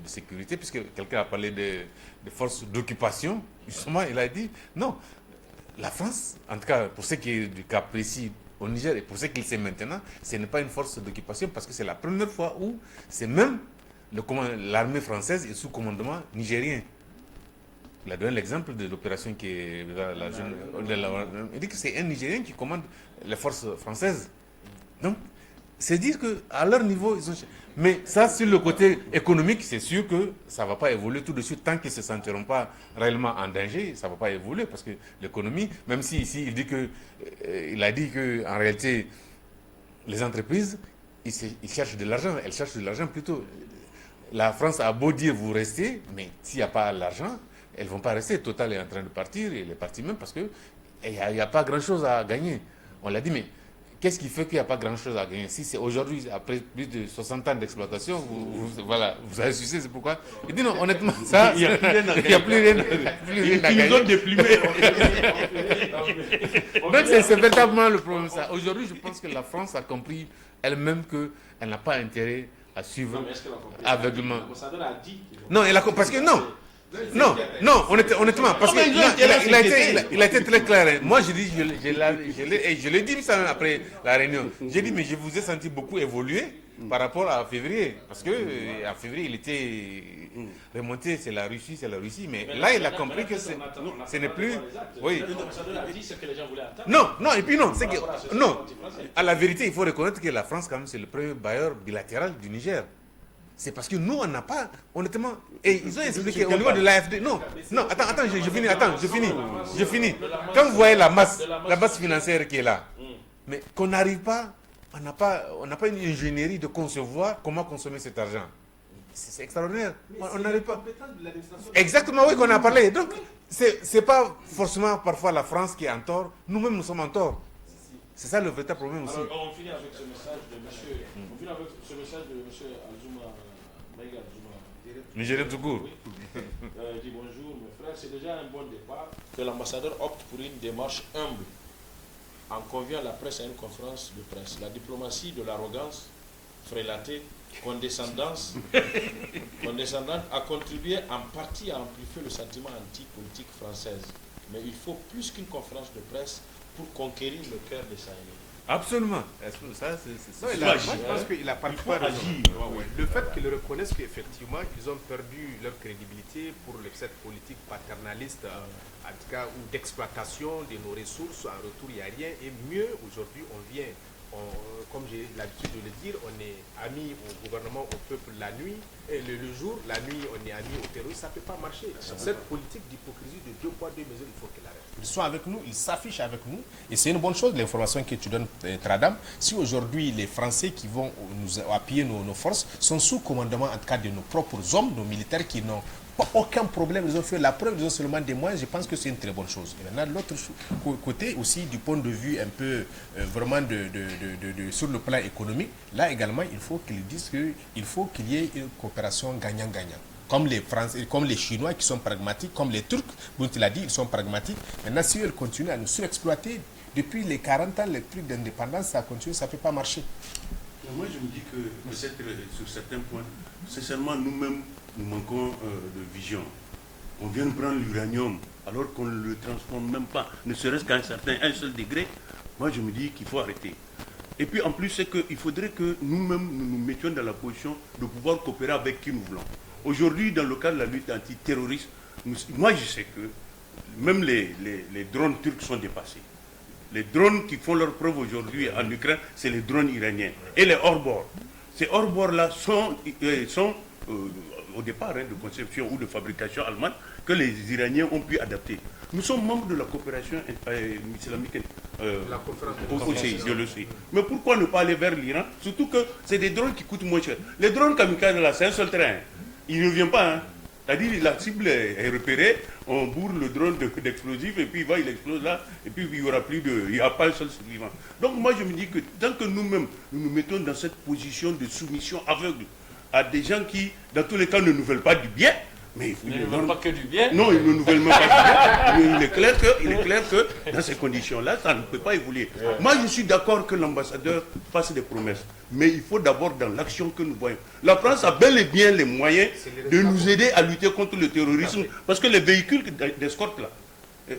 sécurité, puisque quelqu'un a parlé de forces d'occupation, justement, il a dit non, la France, en tout cas pour ce qui est du cas précis au Niger et pour ce qu'il sait maintenant, ce n'est pas une force d'occupation parce que c'est la première fois où c'est même l'armée française est sous commandement nigérien. Il a donné l'exemple de l'opération qui est il dit que c'est un Nigérien qui commande les forces françaises. Donc, c'est dire qu'à leur niveau, ils ont... Mais ça, sur le côté économique, c'est sûr que ça ne va pas évoluer tout de suite. Tant qu'ils ne se sentiront pas réellement en danger, ça ne va pas évoluer. Parce que l'économie, même si ici, il a dit qu'en réalité, les entreprises, ils cherchent de l'argent. Elles cherchent de l'argent plutôt. La France a beau dire vous restez, mais s'il n'y a pas l'argent, elles ne vont pas rester. Total est en train de partir, et elle est partie même parce qu'il n'y a pas grand-chose à gagner. On l'a dit, mais qu'est-ce qui fait qu'il n'y a pas grand-chose à gagner? Si c'est aujourd'hui, après plus de 60 ans d'exploitation, vous avez sucé, c'est pourquoi? Il dit non, honnêtement, ça, il n'y a plus rien à gagner. Ils ont déprimé. Donc c'est véritablement le problème, ça. Aujourd'hui, je pense que la France a compris elle-même qu'elle n'a pas intérêt à suivre aveuglement. Non, elle a compris, parce que non. Non, honnêtement, parce qu'il a été très clair. Moi, je l'ai dit ça après la réunion. J'ai dit, mais je vous ai senti beaucoup évoluer par rapport à février. Parce qu'en février, il était remonté, c'est la Russie. Mais là, il a compris que ce n'est plus... Oui. Non, et puis non. À la vérité, il faut reconnaître que la France, quand même, c'est le premier bailleur bilatéral du Niger. C'est parce que nous, on n'a pas, honnêtement, et ils ont expliqué au niveau de l'AFD. Non, attends, je finis. Quand vous voyez la masse financière qui est là, mais qu'on n'arrive pas, on n'a pas une ingénierie de concevoir comment consommer cet argent. C'est extraordinaire. On n'arrive pas. Exactement, oui, qu'on a parlé. Donc, c'est pas forcément parfois la France qui est en tort. Nous-mêmes, nous sommes en tort. C'est ça le véritable problème aussi. Alors, on finit avec ce message de M. Alzouma Maïga Alzouma. Nigérien tout court. Il dit bonjour mes frères, c'est déjà un bon départ que l'ambassadeur opte pour une démarche humble en conviant la presse à une conférence de presse. La diplomatie de l'arrogance, frélaté, condescendante a contribué en partie à amplifier le sentiment anti-politique française. Mais il faut plus qu'une conférence de presse pour conquérir le cœur des Sahéliens. Absolument. Ça, je pense qu'il a parfois agi. Le fait qu'ils reconnaissent qu'effectivement, ils ont perdu leur crédibilité pour cette politique paternaliste, en tout cas, ou d'exploitation de nos ressources. En retour, il n'y a rien. Et mieux, aujourd'hui, comme j'ai l'habitude de le dire, on est amis au gouvernement, au peuple la nuit, et le jour, la nuit, on est amis aux terroristes, ça ne peut pas marcher. Cette politique d'hypocrisie de 2 poids 2 mesures, il faut qu'elle arrête. Ils sont avec nous, ils s'affichent avec nous, et c'est une bonne chose, l'information que tu donnes, Tradam. Si aujourd'hui les Français qui vont nous appuyer nos forces sont sous commandement, en tout cas de nos propres hommes, nos militaires qui n'ont pas aucun problème, ils ont fait la preuve, ils ont seulement des moyens, je pense que c'est une très bonne chose. Et maintenant, de l'autre côté aussi, du point de vue un peu vraiment sur le plan économique, là également, il faut qu'ils disent qu'il faut qu'il y ait une coopération gagnant-gagnant. Comme les Français, comme les Chinois qui sont pragmatiques, comme les Turcs, dont il a dit, ils sont pragmatiques. Maintenant, si eux continuent à nous surexploiter, depuis les 40 ans, les trucs d'indépendance, ça continue, ça ne peut pas marcher. Moi, je me dis que peut-être sur certains points, sincèrement, nous-mêmes, nous manquons de vision. On vient de prendre l'uranium alors qu'on ne le transforme même pas, ne serait-ce qu'à un seul degré. Moi, je me dis qu'il faut arrêter. Et puis, en plus, c'est qu'il faudrait que nous-mêmes, nous mettions dans la position de pouvoir coopérer avec qui nous voulons. Aujourd'hui, dans le cadre de la lutte antiterroriste, moi, je sais que même les drones turcs sont dépassés. Les drones qui font leur preuve aujourd'hui en Ukraine, c'est les drones iraniens. Et les hors-bord. Ces hors-bord-là sont au départ de conception ou de fabrication allemande que les Iraniens ont pu adapter. Nous sommes membres de la coopération islamique OCI, je le sais. Mais pourquoi ne pas aller vers l'Iran? Surtout que c'est des drones qui coûtent moins cher. Les drones kamikazes là, c'est un seul train. Il ne revient pas. C'est-à-dire la cible est repérée, on bourre le drone d'explosifs et puis il explose là, et puis il n'y a pas un seul survivant. Donc moi je me dis que tant que nous-mêmes nous mettons dans cette position de soumission aveugle à des gens qui, dans tous les cas, ne nous veulent pas du bien, mais ils ne veulent pas que du bien. Non, ils ne nous veulent même pas du bien. Mais il est clair que dans ces conditions-là, ça ne peut pas évoluer. Moi, je suis d'accord que l'ambassadeur fasse des promesses, mais il faut d'abord dans l'action que nous voyons. La France a bel et bien les moyens de nous aider à lutter contre le terrorisme, parce que les véhicules d'escorte là,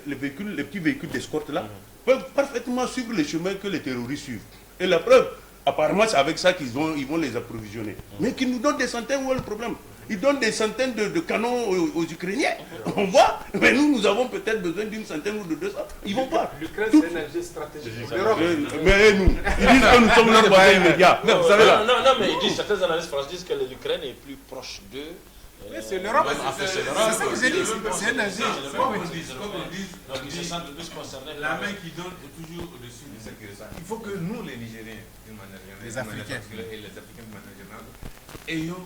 les petits véhicules d'escorte là, peuvent parfaitement suivre les chemins que les terroristes suivent. Et la preuve, apparemment, c'est avec ça qu'ils vont les approvisionner. Mais qu'ils nous donnent des centaines, où est le problème? Ils donnent des centaines de canons aux Ukrainiens. On voit, mais nous avons peut-être besoin d'une centaine ou de 200. Ils vont pas. L'Ukraine, c'est un enjeu stratégique. Mais nous, ils disent que nous sommes leur voisin immédiat. Non, mais ils disent, certains analystes français disent que l'Ukraine est plus proche d'eux. C'est l'Europe. C'est ça que j'ai dit. C'est un enjeu. Comme ils se sentent plus concernés. La main qui donne est toujours au-dessus de ce que ça. Il faut que nous, les Nigériens, d'une manière générale, les Africains et les Africains d'une manière générale, ayons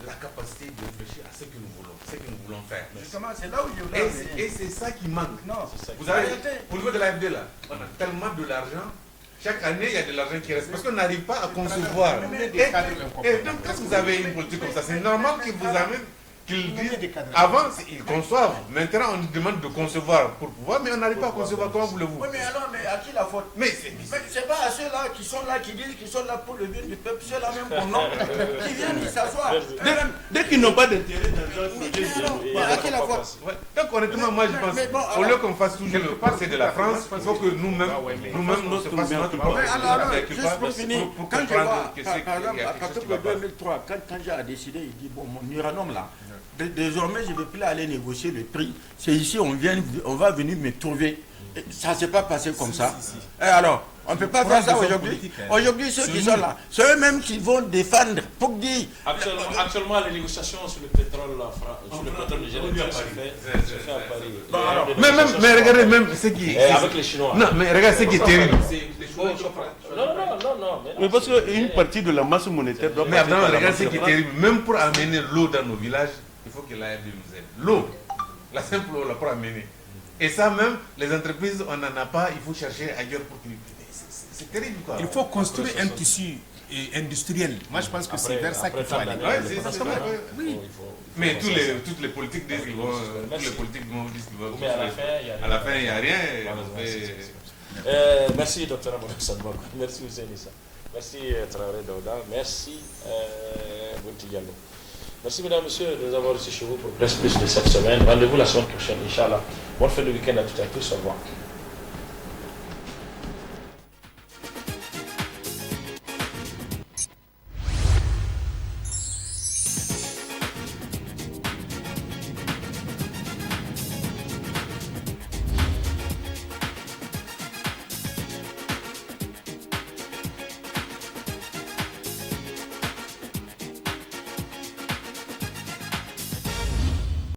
la capacité de réfléchir à ce que nous voulons, ce que nous voulons faire. Justement, c'est là où je voulais. Et c'est ça qui manque. Non, vous avez au niveau de l'AFD là, on a tellement de l'argent. Chaque année, il y a de l'argent qui reste parce qu'on n'arrive pas à concevoir. Et donc, quand vous avez une politique comme ça, c'est normal qu'ils vous amènent, qu'ils disent. Avant, ils conçoivent. Maintenant, on nous demande de concevoir pour pouvoir, mais on n'arrive pas à concevoir. Comment voulez-vous? Oui, mais alors, à qui la faute? Mais c'est pas à ceux-là qui sont là, qui disent qu'ils sont là pour le bien du peuple, ceux-là même pour non, qui viennent y s'asseoir. Dès qu'ils n'ont pas d'intérêt dans un projet, à qui la faute? Donc, honnêtement, moi, je pense, au lieu qu'on fasse toujours le passé de la France, il faut que nous-mêmes, on se fasse notre propre. Alors, juste pour finir, quand je vois, par exemple, à partir de 2003, quand j'ai décidé, il dit, bon, mon uranium là, désormais, je ne veux plus aller négocier le prix. C'est ici, on va venir me trouver. Ça ne s'est pas passé comme ça. Et alors, on ne peut pas faire ça aujourd'hui. Aujourd'hui, ceux qui sont là, c'est eux-mêmes qui vont défendre pour dire. Actuellement, les négociations sur le pétrole, sur le pétrole nigérien, se fait à Paris. Mais regardez même ce qui est. Avec les Chinois. Non, mais regarde ce qui est terrible. Non. Mais parce qu'une partie de la masse monétaire doit. Mais attends, regarde ce qui est terrible. Même pour amener l'eau dans nos villages, il faut que l'AFD nous aide. L'eau, la simple eau, là, pour amener. Et ça même, les entreprises, on n'en a pas, il faut chercher ailleurs pour que... C'est terrible quoi. Il faut construire un tissu industriel. Moi je pense que c'est vers ça qu'il faut aller. Oui. Mais toutes les politiques disent qu'ils vont... Mais à la fin, il n'y a rien. Merci Dr Amadou Sadbok. Merci Hussein Issa. Merci Traoré Daouda. Merci Bouti Diallo. Merci mesdames et messieurs de nous avoir reçus chez vous pour Presse Plus de cette semaine. Rendez-vous la semaine prochaine, Inch'Allah. Bonne fin de week-end à toutes et à tous. Au revoir.